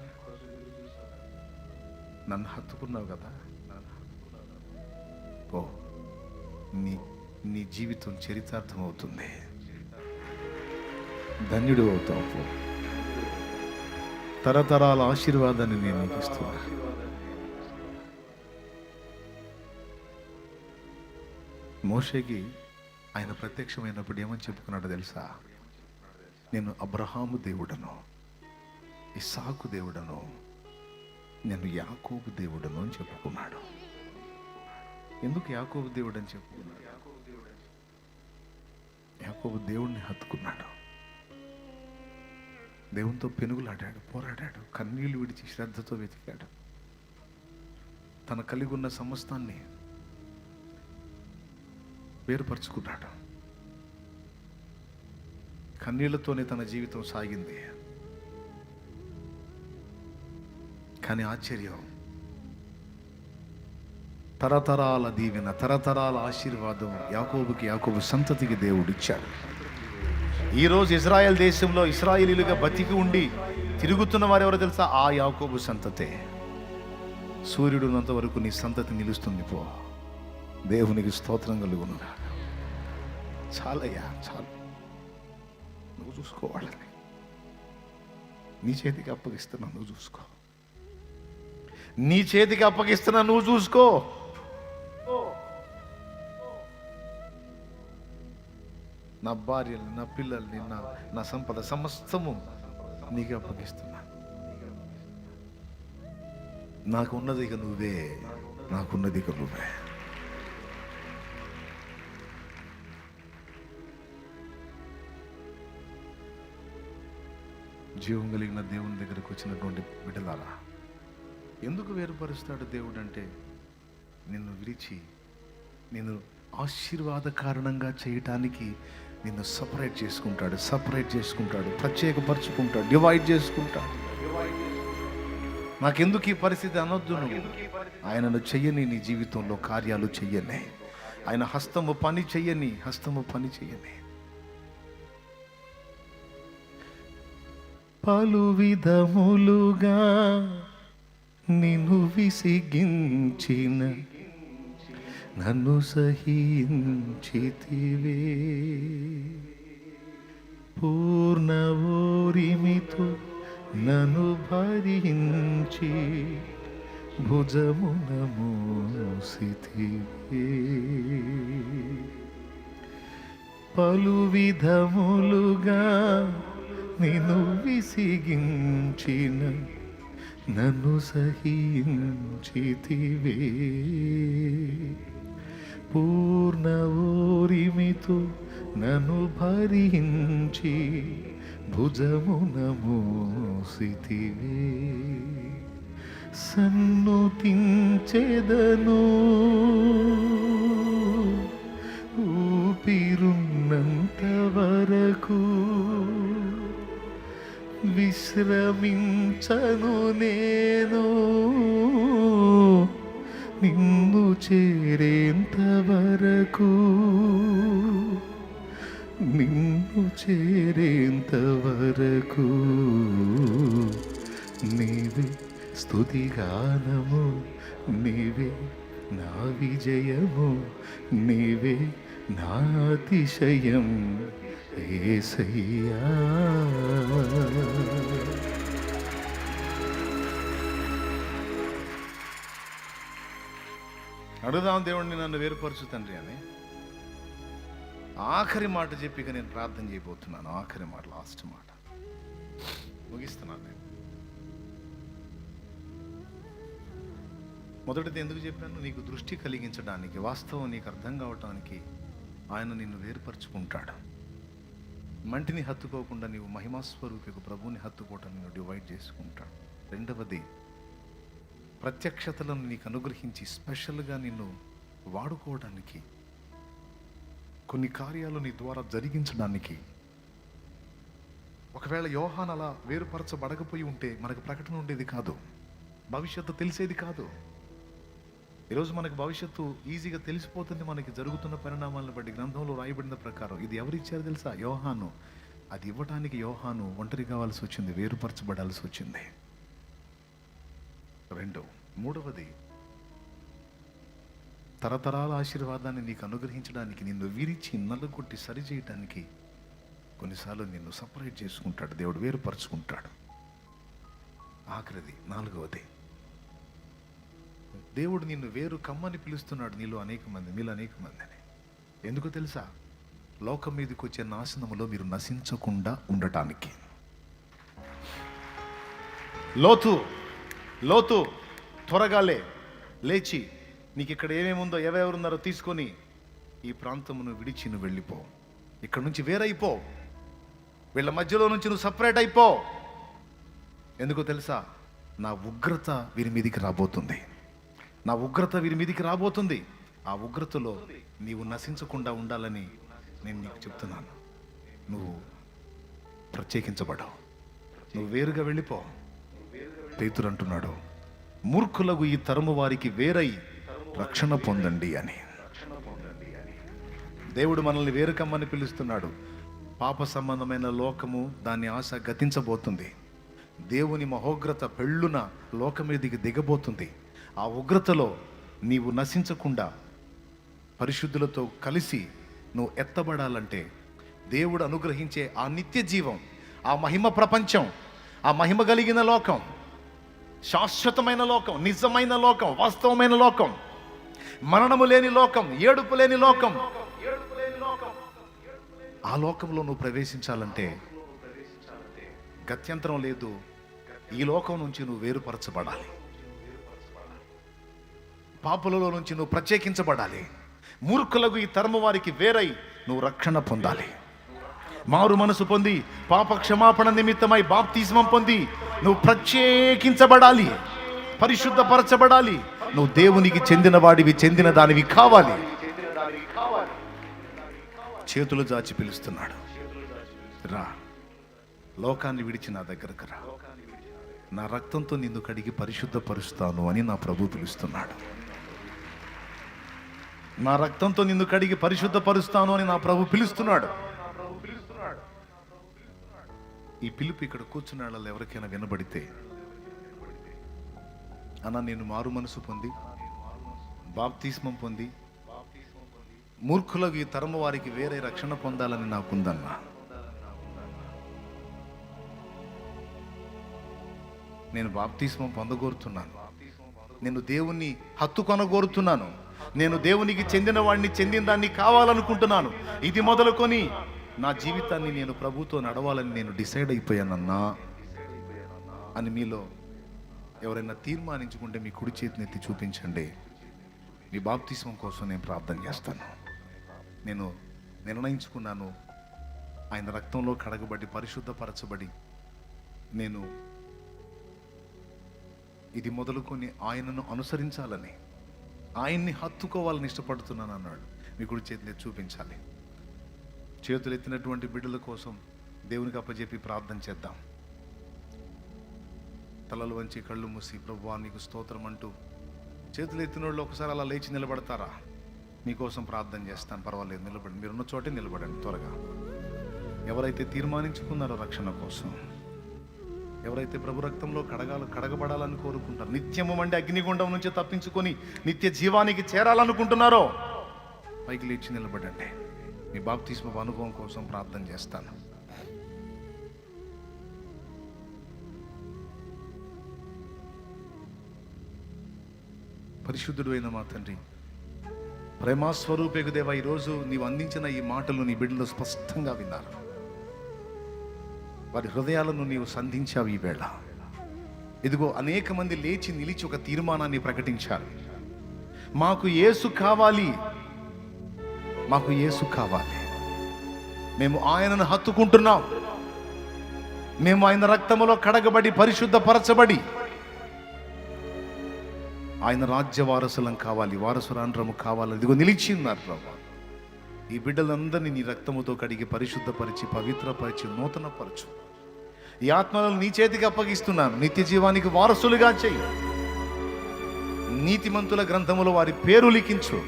నన్ను హత్తుకున్నావు కదా. ఓ నీ జీవితం చరితార్థం అవుతుంది, ధన్యుడు అవుతావు. తరతరాల ఆశీర్వాదాన్ని నేను నీకు ఇస్తున్నా. మోషేకి ఆయన ప్రత్యక్షమైనప్పుడు ఏమని చెప్పుకున్నాడో తెలుసా? నేను అబ్రహాము దేవుడను, ఇస్సాకు దేవుడను, నేను యాకోబు దేవుడను అని చెప్పుకున్నాడు. ఎందుకు యాకోబు దేవుడు అని చెప్పుకున్నాడు? యాకోబు దేవుణ్ణి హత్తుకున్నాడు, దేవునితో పెనుగులాడాడు, పోరాడాడు, కన్నీళ్లు విడిచి శ్రద్ధతో వెతికాడు. తన కలిగి ఉన్న సమస్తాన్ని వేరుపరుచుకున్నాడు. కన్నీళ్లతోనే తన జీవితం సాగింది. కానీ ఆశ్చర్యం, తరతరాల దీవెన, తరతరాల ఆశీర్వాదం యాకోబు సంతతికి దేవుడిచ్చాడు. ఈరోజు ఇజ్రాయెల్ దేశంలో ఇశ్రాయేలీలుగా బతికి ఉండి తిరుగుతున్న వారు ఎవరో తెలుసా? ఆ యాకోబు సంతతే. సూర్యుడు ఉన్నంత వరకు నీ సంతతి నిలుస్తుంది. పో, దేవునికి స్తోత్రం కలుగును. చాలయ్యా, చాలు. నువ్వు చూసుకోవాలని నీ చేతికి అప్పగిస్తున్నా, నువ్వు చూసుకో. నీ చేతికి అప్పగిస్తున్నా, నువ్వు చూసుకో. నా భార్యలు, నా పిల్లల్ని, నా సంపద సమస్తము నీకు అప్పగిస్తున్నా. నాకున్నది ఇక నువ్వే, నాకున్నది ఇక నువ్వే. జీవం కలిగిన దేవుని దగ్గరకు వచ్చినటువంటి బిడ్డలారా, ఎందుకు వేరుపరుస్తాడు దేవుడు అంటే, నిన్ను విరిచి నిన్ను ఆశీర్వాద కారణంగా చేయటానికి నిన్ను సపరేట్ చేసుకుంటాడు, ప్రత్యేకపరుచుకుంటాడు, డివైడ్ చేసుకుంటాడు. నాకెందుకు ఈ పరిస్థితి అనొద్దు. నువ్వు ఆయనను చెయ్యని నీ జీవితంలో కార్యాలు చెయ్యని, ఆయన హస్తము పని చెయ్యని. పలు విధములుగా నిన్ను విసిగించిన నన్ను సహించితివే. పూర్ణ ఓరిమితో నన్ను భరించి భుజమున మోసితివే. పలు విధములుగా నిన్ను విసిగించిన నన్ను సహించితివే. పూర్ణ ఓరిమితో నన్ను భరించి భుజమున మోసితివే. సన్నుతించెదను ఊపిరున్నంత వరకు, విశ్రమించను నేను నిన్ను చేరేంత వరకు, నిన్ను చేరేంత వరకు. నీవే స్తుతిగానము, నీవే నా విజయము, నీవే నా అతిశయం యేసయ్యా. అడుగుదాం దేవుణ్ణి, నన్ను వేరుపరచు తండ్రి అని. ఆఖరి మాట చెప్పిక నేను ప్రార్థన చేయబోతున్నాను. ఆఖరి మాట, లాస్ట్ మాట ముగిస్తున్నాను నేను. మొదటిది ఎందుకు చెప్పాను? నీకు దృష్టి కలిగించడానికి, వాస్తవం నీకు అర్థం కావటానికి ఆయన నిన్ను వేరుపరుచుకుంటాడు. మంటిని హత్తుకోకుండా నీవు మహిమాస్వరూపికు ప్రభువుని హత్తుకోవటం నిన్ను డివైడ్ చేసుకుంటాడు. రెండవది, ప్రత్యక్షతలను నీకు అనుగ్రహించి స్పెషల్గా నిన్ను వాడుకోవడానికి, కొన్ని కార్యాలు నీ ద్వారా జరిగించడానికి. ఒకవేళ యోహాను అలా వేరుపరచబడకపోయి ఉంటే మనకు ప్రకటన ఉండేది కాదు, భవిష్యత్తు తెలిసేది కాదు. ఈరోజు మనకు భవిష్యత్తు ఈజీగా తెలిసిపోతుంది. మనకి జరుగుతున్న పరిణామాలను బట్టి గ్రంథంలో రాయబడిన ప్రకారం ఇది ఎవరిచ్చారు తెలుసా? యోహాను. అది ఇవ్వటానికి యోహాను ఒంటరి కావాల్సి వచ్చింది, వేరుపరచబడాల్సి వచ్చింది. మూడవది, తరతరాల ఆశీర్వాదాన్ని నీకు అనుగ్రహించడానికి, నిన్ను విరిచి నల్లగొట్టి సరిచేయటానికి కొన్నిసార్లు నిన్ను సపరేట్ చేసుకుంటాడు దేవుడు, వేరుపరుచుకుంటాడు. ఆఖరిది, నాలుగవది, దేవుడు నిన్ను వేరు కమ్మని పిలుస్తున్నాడు. మీలో అనేక మందిని. ఎందుకు తెలుసా? లోకం మీదకి వచ్చే నాశనములో మీరు నశించకుండా ఉండటానికి. లోతు త్వరగా లేచి నీకు ఇక్కడ ఏమేముందో, ఎవరెవరున్నారో తీసుకొని ఈ ప్రాంతమును విడిచి నువ్వు వెళ్ళిపో. ఇక్కడ నుంచి వేరైపో. వీళ్ళ మధ్యలో నుంచి నువ్వు సపరేట్ అయిపో. ఎందుకో తెలుసా? నా ఉగ్రత వీరి మీదికి రాబోతుంది. ఆ ఉగ్రతలో నీవు నశించకుండా ఉండాలని నేను నీకు చెప్తున్నాను. నువ్వు ప్రత్యేకించబడవు, నువ్వు వేరుగా వెళ్ళిపో. పేతురు అంటున్నాడు, మూర్ఖులకు ఈ తరము వారికి వేరై రక్షణ పొందండి అని. దేవుడు మనల్ని వేరుకమ్మని పిలుస్తున్నాడు. పాప సంబంధమైన లోకము, దాని ఆశ గతించబోతుంది. దేవుని మహోగ్రత పెళ్ళున లోకం మీదికి దిగబోతుంది. ఆ ఉగ్రతలో నీవు నశించకుండా పరిశుద్ధులతో కలిసి నువ్వు ఎత్తబడాలంటే దేవుడు అనుగ్రహించే ఆ నిత్య జీవం, ఆ మహిమ ప్రపంచం, ఆ మహిమ కలిగిన లోకం, శాశ్వతమైన లోకం, నిజమైన లోకం, వాస్తవమైన లోకం, మరణము లేని లోకం, ఏడుపు లేని లోకం, ఆ లోకంలో నువ్వు ప్రవేశించాలంటే గత్యంతరం లేదు. ఈ లోకం నుంచి నువ్వు వేరుపరచబడాలి. పాపులలో నుంచి నువ్వు ప్రత్యేకించబడాలి. మూర్ఖులకు ఈ తరము వారికి వేరై నువ్వు రక్షణ పొందాలి. మారు మనసు పొంది పాప క్షమాపణ నిమిత్తమై బాప్తిస్మం పొంది నువ్వు ప్రత్యేకించబడాలి, పరిశుద్ధపరచబడాలి. నువ్వు దేవునికి చెందిన వాడివి, చెందిన దానివి కావాలి. చేతులు జాచి పిలుస్తున్నాడు, రా, లోకాన్ని విడిచి నా దగ్గరకు రా, నా రక్తంతో నిన్ను కడిగి పరిశుద్ధపరుస్తాను అని నా ప్రభు పిలుస్తున్నాడు. నా రక్తంతో నిన్ను కడిగి పరిశుద్ధపరుస్తాను అని నా ప్రభు పిలుస్తున్నాడు. ఈ పిలుపు ఇక్కడ కూర్చున్న వాళ్ళలో ఎవరికైనా వినబడితే, అన్న నేను మారు మనసు పొంది బాప్తిస్మం పొంది మూర్ఖులకు ఈ తరము వారికి వేరే రక్షణ పొందాలని నాకుందన్నా. నేను బాప్తిస్మం పొందగోరుతున్నాను. నేను దేవుణ్ణి హత్తుకొనగోరుతున్నాను. నేను దేవునికి చెందిన వాడిని, చెందిన దాన్ని కావాలనుకుంటున్నాను. ఇది మొదలుకొని నా జీవితాన్ని నేను ప్రభుతో నడవాలని నేను డిసైడ్ అయిపోయానన్నా అని మీలో ఎవరైనా తీర్మానించుకుంటే మీ కుడి చేతిని ఎత్తి చూపించండి. మీ బాప్తిస్మం కోసం నేను ప్రార్థన చేస్తాను. నేను నిర్ణయించుకున్నాను, ఆయన రక్తంలో కడగబడి పరిశుద్ధపరచబడి నేను ఇది మొదలుకొని ఆయనను అనుసరించాలని, ఆయన్ని హత్తుకోవాలని ఇష్టపడుతున్నాను అన్నాడు. మీ కుడి చేతిని చూపించాలి. చేతులు ఎత్తినటువంటి బిడ్డల కోసం దేవునికి అప్పచెప్పి ప్రార్థన చేద్దాం. తలలు వంచి కళ్ళు మూసి ప్రభువా నీకు స్తోత్రం అంటూ చేతులు ఎత్తిన వాళ్ళు ఒకసారి అలా లేచి నిలబడతారా? మీకోసం ప్రార్థన చేస్తాను. పర్వాలేదు, నిలబడండి. మీరున్న చోటే నిలబడండి త్వరగా. ఎవరైతే తీర్మానించుకున్నారో రక్షణ కోసం, ఎవరైతే ప్రభు రక్తంలో కడగబడాలని కోరుకుంటారు, నిత్యము అంటే అగ్నిగుండం నుంచి తప్పించుకొని నిత్య జీవానికి చేరాలనుకుంటున్నారో పైకి లేచి నిలబడండి. మీ బాప్తిస్మ అనుభవం కోసం ప్రార్థన చేస్తాను. పరిశుద్ధుడు అయిన మా తండ్రి, ప్రేమాస్వరూపేకు దేవా, ఈరోజు నీవు అందించిన ఈ మాటలు నీ బిడ్డలు స్పష్టంగా విన్నారు. వారి హృదయాలను నీవు సంధించావు. ఈ వేళ ఇదిగో అనేక మంది లేచి నిలిచి ఒక తీర్మానాన్ని ప్రకటించారు. మాకు యేసు కావాలి, మాకు యేసు కావాలి. మేము ఆయనను హత్తుకుంటున్నాం. మేము ఆయన రక్తములో కడగబడి పరిశుద్ధపరచబడి ఆయన రాజ్య వారసులం కావాలి, వారసురాండ్రము కావాలి. ఇదిగో నిలిచి ఉన్నారు ప్రభు. ఈ బిడ్డలందరినీ నీ రక్తముతో కడిగి పరిశుద్ధపరిచి పవిత్రపరిచి నూతనపరచు. ఈ ఆత్మలను నీ చేతికి అప్పగిస్తున్నాను. నిత్య జీవానికి వారసులుగా చెయ్యి. నీతిమంతుల గ్రంథములో వారి పేరు లిఖించు.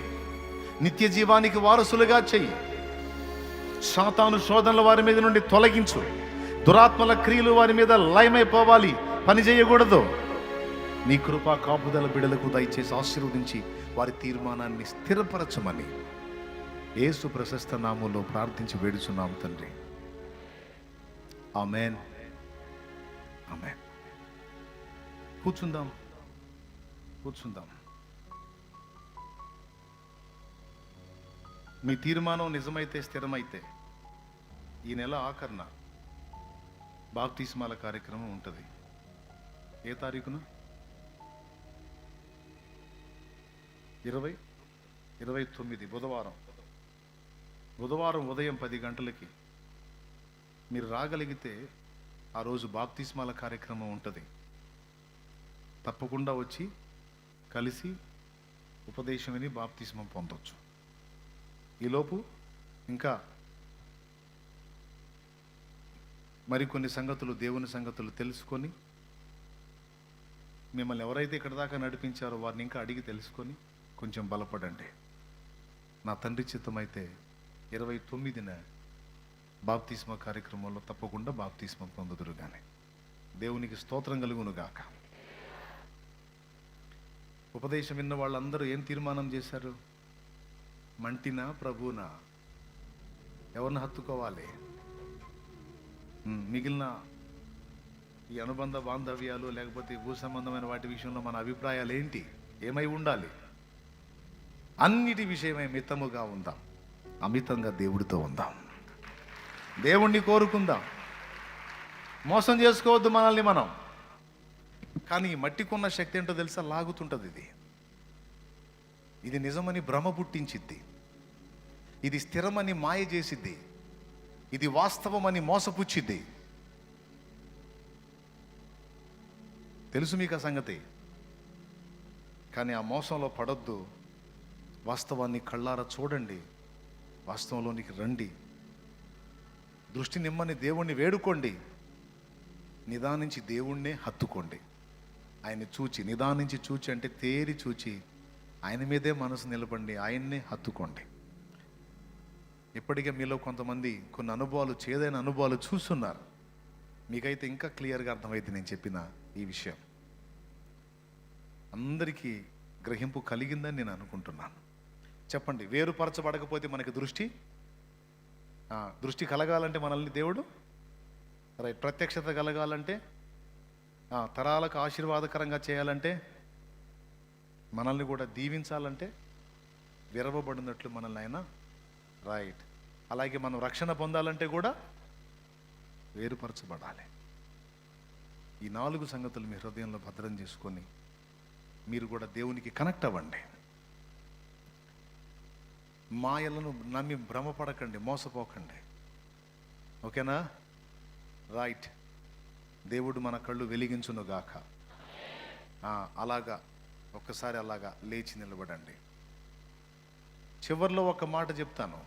నిత్య జీవానికి వారసులుగా చెయ్యి. సాతాను శోధనల వారి మీద నుండి తొలగించు. దురాత్మల క్రియలు వారి మీద లయమైపోవాలి, పని చేయకూడదు. నీ కృపా కాపుదల బిడలకు దయచేసి ఆశీర్వదించి వారి తీర్మానాన్ని స్థిరపరచమని యేసు ప్రశస్త నామములో ప్రార్థించి వేడుచున్నాము తండ్రి. ఆమేన్, ఆమేన్. కూర్చుందాం. మీ తీర్మానం నిజమైతే, స్థిరమైతే ఈ నెల ఆఖరణ బాప్తిస్మాల కార్యక్రమం ఉంటుంది. ఏ తారీఖున? 29 బుధవారం ఉదయం 10 గంటలకి మీరు రాగలిగితే ఆ రోజు బాప్తిస్మాల కార్యక్రమం ఉంటుంది. తప్పకుండా వచ్చి కలిసి ఉపదేశం విని బాప్తిస్మం పొందొచ్చు. ఈలోపు ఇంకా మరికొన్ని సంగతులు, దేవుని సంగతులు తెలుసుకొని, మిమ్మల్ని ఎవరైతే ఇక్కడ దాకా నడిపించారో వారిని ఇంకా అడిగి తెలుసుకొని కొంచెం బలపడండి. నా తండ్రి చిత్తమైతే 29న బాప్తిస్మ కార్యక్రమంలో తప్పకుండా బాప్తిస్మం పొందుదురు కానీ. దేవునికి స్తోత్రం కలుగును గాక. ఉపదేశం విన్న వాళ్ళందరూ ఏం తీర్మానం చేశారు? మంటినా ప్రభునా? ఎవరిని హత్తుకోవాలి? మిగిలిన ఈ అనుబంధ బాంధవ్యాలు లేకపోతే భూ సంబంధమైన వాటి విషయంలో మన అభిప్రాయాలు ఏంటి? ఏమై ఉండాలి? అన్నిటి విషయమై మితముగా ఉందాం, అమితంగా దేవుడితో ఉందాం, దేవుణ్ణి కోరుకుందాం. మోసం చేసుకోవద్దు మనల్ని మనం. కానీ ఈ మట్టికున్న శక్తి ఏంటో తెలుసా? లాగుతుంటుంది. ఇది నిజమని భ్రమ పుట్టించిద్ది, ఇది స్థిరమని మాయ చేసిద్ది, ఇది వాస్తవమని మోసపుచ్చిద్ది. తెలుసు మీకు ఆ సంగతి. కానీ ఆ మోసంలో పడొద్దు. వాస్తవాన్ని కళ్ళారా చూడండి, వాస్తవంలోనికి రండి, దృష్టి నిమ్మని దేవుణ్ణి వేడుకోండి, నిదానించి దేవుణ్ణే హత్తుకోండి. ఆయన్ని చూచి, నిదానించి చూచి అంటే తేరి చూచి ఆయన మీదే మనసు నిలబండి, ఆయన్నే హత్తుకోండి. ఇప్పటికే మీలో కొంతమంది కొన్ని అనుభవాలు, చేదైన అనుభవాలు చూస్తున్నారు. మీకైతే ఇంకా క్లియర్గా అర్థమైంది నేను చెప్పిన ఈ విషయం. అందరికీ గ్రహింపు కలిగిందని నేను అనుకుంటున్నాను. చెప్పండి, వేరుపరచబడకపోతే మనకి దృష్టి కలగాలంటే మనల్ని దేవుడు రైట్ ప్రత్యక్షత కలగాలంటే తరాలకు ఆశీర్వాదకరంగా చేయాలంటే మనల్ని కూడా దీవించాలంటే విరవబడినట్లు మనల్ని ఆయన రైట్. అలాగే మనం రక్షణ పొందాలంటే కూడా వేరుపరచబడాలి. ఈ 4 సంగతులు మీ హృదయంలో భద్రం చేసుకొని మీరు కూడా దేవునికి కనెక్ట్ అవ్వండి. మాయలను నమ్మి భ్రమపడకండి, మోసపోకండి. ఓకేనా? రైట్. దేవుడు మన కళ్ళు వెలిగించును గాక. అలాగా ఒక్కసారి అలాగా లేచి నిలబడండి. చివర్లో ఒక మాట చెప్తాను.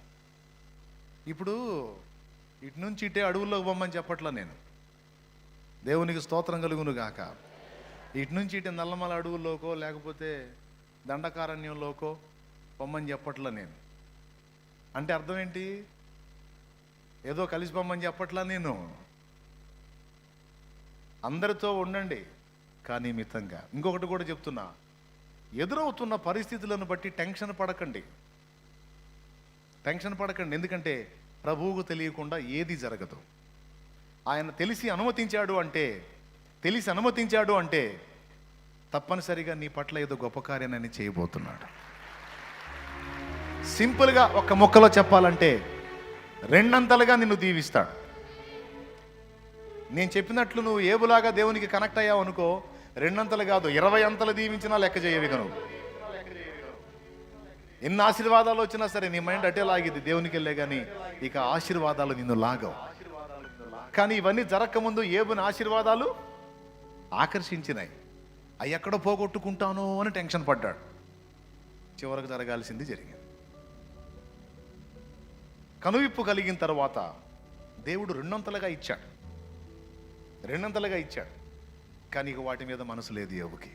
ఇప్పుడు ఇటు నుంచి ఇటే అడవుల్లోకి పొమ్మని చెప్పట్లా నేను. దేవునికి స్తోత్రం కలుగును గాక. ఇటు నుంచి ఇటు నల్లమల అడవుల్లోకో లేకపోతే దండకారణ్యంలోకో పొమ్మని చెప్పట్లా నేను. అంటే అర్థం ఏంటి? ఏదో కలిసి పొమ్మని చెప్పట్లా నేను. అందరితో ఉండండి కానీ మితంగా. ఇంకొకటి కూడా చెప్తున్నా, ఎదురవుతున్న పరిస్థితులను బట్టి టెన్షన్ పడకండి. ఎందుకంటే ప్రభువుకు తెలియకుండా ఏది జరగదు. ఆయన తెలిసి అనుమతించాడు అంటే తప్పనిసరిగా నీ పట్ల ఏదో గొప్ప కార్యాన్ని చేయబోతున్నాడు. సింపుల్గా ఒక్క ముక్కలో చెప్పాలంటే 2 అంతలుగా నిన్ను దీవిస్తాడు. నేను చెప్పినట్లు నువ్వు ఏబులాగా దేవునికి కనెక్ట్ అయ్యావు అనుకో, 2 అంతలు కాదు 20 అంతలు దీవించినా లెక్క చేయవిగా నువ్వు. ఎన్ని ఆశీర్వాదాలు వచ్చినా సరే నీ మైండ్ అటే లాగిద్ది దేవునికి వెళ్ళే, కానీ ఇక ఆశీర్వాదాలు నిన్ను లాగవు. కానీ ఇవన్నీ జరగకముందు ఏబుని ఆశీర్వాదాలు ఆకర్షించినాయి. అవి ఎక్కడ పోగొట్టుకుంటానో అని టెన్షన్ పడ్డాడు. చివరకు జరగాల్సింది జరిగింది. కనువిప్పు కలిగిన తర్వాత దేవుడు 2 అంతలుగా ఇచ్చాడు. కానీ ఇక వాటి మీద మనసు లేదు యోబుకి.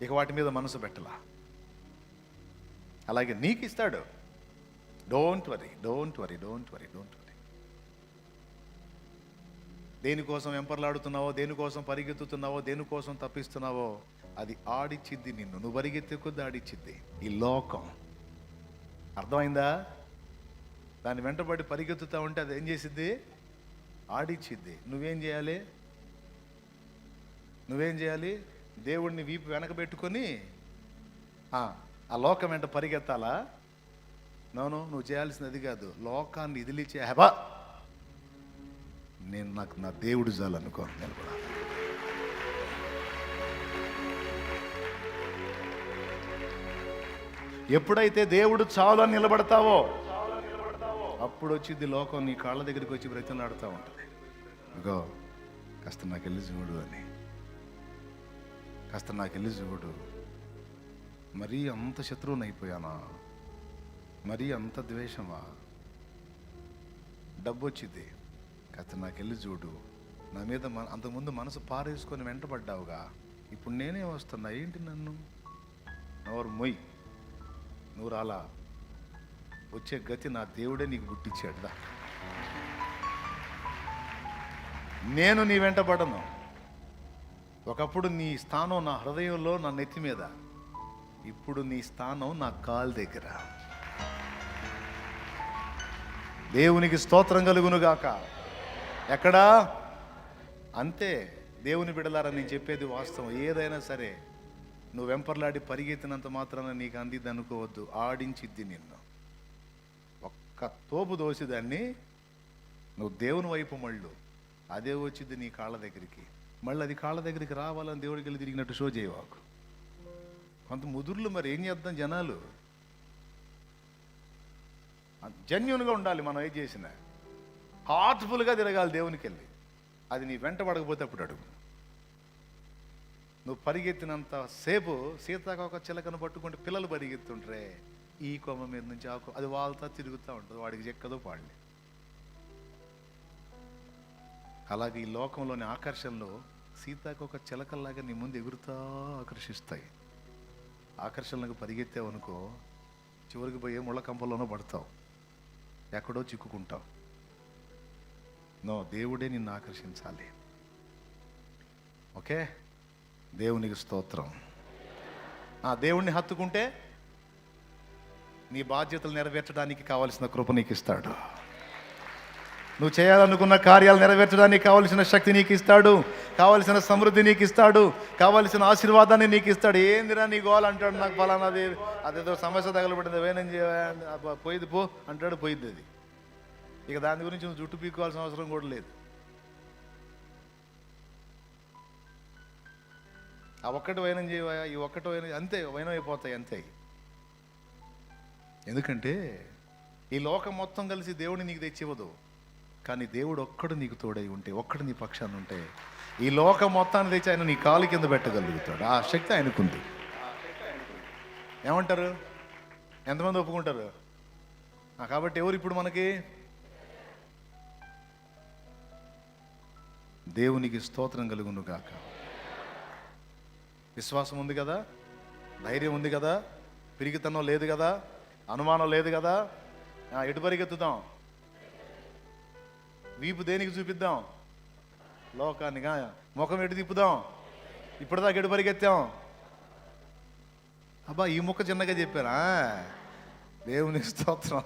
ఇక వాటి మీద మనసు పెట్టలా. అలాగే నీకు ఇస్తాడు. Don't worry. దేనికోసం వెంపర్లాడుతున్నావో, దేనికోసం పరిగెత్తుతున్నావో, దేనికోసం తప్పిస్తున్నావో అది ఆడిచ్చిద్ది నిన్ను. నువ్వు పరిగెత్తే కొద్ది ఆడిచ్చిద్ది ఈ లోకం. అర్థమైందా? దాన్ని వెంటబడి పరిగెత్తుతా ఉంటే అది ఏం చేసిద్ది? ఆడిచ్చిద్ది. నువ్వేం చేయాలి? దేవుడిని వీపు వెనక పెట్టుకొని ఆ లోకం వెంట పరిగెత్తాలా? నువ్వు చేయాల్సింది అది కాదు. లోకాన్ని ఇదిలిచే హెబా నాకు నా దేవుడు చాలనుకో. నేను కూడా ఎప్పుడైతే దేవుడు చాలు అని నిలబడతావో అప్పుడు వచ్చింది లోకం నీ కాళ్ళ దగ్గరికి వచ్చి బ్రతిమలాడుతూ ఉంటుంది. ఇగో కాస్త నాకెళ్ళి చూడు. మరీ అంత శత్రువుని అయిపోయానా? మరీ అంత ద్వేషమా? డబ్బు వచ్చింది, కాస్త నాకెళ్ళి చూడు. నా మీద అంతకుముందు మనసు పారేసుకొని వెంటబడ్డావుగా, ఇప్పుడు నేనే వస్తున్నా, ఏంటి నన్ను? నోరు మొయ్. నువ్వు రాలా. వచ్చే గతి నా దేవుడే నీకు గుట్టించాడుదా. నేను నీ వెంటబడను. ఒకప్పుడు నీ స్థానం నా హృదయంలో, నా నెత్తి మీద. ఇప్పుడు నీ స్థానం నా కాలు దగ్గర. దేవునికి స్తోత్రం కలుగునుగాక. ఎక్కడా? అంతే. దేవుని బిడలారా, నేను చెప్పేది వాస్తవం. ఏదైనా సరే నువ్వు వెంపర్లాడి పరిగెత్తినంత మాత్రాన నీకు అందిద్ది అనుకోవద్దు. ఆడించిద్ది నిన్ను. ఒక్క తోపు దోసిదాన్ని నువ్వు దేవుని వైపు మళ్ళు, అదే వచ్చింది నీ కాళ్ళ దగ్గరికి. మళ్ళీ అది కాళ్ళ దగ్గరికి రావాలని దేవుడికి వెళ్ళి తిరిగినట్టు షో చేయవాకు. కొంత ముదుర్లు మరి ఏం చేద్దాం, జనాలు జెన్యూన్గా ఉండాలి. మనం ఏం చేసినా హార్ట్ఫుల్గా తిరగాలి దేవునికి వెళ్ళి. అది నీ వెంట పడకపోతే అప్పుడు అడుగు. నువ్వు పరిగెత్తినంత సేపు సీతాకోక చిలకను పట్టుకుంటే పిల్లలు పరిగెత్తుంటారే, ఈ కొమ్మ మీద నుంచి ఆ అది వాళ్ళతో తిరుగుతూ ఉంటుంది, వాడికి చెక్కదో పాడలే. అలాగే ఈ లోకంలోని ఆకర్షణలో సీతాకోక చిలకల్లాగా నీ ముందు ఎగురుతా ఆకర్షిస్తాయి. ఆకర్షణలకు పరిగెత్తావు అనుకో, చివరికి పోయే ముళ్ళ కంపల్లోనో పడతావు, ఎక్కడో చిక్కుకుంటావు. దేవుడే నిన్ను ఆకర్షించాలి. ఓకే, దేవునికి స్తోత్రం. దేవుణ్ణి హత్తుకుంటే నీ బాధ్యతలు నెరవేర్చడానికి కావలసిన కృప నీకు ఇస్తాడు. నువ్వు చేయాలనుకున్న కార్యాలు నెరవేర్చడానికి కావలసిన శక్తి నీకు ఇస్తాడు, కావలసిన సమృద్ధి నీకు ఇస్తాడు, కావలసిన ఆశీర్వాదాన్ని నీకు ఇస్తాడు. ఏందిరా నీ గోల్ అంటాడు, నాకు ఫలానాది అదేదో సమస్య తగలబడింది, వేనం పోయిది పో అంటాడు, పోయిద్ది అది. ఇక దాని గురించి నువ్వు జుట్టు పీక్కోవాల్సిన అవసరం కూడా లేదు. ఆ ఒక్కటి వైనం చేయవా, ఈ ఒక్కటి వైనం, అంతే వైనం అయిపోతాయి అంతే. ఎందుకంటే ఈ లోకం మొత్తం కలిసి దేవుడిని నీకు తెచ్చివ్వదు, కానీ దేవుడు ఒక్కడు నీకు తోడై ఉంటే, ఒక్కడు నీ పక్షాన్ని ఉంటే ఈ లోకం మొత్తాన్ని తెచ్చి ఆయన నీ కాలు కింద పెట్టగలుగుతాడు. ఆ శక్తి ఆయనకుంది. ఏమంటారు? ఎంతమంది ఒప్పుకుంటారు? కాబట్టి ఎవరు ఇప్పుడు మనకి? దేవునికి స్తోత్రం కలుగును గాక. విశ్వాసం ఉంది కదా, ధైర్యం ఉంది కదా, పిరిగితనం లేదు కదా, అనుమానం లేదు కదా. ఎటు పరిగెత్తుదాం? వీపు దేనికి చూపిద్దాం? లోకానిగా. ముఖం ఎటు తిప్పుదాం? ఇప్పటిదాకా ఎటు పరిగెత్తాం? అబ్బా ఈ ముఖ చిన్నగా చెప్పారా? దేవుని స్తోత్రం.